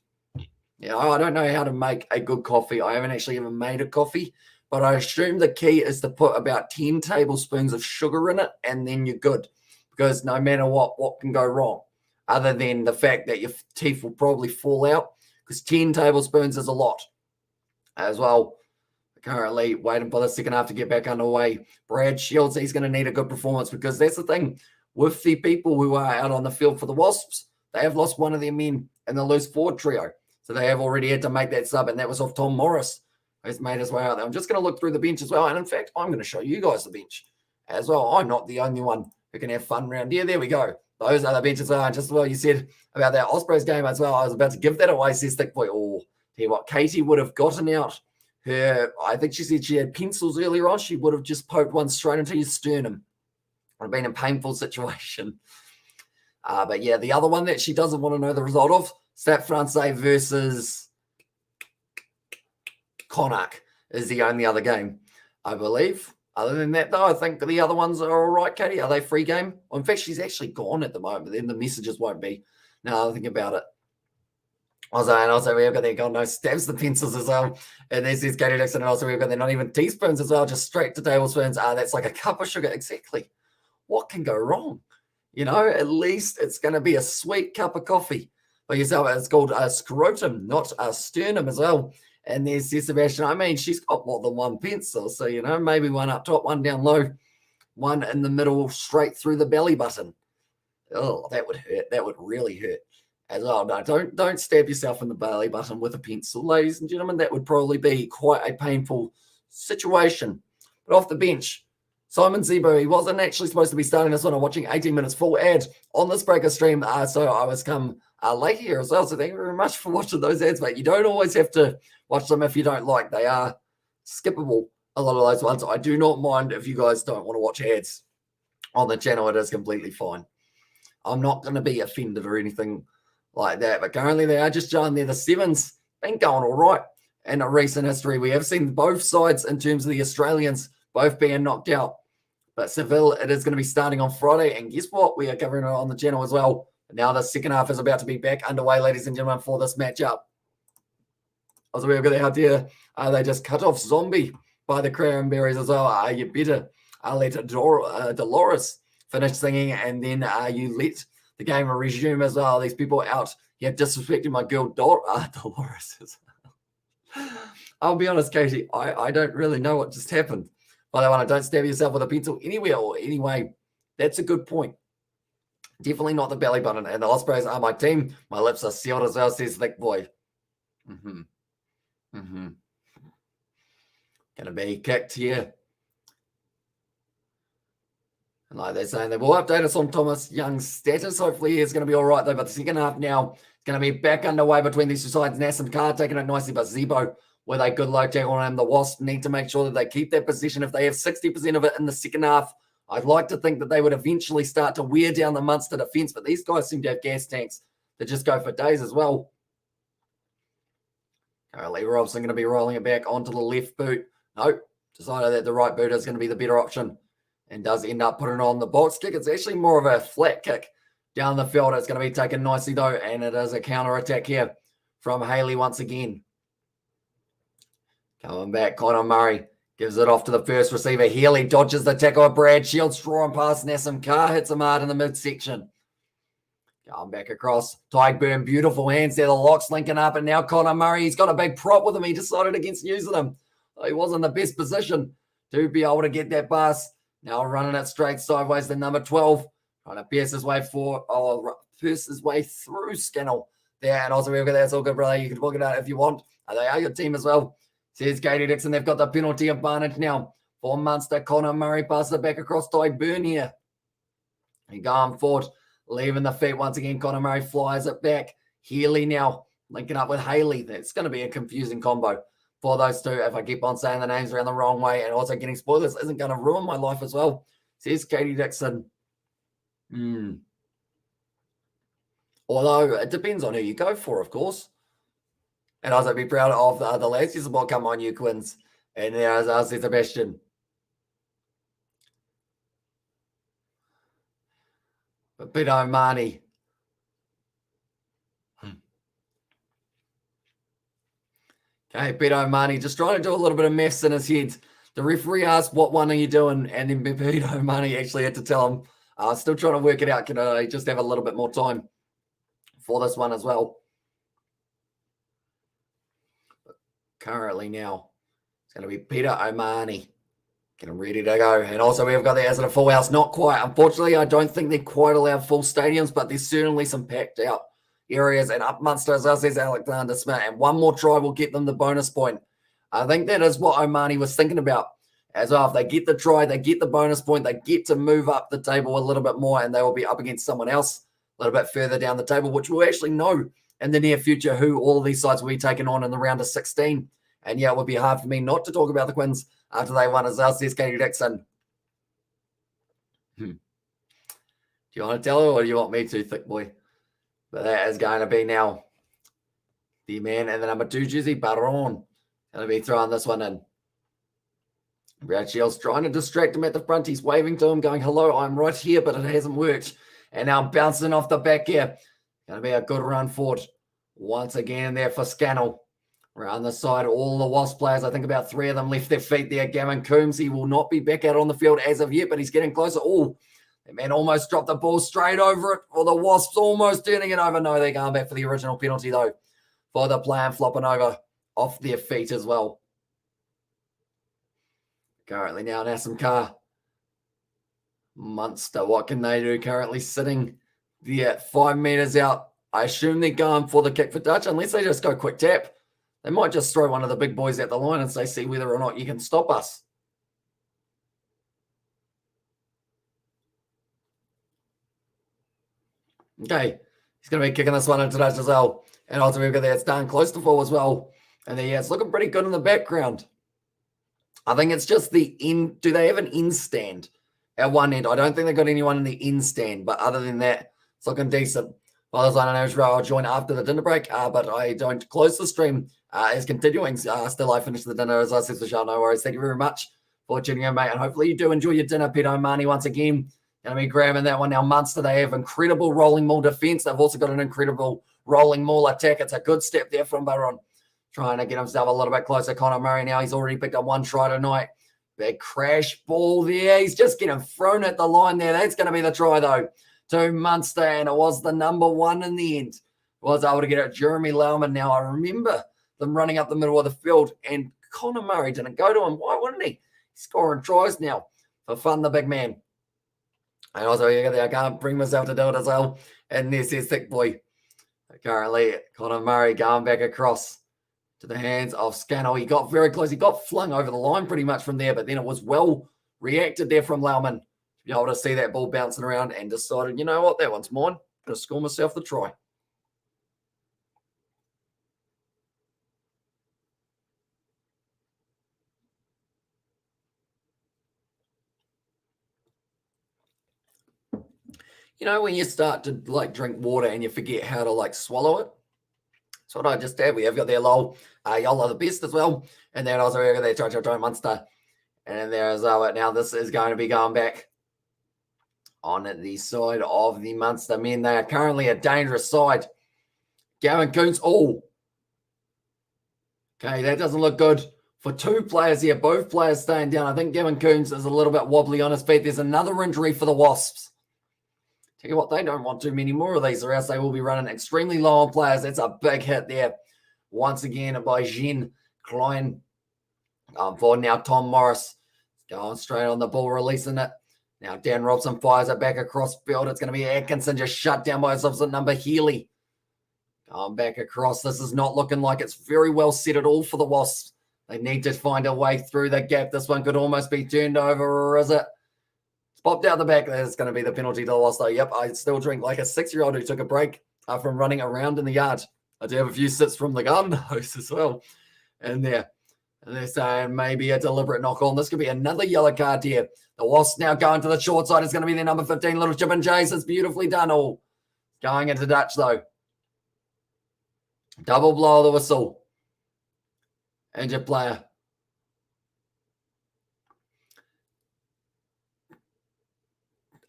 Yeah, I don't know how to make a good coffee. I haven't actually ever made a coffee, but I assume the key is to put about 10 tablespoons of sugar in it, and then you're good. Because no matter what can go wrong, other than the fact that your teeth will probably fall out, because 10 tablespoons is a lot as well. Currently waiting for the second half to get back underway. Brad Shields, he's going to need a good performance because that's the thing with the people who are out on the field for the Wasps. They have lost one of their men in the loose forward trio. So So they have already had to make that sub, and that was off Tom Morris, who's made his way out there. I'm just going to look through the bench as well. And in fact, I'm going to show you guys the bench as well. I'm not the only one who can have fun around here. There we go. Those are the benches. Just as well you said about that Ospreys game as well. I was about to give that away, says Thick Boy. Oh, tell you what, Katie would have gotten out her, I think she said she had pencils earlier on. She would have just poked one straight into your sternum. Would have been a painful situation. But yeah, the other one that she doesn't want to know the result of, Stade Francais versus Connacht is the only other game, I believe. Other than that, though, I think the other ones are all right, Katie. Are they free game? Well, in fact, she's actually gone at the moment. Then the messages won't be. Now I think about it. Also, we've got there, God no, stabs the pencils as well. And there's this Katie Dixon. And also, we've got there, not even teaspoons as well, just straight to tablespoons. That's like a cup of sugar. Exactly. What can go wrong? You know, at least it's going to be a sweet cup of coffee. But yourself, it's called a scrotum, not a sternum as well. And there's Sebastian. I mean, she's got more than one pencil. So, you know, maybe one up top, one down low, one in the middle, straight through the belly button. Oh, that would hurt. That would really hurt as well. No, don't stab yourself in the belly button with a pencil, ladies and gentlemen. That would probably be quite a painful situation. But off the bench, Simon Zebo, he wasn't actually supposed to be starting this one. I'm watching 18 minutes full ad on this breaker stream. So I was come late here as well. So thank you very much for watching those ads, mate. You don't always have to watch them if you don't like. They are skippable, a lot of those ones. I do not mind if you guys don't want to watch ads on the channel. It is completely fine. I'm not going to be offended or anything like that. But currently they are just joining there. The sevens been going all right. In a recent history, we have seen both sides in terms of the Australians both being knocked out. But Seville, it is going to be starting on Friday. And guess what? We are covering it on the channel as well. Now the second half is about to be back underway, ladies and gentlemen, for this matchup. Also, we've got the idea. They just cut off Zombie by the Cranberries as well. You better let Dolores finish singing, and then you let the game resume as well. These people out here disrespecting my girl Dolores. I'll be honest, Katie, I don't really know what just happened. By the way, don't stab yourself with a pencil anywhere or anyway. That's a good point. Definitely not the belly button. And the Ospreys are my team. My lips are sealed as well, says Thick Boy. Gonna be kicked here. And like they're saying, they will update us on Thomas Young's status. Hopefully he's going to be all right, though. But the second half now is going to be back underway between these two sides. Nass and Carr taking it nicely, but Zebo with a good low tackle on him. The Wasps need to make sure that they keep that position. If they have 60% of it in the second half, I'd like to think that they would eventually start to wear down the Munster defence, but these guys seem to have gas tanks that just go for days as well. Currently, Robson going to be rolling it back onto the left boot. Nope, decided that the right boot is going to be the better option and does end up putting on the box kick. It's actually more of a flat kick down the field. It's going to be taken nicely, though, and it is a counter-attack here from Haley once again. Coming back, Connor Murray gives it off to the first receiver. Healy dodges the tackle of Brad Shields, drawing past Nassim Carr, hits him hard in the midsection. Going back across. Tyburn, beautiful hands there. The locks linking up, and now Connor Murray, he's got a big prop with him. He decided against using him. He wasn't in the best position to be able to get that pass. Now running it straight sideways to number 12. Trying to pierce his way through Scannell there. And also, we've got that's all good, brother. You can work it out if you want. They are your team as well. Says Katie Dixon. They've got the penalty advantage now for Munster. Connor Murray passes it back across Tyburn here. And going forward, leaving the feet once again. Connor Murray flies it back. Healy now linking up with Haley. That's going to be a confusing combo for those two. If I keep on saying the names around the wrong way and also getting spoilers isn't going to ruin my life as well. Says Katie Dixon. Although it depends on who you go for, of course. And also be proud of the lads. This is what come on, you Quins. And there's Sebastian. But Peter O'Mani. Okay, Peter O'Mani just trying to do a little bit of maths in his head. The referee asked, what one are you doing? And then Peter O'Mani actually had to tell him, still trying to work it out. Can I just have a little bit more time for this one as well? But currently now, it's going to be Peter O'Mani. Getting ready to go. And also we've got the as a full house. Not quite. Unfortunately, I don't think they quite allow full stadiums, but there's certainly some packed out areas and up Munster, as well, says Alexander Smith. And one more try will get them the bonus point. I think that is what Omani was thinking about as well. If they get the try, they get the bonus point, they get to move up the table a little bit more, and they will be up against someone else a little bit further down the table, which we'll actually know in the near future who all of these sides will be taking on in the round of 16. And yeah, it would be hard for me not to talk about the Quins after they won as well, says Katie Dixon. Do you want to tell her or do you want me to, thick boy? But that is going to be now the man in the number 2 jersey, Baron. Going to be throwing this one in. Brad Shields trying to distract him at the front. He's waving to him, going, hello, I'm right here, but it hasn't worked. And now bouncing off the back here. Going to be a good run forward. Once again there for Scannell. Around the side, all the Wasp players, I think about 3 of them left their feet there. Gavin Coombs, he will not be back out on the field as of yet, but he's getting closer. Oh, that man almost dropped the ball straight over it. Or the Wasps almost turning it over. No, they're going back for the original penalty, though, for the player flopping over off their feet as well. Currently now, Nassim Carr. Munster, what can they do? Currently sitting there 5 meters out. I assume they're going for the kick for touch, unless they just go quick tap. They might just throw one of the big boys at the line and say, see whether or not you can stop us. Okay, he's going to be kicking this one into touch as well. And also we've got that, it's down close to full as well. And then, yeah, it's looking pretty good in the background. I think it's just the in. Do they have an in stand at one end? I don't think they've got anyone in the in stand, but other than that, it's looking decent. Well, as I know, I'll join after the dinner break, but I don't close the stream. Is continuing. Still, I finish the dinner, as I said to Michelle. No worries. Thank you very much for tuning in, mate. And hopefully you do enjoy your dinner, Peter Omani, once again. Going to be grabbing that one now. Munster, they have incredible rolling maul defense. They've also got an incredible rolling maul attack. It's a good step there from Baron. Trying to get himself a little bit closer. Connor Murray now, he's already picked up one try tonight. Big crash ball there. He's just getting thrown at the line there. That's going to be the try, though, to Munster. And it was the number 1 in the end. Was able to get it. Jeremy Lauman. Now, I remember them running up the middle of the field, and Connor Murray didn't go to him. Why wouldn't he? He's scoring tries now for fun, the big man. And also, I can't bring myself to do it as well. And this is thick boy. Currently, Connor Murray going back across to the hands of Scannell. He got very close. He got flung over the line pretty much from there, but then it was well reacted there from Lauman to be able to see that ball bouncing around and decided, you know what, that one's mine. I'm going to score myself the try. You know, when you start to like drink water and you forget how to like swallow it. That's what I just did. We have got there, lol. Y'all are the best as well. And then also we got there, try Munster. And there as well. Now this is going to be going back on the side of the Munster men. They are currently a dangerous side. Gavin Coombs. Oh. Okay, that doesn't look good for 2 players here. Both players staying down. I think Gavin Coombs is a little bit wobbly on his feet. There's another injury for the Wasps. Tell you what, they don't want too many more of these, or else they will be running extremely low on players. That's a big hit there. Once again by Jean Klein. For now, Tom Morris going straight on the ball, releasing it. Now, Dan Robson fires it back across field. It's going to be Atkinson just shut down by his opposite number, Healy. Going back across. This is not looking like it's very well set at all for the Wasps. They need to find a way through the gap. This one could almost be turned over, or is it? Popped out the back. That's going to be the penalty to the Wasps, though. Yep, I still drink like a 6-year-old who took a break from running around in the yard. I do have a few sits from the garden hose as well. And they're saying maybe a deliberate knock on. This could be another yellow card here. The Wasps now going to the short side. It's going to be their number 15, Little Chip and Jace. It's beautifully done all. Going into Dutch, though. Double blow of the whistle. Injured player.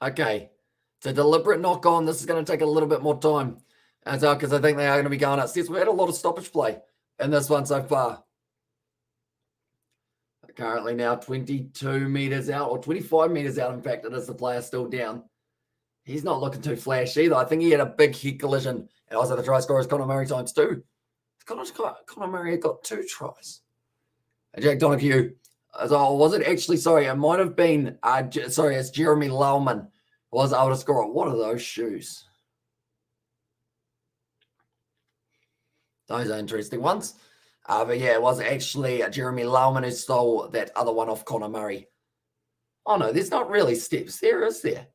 Okay, it's a deliberate knock on. This is going to take a little bit more time because I think they are going to be going upstairs. We had a lot of stoppage play in this one so far. Currently now 22 meters out, or 25 meters out, in fact, it is the player still down. He's not looking too flash either. I think he had a big head collision. And also the try scorer is Connor Murray times 2. Connor Murray got 2 tries. And Jack Donahue. Was it actually, sorry, it might have been, it's Jeremy Lauman was able to score it. What are those shoes? Those are interesting ones. But yeah, it was actually Jeremy Lauman who stole that other one off Connor Murray. Oh no, there's not really steps there, is there?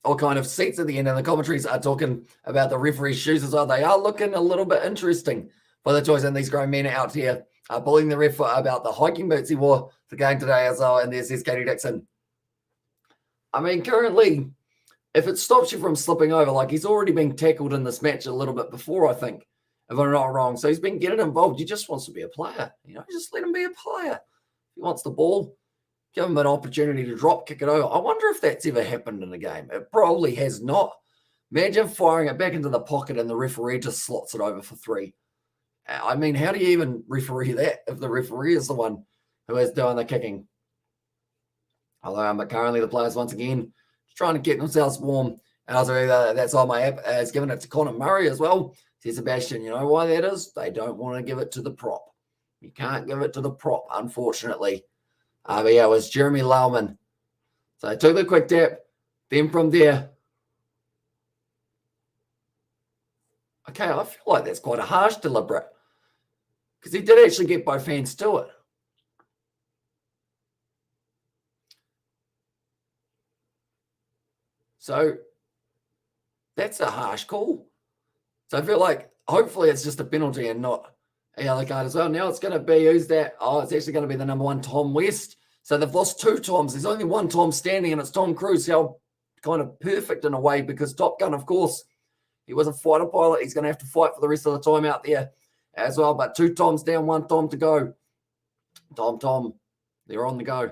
All kind of seats at the end, and the commentaries are talking about the referee's shoes as well. They are looking a little bit interesting for the choice, and these grown men out here are bullying the ref about the hiking boots he wore to game today as well. And there's Katie Dixon. I mean, currently, if it stops you from slipping over, like he's already been tackled in this match a little bit before, I think, if I'm not wrong. So he's been getting involved. He just wants to be a player. Just let him be a player. If he wants the ball, give him an opportunity to drop kick it over. I wonder if that's ever happened in a game. It probably has not. Imagine firing it back into the pocket and the referee just slots it over for 3. I mean, how do you even referee that if the referee is the one who is doing the kicking? But currently the players once again trying to get themselves warm. And also that's on my app. It's given it to Connor Murray as well. Says Sebastian, you know why that is? They don't want to give it to the prop. You can't give it to the prop, unfortunately. But yeah, it was Jeremy Lauman. So I took the quick tap. Then from there, okay, I feel like that's quite a harsh deliberate. Because he did actually get both hands to it. So that's a harsh call. So I feel like hopefully it's just a penalty and not a yellow card as well. Now it's going to be, who's that? Oh, it's actually going to be the number 1, Tom West. So they've lost 2 Toms. There's only 1 Tom standing, and it's Tom Cruise. How kind of perfect in a way, because Top Gun, of course, he was a fighter pilot. He's going to have to fight for the rest of the time out there as well. But 2 Toms down, 1 Tom to go. Tom, they're on the go. I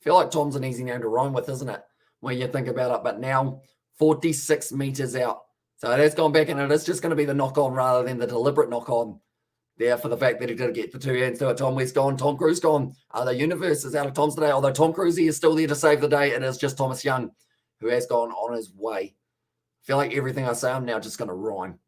feel like Tom's an easy name to rhyme with, isn't it, when you think about it? But now 46 meters out. So it has gone back, and it is just going to be the knock-on rather than the deliberate knock-on there for the fact that he did get the 2 hands to it. Tom West gone, Tom Cruise gone. The universe is out of Tom's today, although Tom Cruise is still there to save the day. It is just Thomas Young who has gone on his way. I feel like everything I say, I'm now just going to rhyme.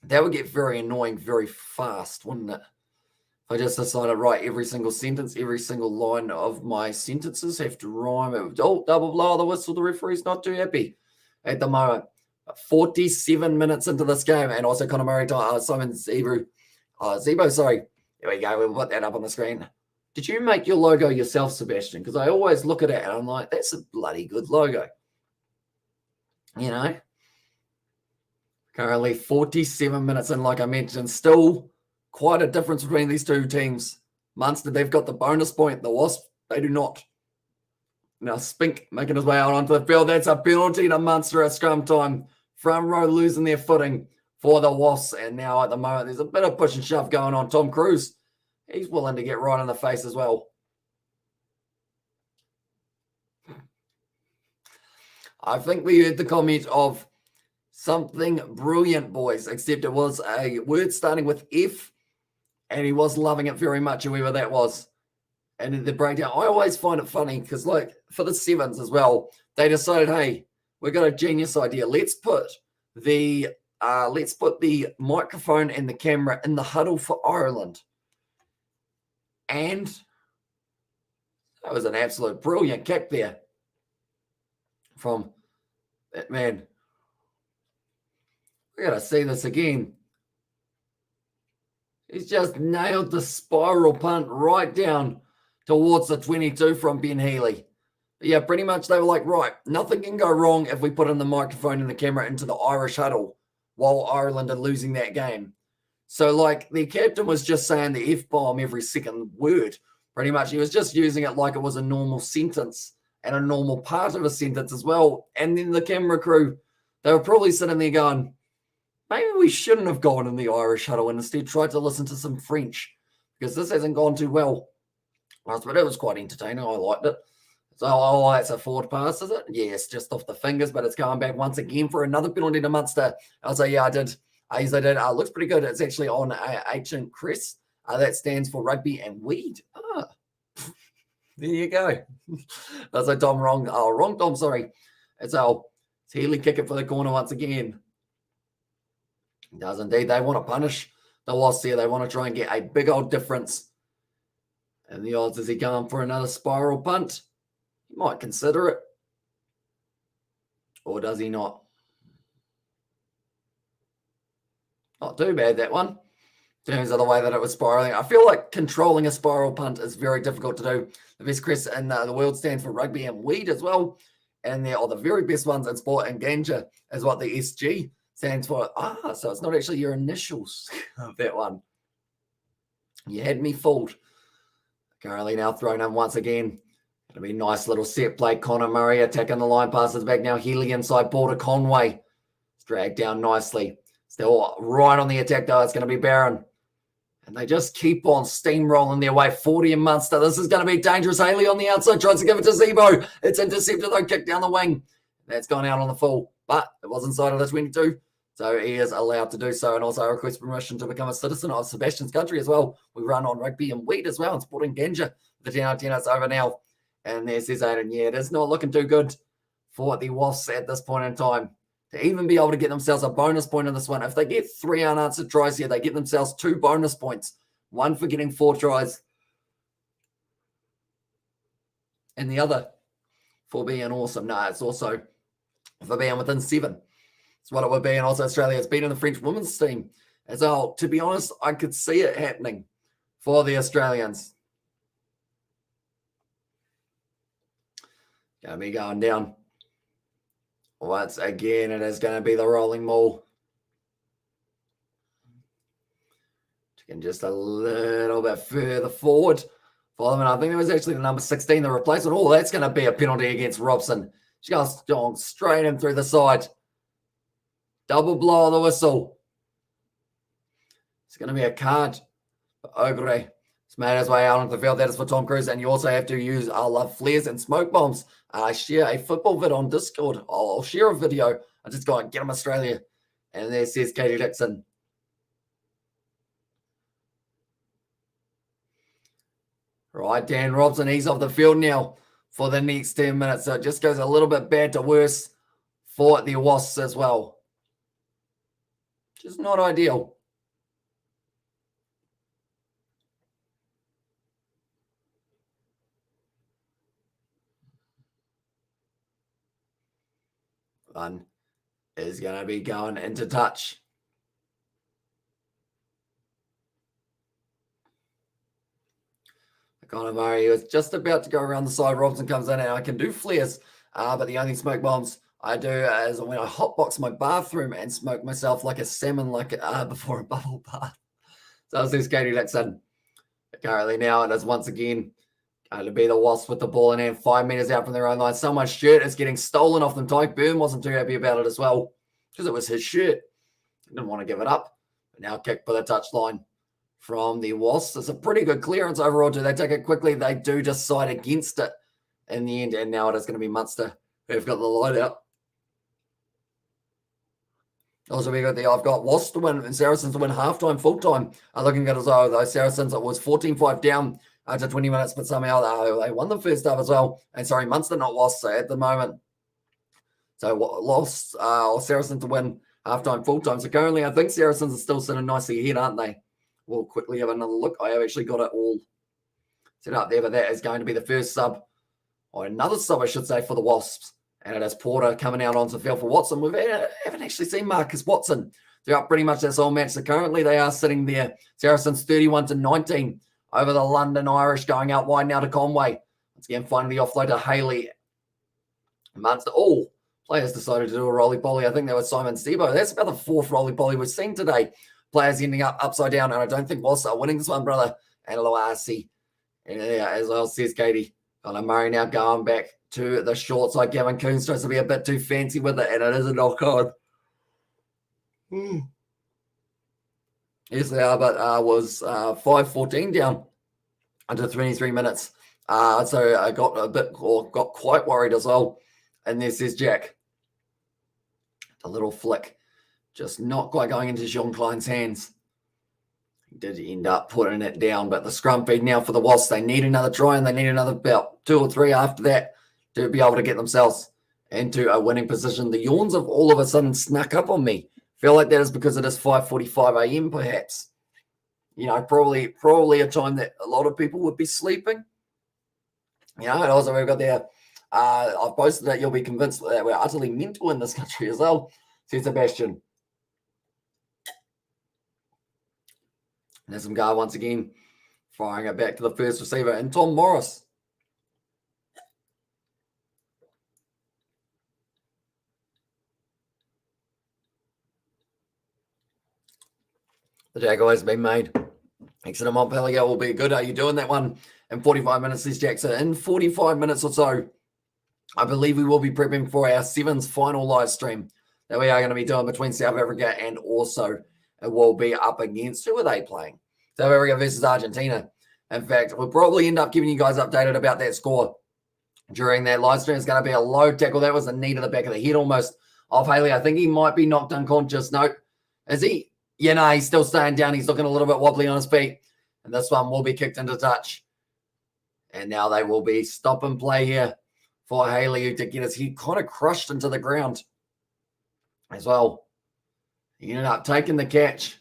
That would get very annoying very fast, wouldn't it? If I just decided to write every single sentence, every single line of my sentences have to rhyme. Oh, double blow of the whistle. The referee's not too happy at the moment. 47 minutes into this game, and also Connor Murray, Simon Zebo, sorry. There we go. We'll put that up on the screen. Did you make your logo yourself, Sebastian? Because I always look at it and I'm like, that's a bloody good logo. Currently 47 minutes in, like I mentioned, still quite a difference between these 2 teams. Munster, they've got the bonus point. The Wasps, they do not. Now Spink making his way out onto the field. That's a penalty to Munster at scrum time. Front row losing their footing for the Wasps. And now at the moment, there's a bit of push and shove going on. Tom Cruise, he's willing to get right in the face as well. I think we heard the comment of something brilliant, boys, except it was a word starting with F, and he was loving it very much, whoever that was. And in the breakdown, I always find it funny because, like, for the Sevens as well, they decided, hey, we've got a genius idea. Let's put the microphone and the camera in the huddle for Ireland. And that was an absolute brilliant kick there from that man. We got to see this again. He's just nailed the spiral punt right down towards the 22 from Ben Healy. But yeah, pretty much they were like, right, nothing can go wrong if we put in the microphone and the camera into the Irish huddle while Ireland are losing that game. So, like, the captain was just saying the F-bomb every second word. Pretty much, he was just using it like it was a normal sentence and a normal part of a sentence as well. And then the camera crew, they were probably sitting there going, maybe we shouldn't have gone in the Irish huddle and instead tried to listen to some French because this hasn't gone too well. But it was quite entertaining. I liked it. So, that's a forward pass, is it? Yes, just off the fingers, but it's going back once again for another penalty to Munster. I'll say, yeah, I did. Yes, I did. Looks pretty good. It's actually on ancient crest. That stands for rugby and weed. There you go. That's a Tom wrong. Oh, wrong Tom, sorry. It's Healy kick it for the corner once again. He does indeed. They want to punish the Wasps here. They want to try and get a big old difference. And the odds is he going for another spiral punt? He might consider it. Or does he not? Not too bad, that one. In terms of the way that it was spiraling. I feel like controlling a spiral punt is very difficult to do. The best crest in the world stands for rugby and weed as well. And they're the very best ones in sport, and Ganja is what the SG stands for. So it's not actually your initials of that one. You had me fooled. Currently now thrown in once again. It'll be a nice little set play. Connor Murray attacking the line, passes back now. Healy inside ball to Conway. It's dragged down nicely. Still right on the attack though. It's going to be Barron. And they just keep on steamrolling their way. 40 in Munster. This is going to be dangerous. Haley on the outside tries to give it to Zebo. It's intercepted though, kicked down the wing. That's gone out on the full, but it was inside of the 22. So he is allowed to do so, and also request permission to become a citizen of Sebastian's country as well. We run on rugby and wheat as well, and sporting Ganja. The 10-10 is over now. And there's his Aiden. Yeah, it is not looking too good for the Wasps at this point in time. To even be able to get themselves a bonus point in this one. If they get 3 unanswered tries here, they get themselves 2 bonus points. 1 for getting 4 tries. And the other for being awesome. No, it's also for being within 7. It's what it would be. And also Australia has been in the French women's team as well. To be honest, I could see it happening for the Australians. Going to be going down. Once again, it is going to be the rolling maul. Taking just a little bit further forward for them. And I think it was actually the number 16, the replacement. Oh, that's going to be a penalty against Robson. She goes straight in through the side. Double blow on the whistle. It's going to be a card for Ogre. He's made his way out onto the field. That is for Tom Cruise. And you also have to use love flares and smoke bombs. I share a football vid on Discord. I'll share a video. I just go and get him Australia. And there says Katie Dixon. Right, Dan Robson, he's off the field now for the next 10 minutes. So it just goes a little bit bad to worse for the Wasps as well. Just not ideal. One is going to be going into touch. Connor Murray was just about to go around the side. Robson comes in and I can do flares, but the only smoke bombs I do is when I hotbox my bathroom and smoke myself like a salmon before a bubble bath. So this is Katie Dixon. Currently now it is once again to be the Wasps with the ball in hand 5 meters out from their own line. Someone's shirt is getting stolen off them. Tyke Byrne wasn't too happy about it as well because it was his shirt. He didn't want to give it up. But now kick for the touchline from the Wasps. It's a pretty good clearance overall. Do they take it quickly? They do decide against it in the end. And now it is going to be Munster who've got the light out. Also, I've got Wasps to win and Saracens to win halftime, full-time. Looking good as well. Those Saracens, it was 14-5 down after 20 minutes, but somehow they won the first half as well. And sorry, Munster, not Wasps, so at the moment. So lost Saracens to win halftime, full-time. So currently, I think Saracens are still sitting nicely ahead, aren't they? We'll quickly have another look. I have actually got it all set up there, but that is going to be the first sub, or another sub, I should say, for the Wasps. And it is Porter coming out onto the field for Watson. We haven't actually seen Marcus Watson throughout pretty much this whole match. So currently they are sitting there. Saracens 31-19 over the London Irish, going out wide now to Conway. Once again, finding the offload to Haley. Munster. Oh, players decided to do a roly-poly. I think that was Simon Zebo. That's about the 4th roly-poly we've seen today. Players ending up upside down. And I don't think Wasps are winning this one, brother. And Loasi. And yeah, as well says Katie. Connor Murray now going back to the short side. Gavin Coons tries to be a bit too fancy with it, and it is a knock-on. Yes, they are, but was 5-14 down under 23 minutes. So I got quite worried as well. And there says Jack. A little flick. Just not quite going into Jean Klein's hands. He did end up putting it down, but the scrum feed now for the Wasps. They need another try, and they need another about 2 or 3 after that to be able to get themselves into a winning position. The yawns have all of a sudden snuck up on me. Feel like that is because it is 5:45 a.m. perhaps. You know, probably a time that a lot of people would be sleeping. You know, and also we've got there, I've posted that you'll be convinced that we're utterly mental in this country as well, says Sebastian. There's some guy once again firing it back to the first receiver, and Tom Morris. The tackle has been made. Exeter Montpellier will be good. Are you doing that one in 45 minutes, says Jackson? In 45 minutes or so, I believe we will be prepping for our Sevens final live stream that we are going to be doing between South Africa and also it will be up against, who are they playing? South Africa versus Argentina. In fact, we'll probably end up giving you guys updated about that score during that live stream. It's going to be a low tackle. That was a knee to the back of the head almost of Haley. I think he might be knocked unconscious. No, is he? Yeah, no, he's still staying down. He's looking a little bit wobbly on his feet. And this one will be kicked into touch. And now they will be stop and play here for Haley, who did get his head kind of crushed into the ground as well. He ended up taking the catch.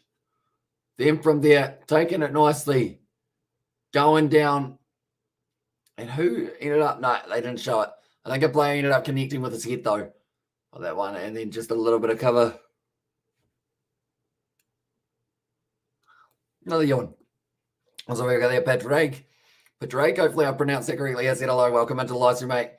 Then from there, taking it nicely, going down. And who ended up? No, they didn't show it. I think a player ended up connecting with his head, though, on that one. And then just a little bit of cover. Another yawn. Also, we've got there Patrick. Patrick, hopefully I pronounced that correctly. I said hello, welcome into the live stream, mate.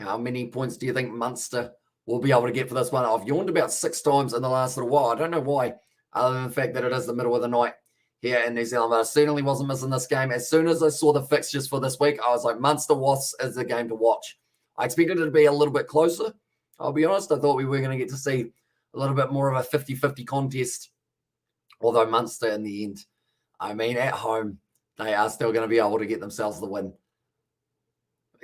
How many points do you think Munster will be able to get for this one? I've yawned about 6 times in the last little while. I don't know why, other than the fact that it is the middle of the night here in New Zealand. But I certainly wasn't missing this game. As soon as I saw the fixtures for this week, I was like, Munster Wasps is the game to watch. I expected it to be a little bit closer. I'll be honest. I thought we were going to get to see a little bit more of a 50-50 contest. Although Munster in the end, I mean, at home, they are still going to be able to get themselves the win.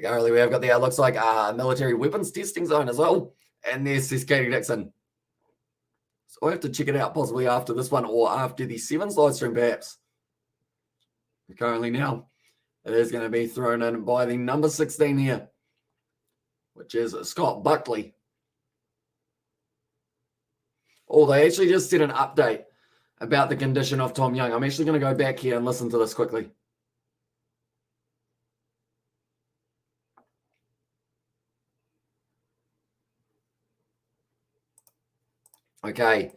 Currently, we have got the, looks like a military weapons testing zone as well. And there's this Katie Dixon. So I have to check it out possibly after this one or after the Sevens live stream, perhaps. Currently now, it is going to be thrown in by the number 16 here, which is Scott Buckley. Oh, they actually just did an update about the condition of Tom Young. I'm actually going to go back here and listen to this quickly. Okay,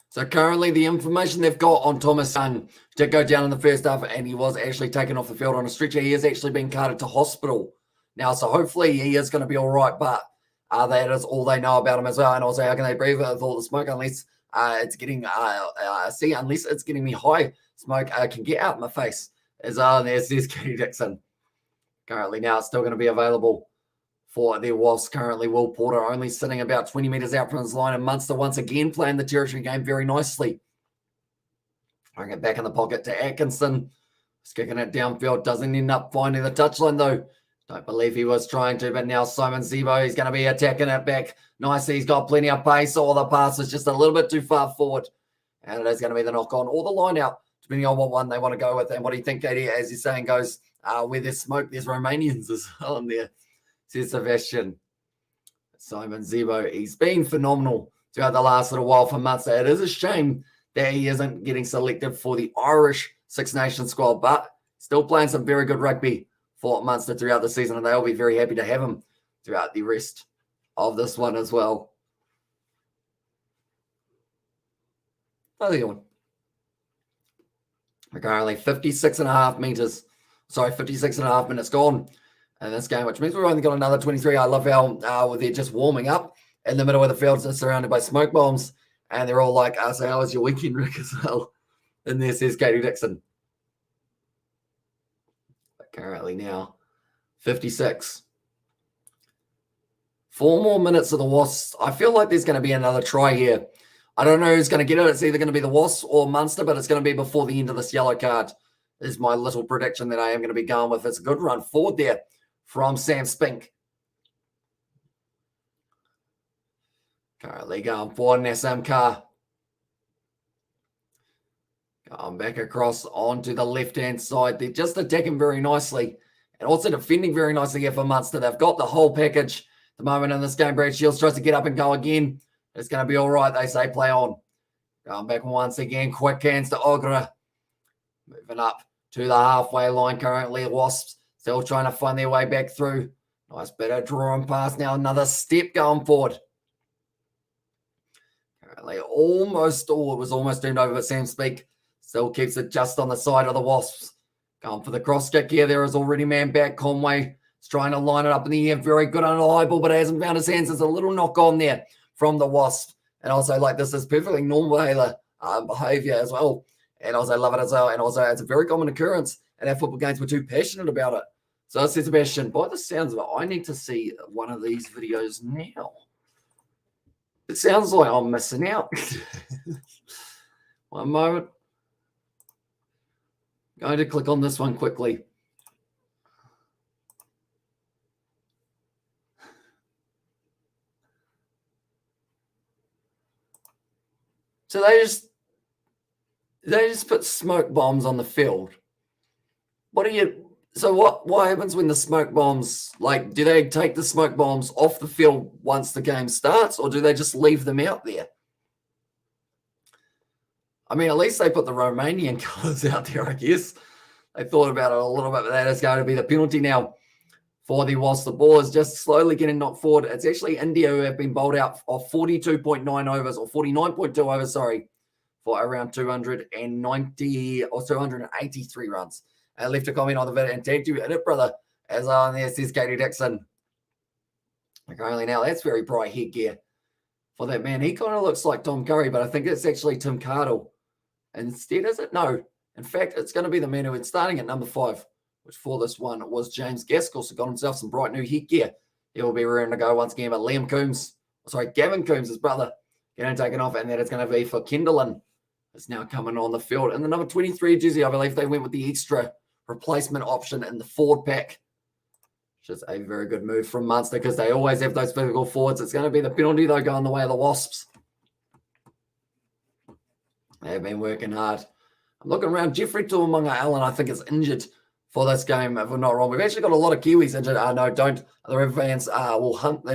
so currently the information they've got on Thomas Young did go down in the first half, and he was actually taken off the field on a stretcher. He has actually been carted to hospital now, so hopefully he is going to be all right, but that is all they know about him as well. And also, how can they breathe with all the smoke unless it's getting, unless it's getting me high, smoke can get out of my face. As there's Katie Dixon. Currently now it's still going to be available for their Wasps. Currently, Will Porter only sitting about 20 metres out from his line, and Munster once again playing the territory game very nicely. Bring it back in the pocket to Atkinson. He's kicking it downfield. Doesn't end up finding the touchline, though. Don't believe he was trying to, but now Simon Zebo, he's going to be attacking it back nicely. He's got plenty of pace. All the pass is just a little bit too far forward. And it is going to be the knock on or the line out, depending on what one they want to go with. And what do you think, Katie, as you're saying, goes where there's smoke, there's Romanians as well in there, says Sebastian. Simon Zebo, he's been phenomenal throughout the last little while for Munster. It is a shame that he isn't getting selected for the Irish Six Nations squad, but still playing some very good rugby for Munster throughout the season, and they'll be very happy to have him throughout the rest of this one as well. Another one. We're currently 56 and a half minutes gone in this game, which means we've only got another 23. I love how they're just warming up in the middle of the field, surrounded by smoke bombs, and they're all like, so how was your weekend, Rick, as well? And there says Katie Dixon. Currently now 56. 4 more minutes of the Wasps. I feel like there's going to be another try here. I don't know who's going to get it. It's either going to be the Wasps or Munster, but it's going to be before the end of this yellow card. Is my little prediction that I am going to be going with. It's a good run forward there from Sam Spink. Currently going for Nassam Carr. Going back across onto the left-hand side. They're just attacking very nicely and also defending very nicely here for Munster. They've got the whole package at the moment in this game. Brad Shields tries to get up and go again. It's going to be all right, they say. Play on. Going back once again. Quick hands to Ogra. Moving up to the halfway line currently. Wasps still trying to find their way back through. Nice bit of drawing pass now. Another step going forward. Currently almost, it was almost turned over, but Sam Spink Still keeps it just on the side of the Wasps. Going for the cross kick here. There is already man back. Conway is trying to line it up in the air. Very good on the high ball, but hasn't found his hands. There's a little knock on there from the Wasp. And also, like, this is perfectly normal behavior as well. And also love it as well. And also, it's a very common occurrence. And our football games were too passionate about it. So, says Sebastian, by the sounds of it, I need to see one of these videos now. It sounds like I'm missing out. One moment. Going to click on this one quickly. So they just put smoke bombs on the field. What happens when the smoke bombs, like, do they take the smoke bombs off the field once the game starts, or do they just leave them out there? I mean, at least they put the Romanian colours out there, I guess. They thought about it a little bit, but that is going to be the penalty now for the Wasps. The ball is just slowly getting knocked forward. It's actually India who have been bowled out of 42.9 overs, or 49.2 overs, sorry, for around 290 or 283 runs. And left a comment on the video and tagged you in it, brother, as on there says Katie Dixon. Currently now, that's very bright headgear for that man. He kind of looks like Tom Curry, but I think it's actually Tim Cardle. Instead, is it? No. In fact, it's going to be the man who is starting at number 5, which for this one was James Gaskell. So got himself some bright new headgear. He will be ready to go once again. But Gavin Coombs, his brother, getting taken off. And that is going to be for Kendallin. It's now coming on the field. And the number 23 jersey, I believe they went with the extra replacement option in the forward pack. Which is a very good move from Munster because they always have those physical forwards. It's going to be the penalty, though, going the way of the Wasps. They've been working hard. I'm looking around. Jeffrey Tuamunga Allen, I think, is injured for this game, if we're not wrong. We've actually got a lot of Kiwis injured. No, don't. The River fans will hunt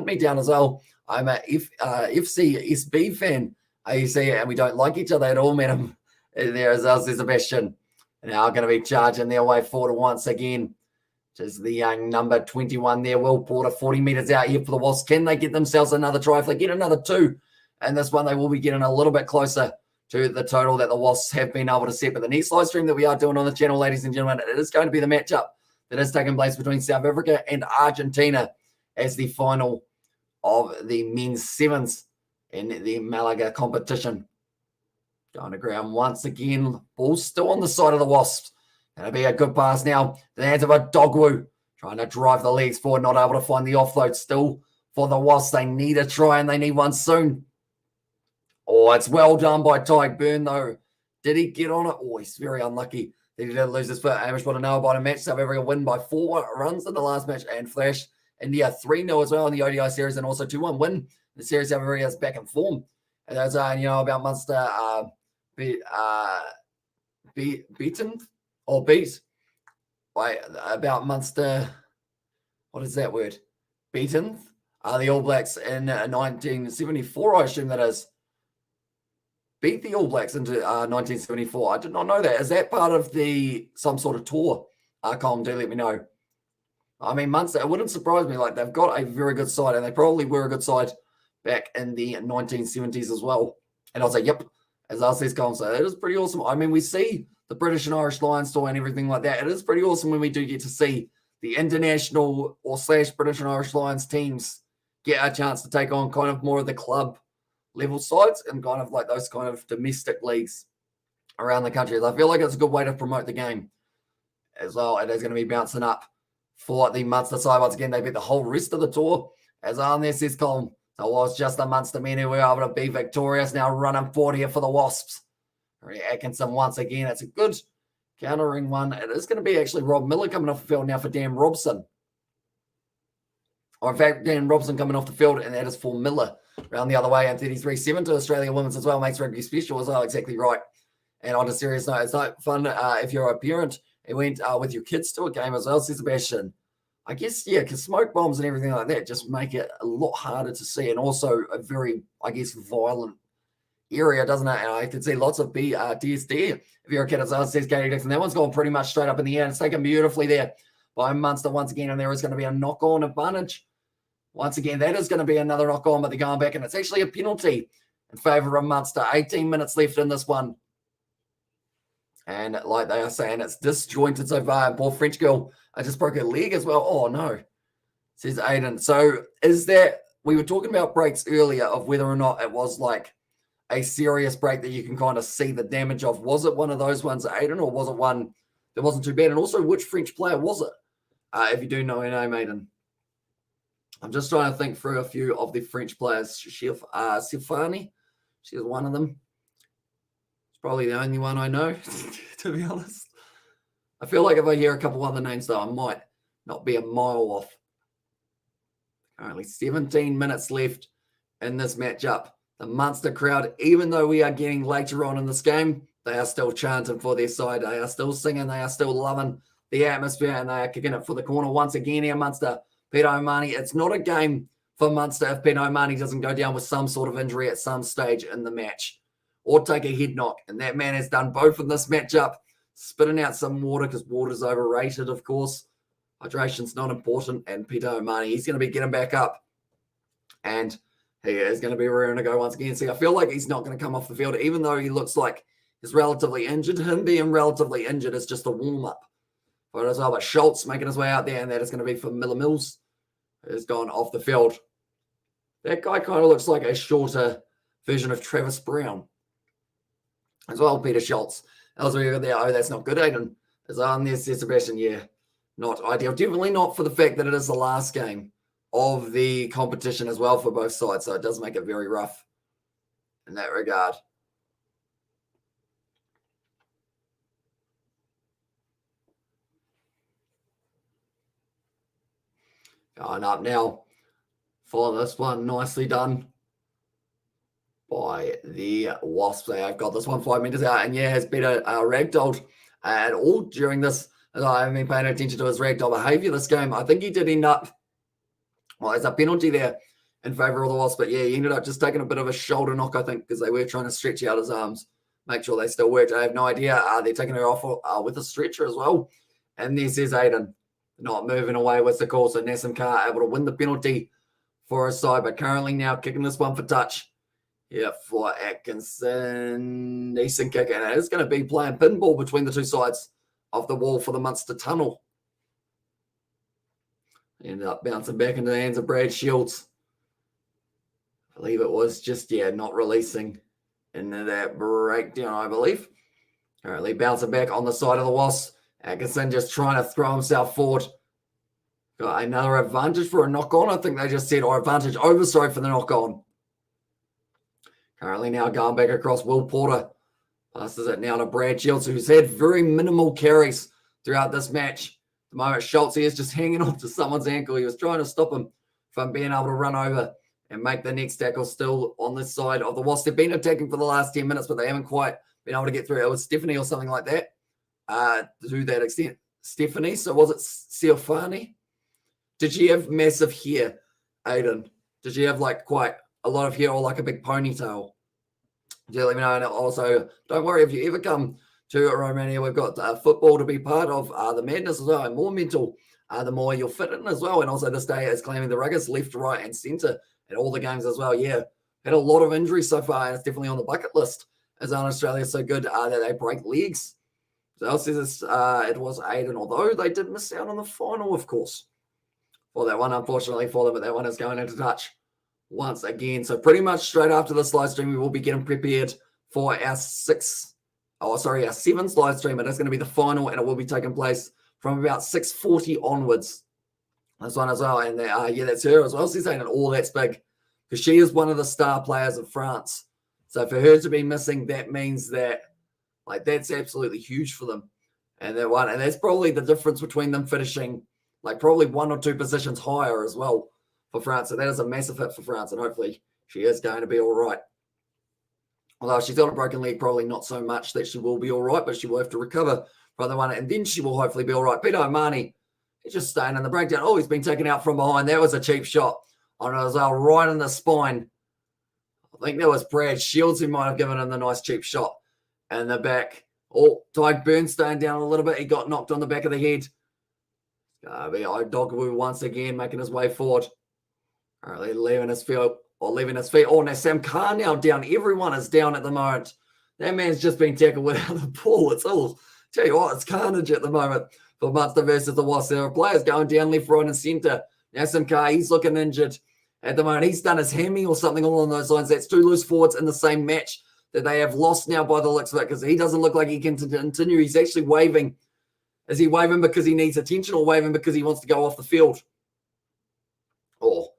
me down as well. I'm a FCSB fan, you see, and we don't like each other at all, madam. There as well, says Sebastian. Now going to be charging their way forward once again. Just the young number 21 there, Will Porter, 40 metres out here for the Wasps. Can they get themselves another try? If they get another 2, and this one they will be getting a little bit closer to the total that the Wasps have been able to set. But the next live stream that we are doing on the channel, ladies and gentlemen, it is going to be the matchup that is taking place between South Africa and Argentina as the final of the men's sevens in the Malaga competition. Going to ground once again. Ball still on the side of the Wasps. Going to be a good pass now. The hands of a Dogwu trying to drive the legs forward, not able to find the offload still for the Wasps. They need a try and they need one soon. Oh, it's well done by Tyke Byrne, though. Did he get on it? Oh, he's very unlucky that he did lose his foot. Amish want to know about a match. South Africa win by 4 runs in the last match and flash India 3-0 as well in the ODI series and also 2-1 win in the series. South Africa is back in form. And that's, about Munster beaten or beat by about Munster. What is that word? Beaten? The All Blacks in 1974, I assume that is. Beat the All Blacks into 1974. I did not know that. Is that part of some sort of tour? Colin, do let me know. I mean, Munster, it wouldn't surprise me. Like, they've got a very good side, and they probably were a good side back in the 1970s as well. And I'll say, yep, as I says, Colin, so it is pretty awesome. I mean, we see the British and Irish Lions tour and everything like that. It is pretty awesome when we do get to see the international or / British and Irish Lions teams get a chance to take on kind of more of the club level sides and kind of like those kind of domestic leagues around the country. I feel like it's a good way to promote the game as well. It is going to be bouncing up for the Munster side. Once again, they beat the whole rest of the tour. As on there says Colin, so it was just the Munster men who were able to be victorious. Now running forward here for the Wasps. Atkinson once again. It's a good countering one. It is going to be actually Rob Miller coming off the field now for Dan Robson. Or in fact, Dan Robson coming off the field, and that is for Miller. Around the other way, and 33-7 to Australia Women's as well. Makes rugby special as well. Exactly right. And on a serious note, it's not fun if you're a parent and went with your kids to a game as well, says Sebastian. I guess, yeah, because smoke bombs and everything like that just make it a lot harder to see, and also a very, I guess, violent area, doesn't it? And I can see lots of TSD if you're a kid as well, says Katie Dixon. That one's gone pretty much straight up in the air, and it's taken beautifully there by Munster once again, and there is going to be a knock-on advantage. Once again, that is going to be another knock-on, but they're going back, and it's actually a penalty in favour of Munster. 18 minutes left in this one. And like they are saying, it's disjointed so far. And poor French girl, I just broke her leg as well. Oh, no, says Aiden. So is that, we were talking about breaks earlier of whether or not it was like a serious break that you can kind of see the damage of. Was it one of those ones, Aiden, or was it one that wasn't too bad? And also, which French player was it? If you do know her name, Aiden. I'm just trying to think through a few of the French players. Sifani, she was one of them. It's probably the only one I know, to be honest. I feel like if I hear a couple other names, though, I might not be a mile off. Currently 17 minutes left in this matchup. The Munster crowd, even though we are getting later on in this game, they are still chanting for their side. They are still singing. They are still loving the atmosphere, and they are kicking it for the corner once again here, Munster. Peter O'Mahony, it's not a game for Munster if Peter O'Mahony doesn't go down with some sort of injury at some stage in the match or take a head knock. And that man has done both in this matchup, spitting out some water because water's overrated, of course. Hydration's not important. And Peter O'Mahony, he's going to be getting back up. And he is going to be rearing to go once again. See, I feel like he's not going to come off the field, even though he looks like he's relatively injured. Him being relatively injured is just a warm-up. But as well, but Schultz making his way out there, and that is going to be for Miller Mills, who's gone off the field. That guy kind of looks like a shorter version of Travis Brown. As well, Peter Schultz. Elsewhere there, oh, that's not good, Aiden. There's Sebastian, yeah. Not ideal. Definitely not for the fact that it is the last game of the competition as well for both sides. So it does make it very rough in that regard. Going up now for this one. Nicely done by the Wasps. They've got this one 5 meters out, and yeah, has been ragdolled at all during this. As I haven't been paying attention to his ragdoll behavior this game. I think he did end up, well, there's a penalty there in favor of the Wasps, but yeah, he ended up just taking a bit of a shoulder knock, I think, because they were trying to stretch out his arms, make sure they still worked. I have no idea. They're taking her off with a stretcher as well. And this is Aiden not moving away with the call. So Nassim Carr able to win the penalty for his side, but currently now kicking this one for touch. Yeah, for Atkinson. Decent kick, and it is going to be playing pinball between the two sides of the wall for the Munster tunnel. Ended up bouncing back into the hands of Brad Shields. I believe it was just, yeah, not releasing into that breakdown, I believe. Currently bouncing back on the side of the Wasps. Atkinson just trying to throw himself forward. Got another advantage for a knock-on, I think they just said, or advantage over, sorry, for the knock-on. Currently now going back across Will Porter. Passes it now to Brad Shields, who's had very minimal carries throughout this match. At the moment, Schultz is just hanging on to someone's ankle. He was trying to stop him from being able to run over and make the next tackle still on this side of the Wasps. They've been attacking for the last 10 minutes, but they haven't quite been able to get through. It was Stephanie or something like that. To that extent. Stephanie, so was it Siofani? Did she have massive hair, Aiden? Did she have like quite a lot of hair or like a big ponytail? Do let me know. And also, don't worry if you ever come to Romania. We've got football to be part of the madness as well, and more mental, the more you'll fit in as well. And also this day is claiming the ruggers left, right, and centre at all the games as well. Yeah, had a lot of injuries so far, and it's definitely on the bucket list. As Australia so good that they break legs. So else says it was Aiden, although they did miss out on the final, of course, for that one, unfortunately for them, but that one is going into touch once again. So pretty much straight after this live stream, we will be getting prepared for our seventh live stream. It is going to be the final, and it will be taking place from about 6:40 onwards. This one as well, and yeah, that's her as well. She's saying it all that's big because she is one of the star players of France. So for her to be missing, that means that that's absolutely huge for them. And that's probably the difference between them finishing probably 1 or 2 positions higher as well for France. So that is a massive hit for France, and hopefully she is going to be all right. Although she's got a broken leg, probably not so much that she will be all right, but she will have to recover from the one, and then she will hopefully be all right. Peter O'Mahony, he's just staying in the breakdown. Oh, he's been taken out from behind. That was a cheap shot on as well, right in the spine. I think that was Brad Shields who might have given him the nice cheap shot in the back. Oh, Tyke Bernstein down a little bit. He got knocked on the back of the head. Dogwu once again making his way forward. Currently leaving his feet. Oh, now Sam Carr now down. Everyone is down at the moment. That man's just been tackled without the ball. It's all, tell you what, it's carnage at the moment for Munster versus the Wasps. There are players going down left, right, and centre. Nassim Carr, he's looking injured at the moment. He's done his hammy or something along those lines. That's 2 loose forwards in the same match that they have lost now by the looks of it, because he doesn't look like he can continue. He's actually waving. Is he waving because he needs attention or waving because he wants to go off the field? Oh,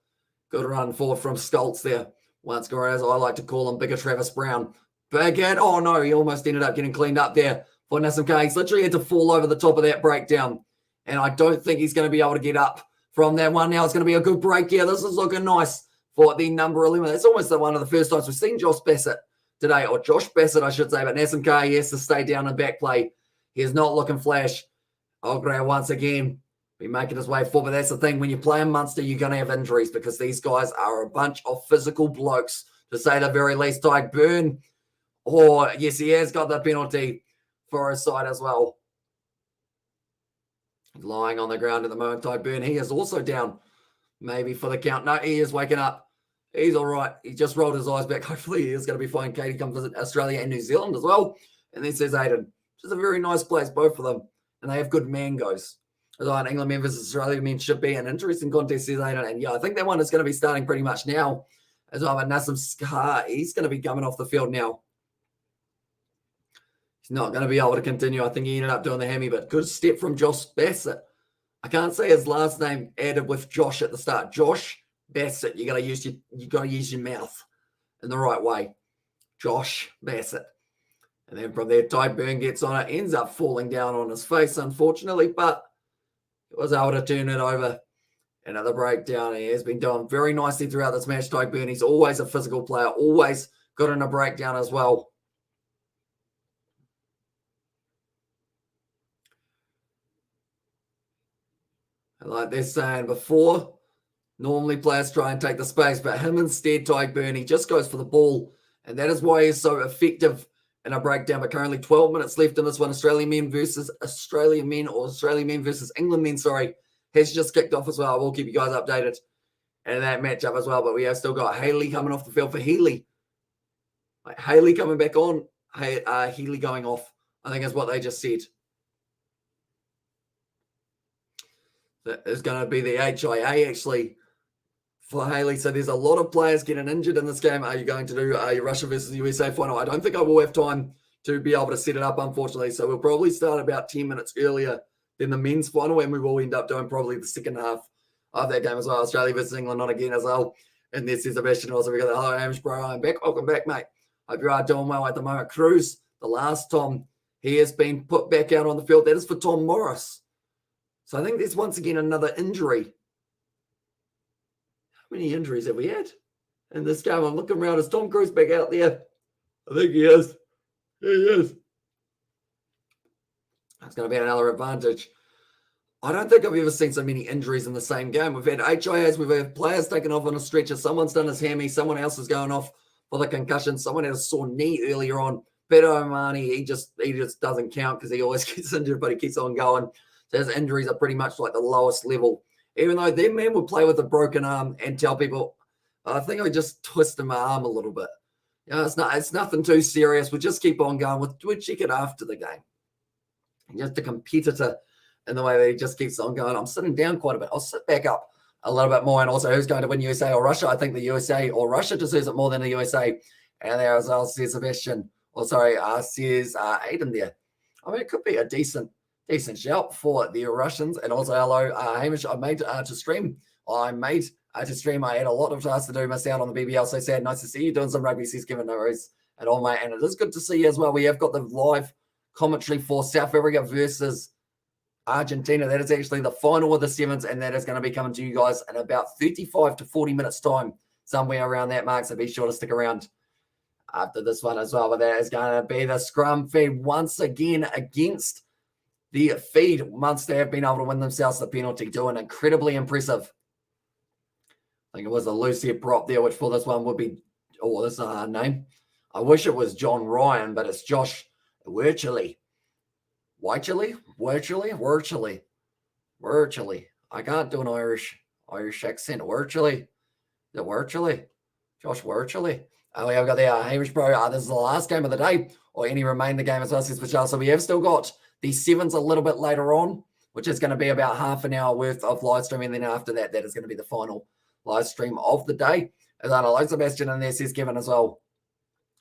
good run forward from Stoltz there. Once more, as I like to call him, bigger Travis Brown. Big hit. Oh, no, he almost ended up getting cleaned up there for Nassim Carr. He's literally had to fall over the top of that breakdown, and I don't think he's going to be able to get up from that one. Now it's going to be a good break here. This is looking nice for the number 11. That's almost one of the first times we've seen Josh Bassett today, or Josh Bassett, I should say, but Nassim Carr, he has to stay down and back play. He is not looking flash. Ogre once again be making his way forward. But that's the thing. When you play in Munster, you're going to have injuries because these guys are a bunch of physical blokes, to say the very least. Tyke Byrne, or yes, he has got the penalty for his side as well. Lying on the ground at the moment, Tyke Byrne. He is also down, maybe for the count. No, he is waking up. He's all right. He just rolled his eyes back. Hopefully he is going to be fine. Katie come visit Australia and New Zealand as well. And then says Aiden. Which is a very nice place, both of them. And they have good mangoes. As on England men versus Australia men should be an interesting contest, says Aiden. And yeah, I think that one is going to be starting pretty much now. As well, but Nassim Carr, he's going to be coming off the field now. He's not going to be able to continue. I think he ended up doing the hammy, but good step from Josh Bassett. I can't say his last name added with Josh at the start. Josh Bassett. You got to use your mouth in the right way. Josh Bassett. And then from there, Tyke Byrne gets on it, ends up falling down on his face, unfortunately, but he was able to turn it over. Another breakdown. He has been doing very nicely throughout this match, Tyke Byrne. He's always a physical player, always good in a breakdown as well. And like they're saying before, normally players try and take the space, but him instead, Tyke Byrne, he just goes for the ball. And that is why he's so effective in a breakdown. But currently 12 minutes left in this one. Australian men versus Australian men, or Australian men versus England men, sorry, has just kicked off as well. I will keep you guys updated in that matchup as well. But we have still got Haley coming off the field for Healy. Like Haley coming back on, Healy going off, I think is what they just said. That is going to be the HIA actually for Haley. So there's a lot of players getting injured in this game. Are you going to do a Russia versus USA final? I don't think I will have time to be able to set it up, unfortunately. So we'll probably start about 10 minutes earlier than the men's final, and we will end up doing probably the second half of that game as well. Australia versus England on again as well. And this is Sebastian also. We got the hello, Hamish, bro. I'm back. Welcome back, mate. Hope you are doing well at the moment. Cruz, the last Tom, he has been put back out on the field. That is for Tom Morris. So I think there's once again another injury. How many injuries have we had in this game? I'm looking around. Is Tom Cruise back out there? I think he is. He is. That's going to be another advantage. I don't think I've ever seen so many injuries in the same game. We've had HIAs, we've had players taken off on a stretcher. Someone's done his hammy. Someone else is going off for the concussion. Someone had a sore knee earlier on. Peter O'Mani, he just doesn't count because he always gets injured, but he keeps on going. So his injuries are pretty much like the lowest level. Even though their man would play with a broken arm and tell people, I think I just twisted my arm a little bit. You know, it's nothing too serious. We'll just keep on going. We'll check it after the game. And just a competitor in the way that he just keeps on going. I'm sitting down quite a bit. I'll sit back up a little bit more. And also, who's going to win, USA or Russia? I think the USA or Russia deserves it more than the USA. And there as well says Sebastian. Says Aiden there. I mean, it could be a decent shout for the Russians. And also, hello, Hamish. I made to stream. I had a lot of tasks to do. Missed out on the BBL. So sad. Nice to see you doing some rugby. Says Kevin Norris and all, mate. And it is good to see you as well. We have got the live commentary for South Africa versus Argentina. That is actually the final of the sevens, and that is going to be coming to you guys in about 35 to 40 minutes time, somewhere around that mark. So be sure to stick around after this one as well. But that is going to be the scrum feed once again against the feed. Munster have been able to win themselves the penalty, doing incredibly impressive. I think it was a loose head prop there, which for this one would be, this is a hard name. I wish it was John Ryan, but it's Josh Wirchely. I can't do an Irish accent. Wirchely. Is it Wirchely? Josh Wirchely. We have got the Hamish Pro. This is the last game of the day, or any remain the game as well, says Michelle. So we have still got the sevens a little bit later on, which is going to be about half an hour worth of live streaming. Then after that, that is going to be the final live stream of the day. As I know, Sebastian in there, says Kevin as well.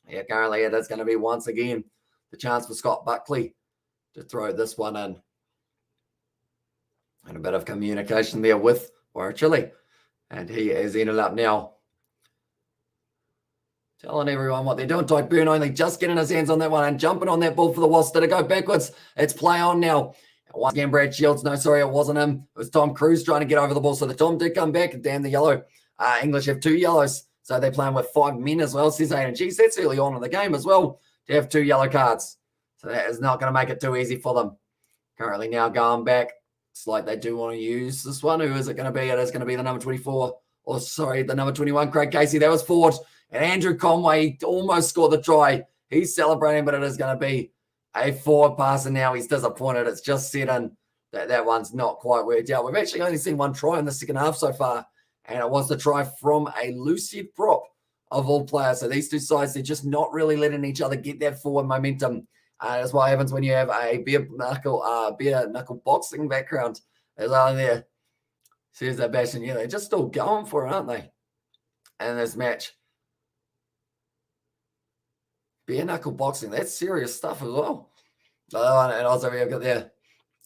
Yeah, currently it is going to be once again the chance for Scott Buckley to throw this one in. And a bit of communication there with Warwick. And he is ended up now telling everyone what they're doing. Tyke Byrne only just getting his hands on that one and jumping on that ball for the Wasps. Did it go backwards? It's play on now. Once again, Brad Shields. No, sorry, it wasn't him. It was Tom Cruise trying to get over the ball. So the Tom did come back. Damn, the yellow. English have 2 yellows. So they're playing with 5 men as well, says Aiden. Geez, that's early on in the game as well to have 2 yellow cards. So that is not going to make it too easy for them. Currently now going back. It's like they do want to use this one. Who is it going to be? It is going to be the number 24. Or sorry, the number 21, Craig Casey. That was forward. And Andrew Conway almost scored the try. He's celebrating, but it is going to be a forward pass. And now he's disappointed. It's just set in. That one's not quite worked out. We've actually only seen one try in the second half so far. And it was the try from a loose head prop of all players. So these two sides, they're just not really letting each other get that forward momentum. That's what happens when you have a bare knuckle boxing background as well there. Says that Bastion. Yeah, they're just still going for it, aren't they? And this match. Bare knuckle boxing, that's serious stuff as well. And also we've got there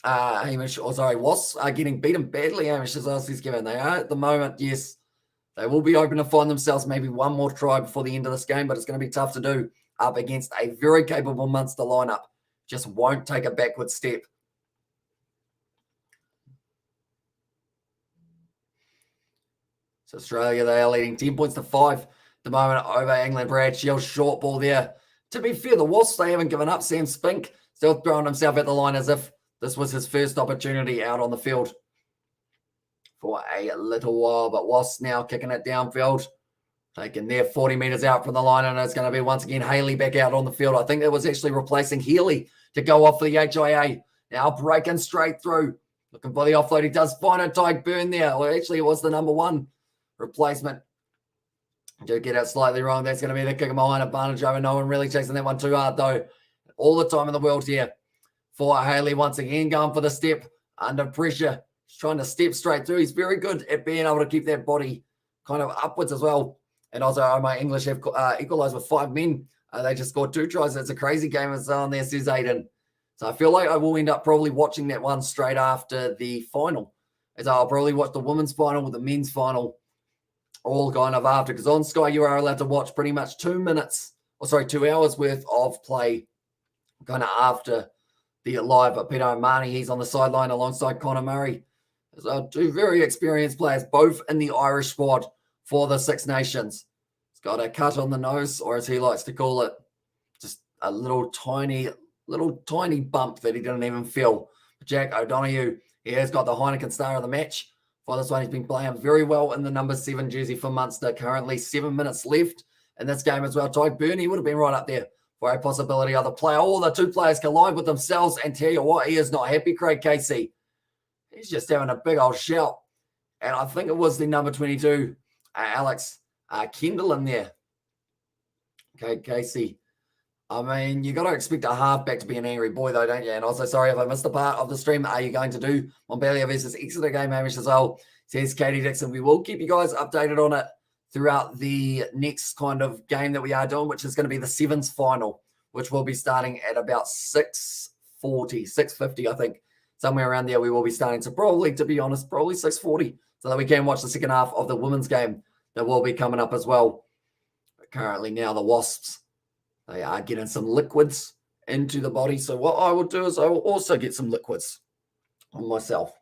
Hamish, Wasps are getting beaten badly. Hamish is also given. They are at the moment, yes. They will be open to find themselves maybe one more try before the end of this game, but it's going to be tough to do up against a very capable Munster lineup. Just won't take a backward step. So Australia, they are leading 10 points to 5 at the moment over England. Brad Shields, short ball there. To be fair, the Wasps, they haven't given up. Sam Spink still throwing himself at the line as if this was his first opportunity out on the field for a little while. But Wasps now kicking it downfield. Taking there 40 metres out from the line. And it's going to be once again Haley back out on the field. I think it was actually replacing Healy to go off for the HIA. Now breaking straight through. Looking for the offload. He does find a Tyke Byrne there. Well, actually, it was the number 1 replacement. Do get it slightly wrong. That's going to be the kick behind advantage over. No one really chasing that one too hard, though. All the time in the world here for Haley. Once again, going for the step under pressure. He's trying to step straight through. He's very good at being able to keep that body kind of upwards as well. And also, my English have equalised with 5 men. They just scored 2 tries. It's a crazy game as on there, says Aiden. So I feel like I will end up probably watching that one straight after the final. As I'll probably watch the women's final with the men's final all kind of after, because on Sky you are allowed to watch pretty much 2 hours worth of play kind of after the live. But Peter O'Mahony, he's on the sideline alongside Connor Murray. So 2 very experienced players, both in the Irish squad for the Six Nations. He's got a cut on the nose, or as he likes to call it, just a little tiny bump that he didn't even feel. Jack O'Donoghue, he has got the Heineken Star of the match. For this one, he's been playing very well in the number 7 jersey for Munster. Currently 7 minutes left in this game as well. Tyke Byrne, he would have been right up there for a possibility of the player. All the 2 players collide with themselves, and tell you what, he is not happy, Craig Casey. He's just having a big old shout. And I think it was the number 22, Alex Kendall in there. Okay, Casey. I mean, you got to expect a halfback to be an angry boy, though, don't you? And also, sorry if I missed the part of the stream. Are you going to do Montpellier versus Exeter game, Hamish, as well? Says Katie Dixon. We will keep you guys updated on it throughout the next kind of game that we are doing, which is going to be the sevens final, which will be starting at about 6:50, I think. Somewhere around there we will be starting. So probably, to be honest, probably 6:40, so that we can watch the second half of the women's game that will be coming up as well. But currently now the Wasps, they are getting some liquids into the body. So what I will do is I will also get some liquids on myself.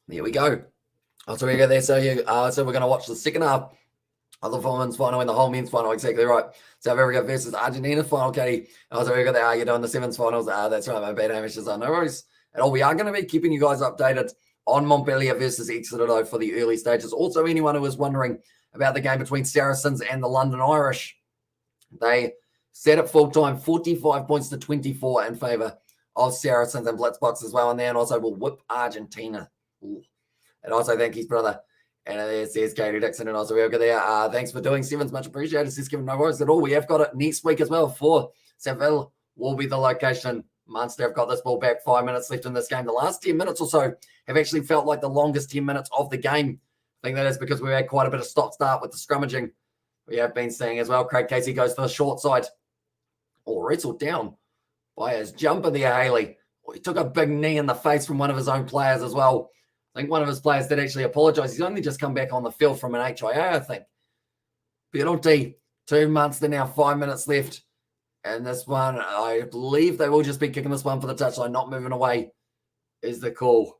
There we go. So we go there. So we're going to watch the second half of the women's final and the whole men's final. Exactly right. South Africa versus Argentina final, Katie. So we got there. You're doing the sevens finals. That's right. My bad, Hamish. No worries at all. We are going to be keeping you guys updated on Montpellier versus Exeter, though, for the early stages. Also, anyone who is wondering about the game between Saracens and the London Irish, they set at full time 45 points to 24 in favour of Saracens and Blitzbox as well. And then also will whip Argentina Ooh. And also thank his brother. And there says Katie Dixon and also we'll go there. Thanks for doing Sevens, much appreciated. Says Kevin, no worries at all. We have got it next week as well for Seville will be the location. Munster have got this ball back, 5 minutes left in this game. The last 10 minutes or so have actually felt like the longest 10 minutes of the game. I think that is because we've had quite a bit of stop-start with the scrummaging. We have been seeing as well. Craig Casey goes for the short side. Oh, wrestled down by his jumper there, Haley. Oh, he took a big knee in the face from one of his own players as well. I think one of his players did actually apologise. He's only just come back on the field from an HIA, I think. Penalty, 2 Munster now, 5 minutes left. And this one, I believe they will just be kicking this one for the touchline, not moving away, is the call.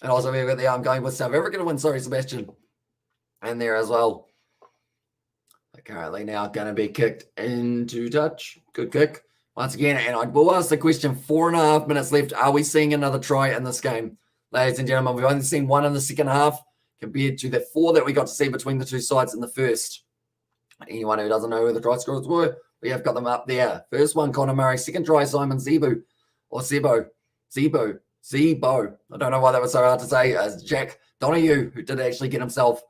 And also, we've got the arm going with South Africa to win. Sorry, Sebastian. And there as well. Currently now going to be kicked into touch. Good kick. Once again, and I will ask the question, 4.5 minutes left. Are we seeing another try in this game? Ladies and gentlemen, we've only seen one in the second half compared to the 4 that we got to see between the two sides in the first. Anyone who doesn't know who the try scorers were, we have got them up there. First one, Connor Murray. Second try, Simon Zebo. Or Zebo. I don't know why that was so hard to say. As Jack Donahue, who did actually get himself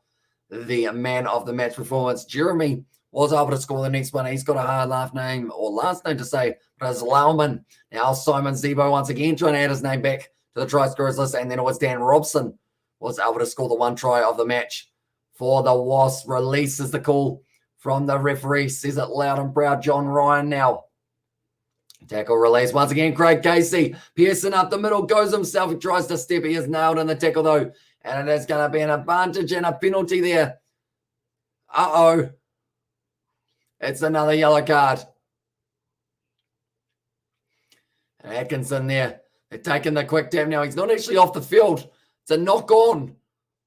the man of the match performance. Jeremy was able to score the next one. He's got a hard last name to say, but it's Lauman. Now Simon Zebo once again trying to add his name back to the try scorers list, and then it was Dan Robson was able to score the one try of the match for the Wasps. Releases the call from the referee, says it loud and proud. John Ryan now. Tackle release once again. Craig Casey, Pearson up the middle, goes himself. He tries to step. He is nailed in the tackle though, and it is going to be an advantage and a penalty there. Uh-oh. It's another yellow card. And Atkinson there. They're taking the quick tap now. He's not actually off the field. It's a knock on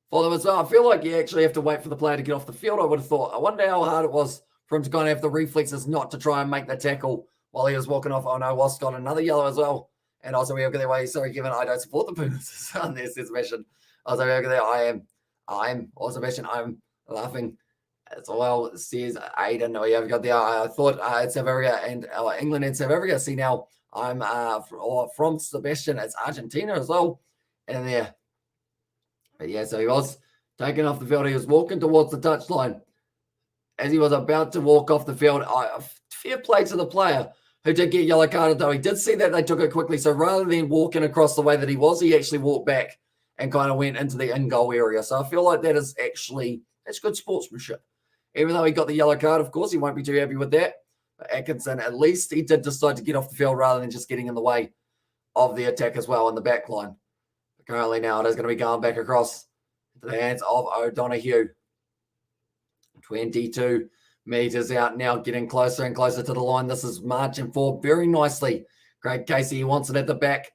for them as well. I feel like you actually have to wait for the player to get off the field, I would have thought. I wonder how hard it was for him to kind of have the reflexes not to try and make the tackle while he was walking off. Oh no, Wasps got another yellow as well. And also we have got their way. Sorry, Kevin, I don't support the Pumas. There's Sebastian. Also we have got there. I'm laughing as well, says Aiden. We have got there. I thought it's South Africa and England and South Africa. See now, I'm from Sebastian. It's Argentina as well. And there. But yeah, so he was taken off the field. He was walking towards the touchline. As he was about to walk off the field, fair play to the player who did get yellow carded, though. He did see that they took it quickly. So rather than walking across the way that he was, he actually walked back and kind of went into the in-goal area. So I feel like that's good sportsmanship. Even though he got the yellow card, of course, he won't be too happy with that. But Atkinson, at least he did decide to get off the field rather than just getting in the way of the attack as well in the back line. Currently now it is going to be going back across to the hands of O'Donoghue. 22 meters out now, getting closer and closer to the line. This is marching forward very nicely. Craig Casey, he wants it at the back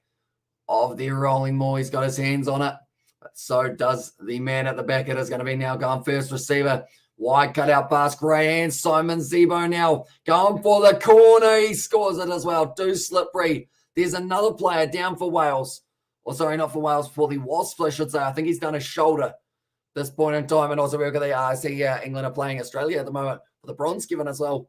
of the rolling maul. He's got his hands on it, but so does the man at the back. It is going to be now going first receiver. Wide cutout pass, great hands. Simon Zebo now going for the corner. He scores it as well. Too slippery. There's another player down for Wales. Or sorry, not for Wales, for the Wasps, I should say. I think he's done a shoulder this point in time. And also we've got the England are playing Australia at the moment for the bronze given as well.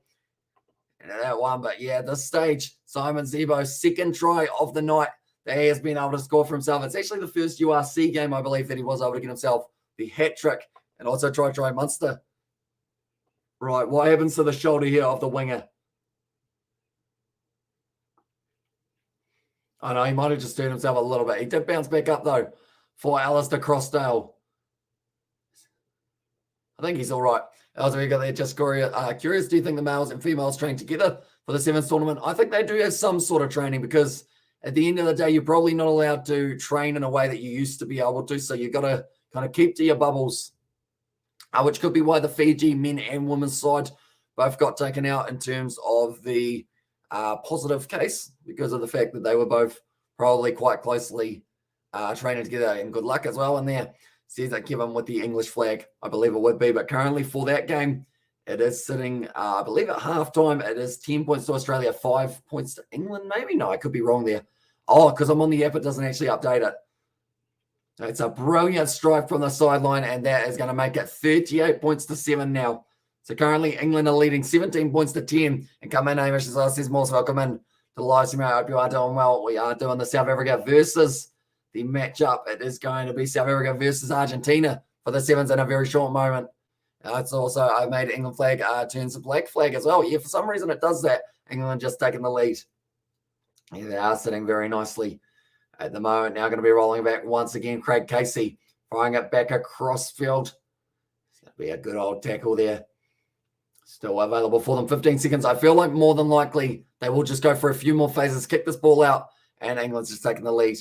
And that one, but yeah, this stage, Simon Zebo's second try of the night that he has been able to score for himself. It's actually the first URC game, I believe, that he was able to get himself the hat trick and also try Munster. Right, what happens to the shoulder here of the winger? I know he might have just turned himself a little bit. He did bounce back up, though, for Alistair Crossdale. I think he's all right. Also, we got there just curious, do you think the males and females train together for the Sevens tournament? I think they do have some sort of training because at the end of the day, you're probably not allowed to train in a way that you used to be able to. So you've got to kind of keep to your bubbles, which could be why the Fiji men and women's side both got taken out in terms of the positive case because of the fact that they were both probably quite closely training together. And good luck as well in there. Says that Kevin with the English flag, I believe it would be. But currently for that game, it is sitting, I believe at halftime, it is 10 points to Australia, 5 points to England, maybe? No, I could be wrong there. Oh, because I'm on the app, it doesn't actually update it. So it's a brilliant strike from the sideline, and that is going to make it 38 points to 7 now. So currently England are leading 17 points to 10. And come in, Hamish, as well, says most welcome in the live stream. I hope you are doing well. We are doing the South Africa versus the matchup. It is going to be South Africa versus Argentina for the sevens in a very short moment. It's also, I made England flag turns to black flag as well. Yeah, for some reason it does that. England just taking the lead. Yeah, they are sitting very nicely at the moment. Now going to be rolling back once again. Craig Casey firing it back across field. It's going to be a good old tackle there. Still available for them. 15 seconds. I feel like more than likely they will just go for a few more phases, kick this ball out, and England's just taking the lead.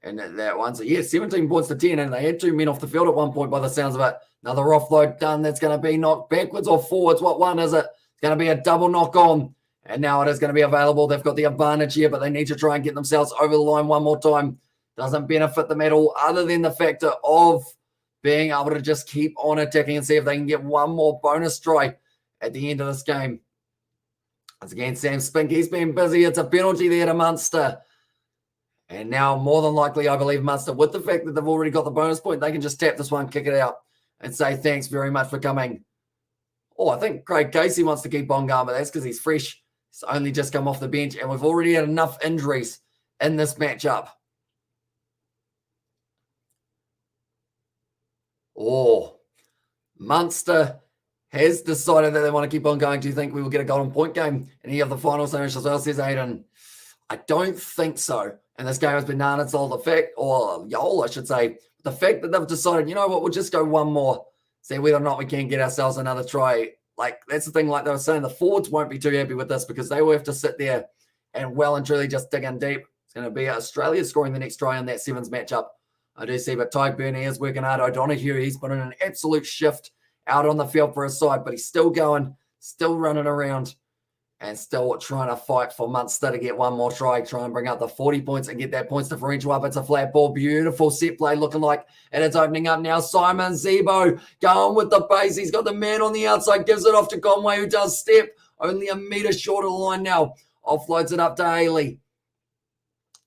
And that one, so yeah, 17 points to 10, and they had 2 men off the field at one point by the sounds of it. Another offload done. That's going to be knocked backwards or forwards. What one is it? It's going to be a double knock on, and now it is going to be available. They've got the advantage here, but they need to try and get themselves over the line one more time. Doesn't benefit them at all, other than the factor of being able to just keep on attacking and see if they can get one more bonus try at the end of this game. Once again, Sam Spink, he's been busy. It's a penalty there to Munster. And now, more than likely, I believe Munster, with the fact that they've already got the bonus point, they can just tap this one, kick it out, and say thanks very much for coming. Oh, I think Craig Casey wants to keep on going, but that's because he's fresh. He's only just come off the bench, and we've already had enough injuries in this matchup. Oh, Munster has decided that they want to keep on going. Do you think we will get a golden point game in any of the finals as well, says Aiden? I don't think so. And this game has been until the fact, or Yol, I should say, the fact that they've decided, you know what, we'll just go one more, see whether or not we can get ourselves another try. Like, that's the thing, like they were saying, the forwards won't be too happy with this because they will have to sit there and well and truly just dig in deep. It's going to be Australia scoring the next try in that sevens matchup. I do see, but Ty Burney is working hard. O'Donoghue, he's put in an absolute shift out on the field for his side, but he's still going, still running around, and still trying to fight for Munster to get one more try, try and bring up the 40 points and get that points differential up. It's a flat ball, beautiful set play looking like, and it's opening up now. Simon Zebo going with the base. He's got the man on the outside, gives it off to Conway, who does step only a metre short of the line now. Offloads it up to Haley.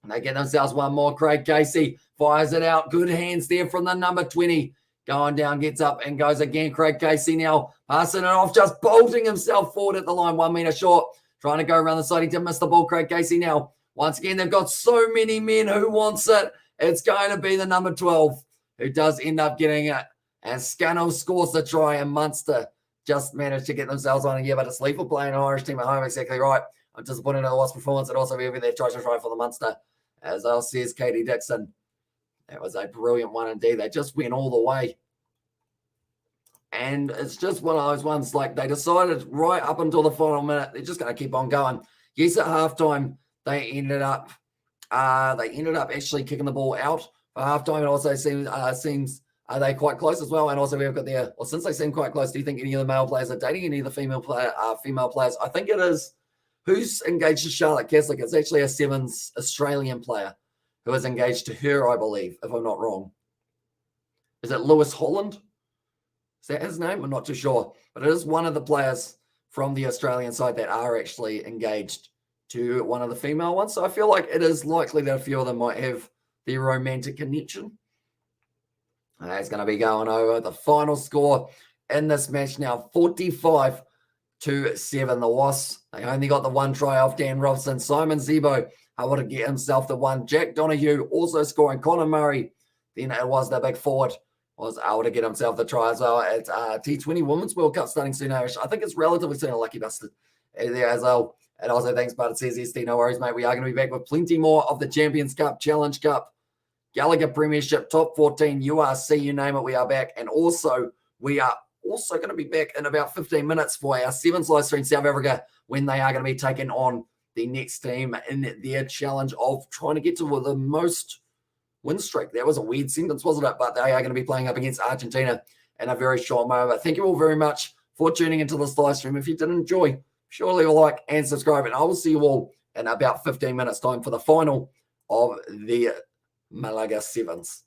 And they get themselves one more. Craig Casey fires it out. Good hands there from the number 20. Going down, gets up and goes again. Craig Casey now passing it off, just bolting himself forward at the line, 1 metre short. Trying to go around the side. He did miss the ball. Craig Casey now. Once again, they've got so many men. Who wants it? It's going to be the number 12 who does end up getting it. And Scannell scores the try, and Munster just managed to get themselves on here. But it's lethal playing an Irish team at home. Exactly right. I'm disappointed in the Wasps performance. It also be their try to try for the Munster. As I'll says Katie Dixon. That was a brilliant one indeed. They just went all the way. And it's just one of those ones, like they decided right up until the final minute, they're just going to keep on going. Yes, at halftime, they ended up actually kicking the ball out for halftime. It also seems are they quite close as well? And also we've got there, well, since they seem quite close, do you think any of the male players are dating any of the female players? I think it is. Who's engaged to Charlotte Caslick? It's actually a sevens Australian player who is engaged to her, I believe, if I'm not wrong. Is it Lewis Holland? Is that his name? I'm not too sure. But it is one of the players from the Australian side that are actually engaged to one of the female ones. So I feel like it is likely that a few of them might have the romantic connection. And that's going to be going over the final score in this match now, 45-7. The Wasps, they only got the one try off Dan Robson. Simon Zebo able to get himself the one. Jack Donoghue also scoring. Connor Murray, then it was the big forward, was able to get himself the try as well. It's T20 Women's World Cup starting soon. I think it's relatively soon. A lucky bastard there as well. And also thanks, but it says ST, no worries, mate. We are going to be back with plenty more of the Champions Cup, Challenge Cup, Gallagher Premiership, Top 14, URC, you name it, we are back. And also, we are also going to be back in about 15 minutes for our sevens live stream South Africa when they are going to be taking on the next team in their challenge of trying to get to the most win streak. That was a weird sentence, wasn't it? But they are going to be playing up against Argentina in a very short moment. Thank you all very much for tuning into this live stream. If you did enjoy, sure leave a like and subscribe. And I will see you all in about 15 minutes time for the final of the Malaga Sevens.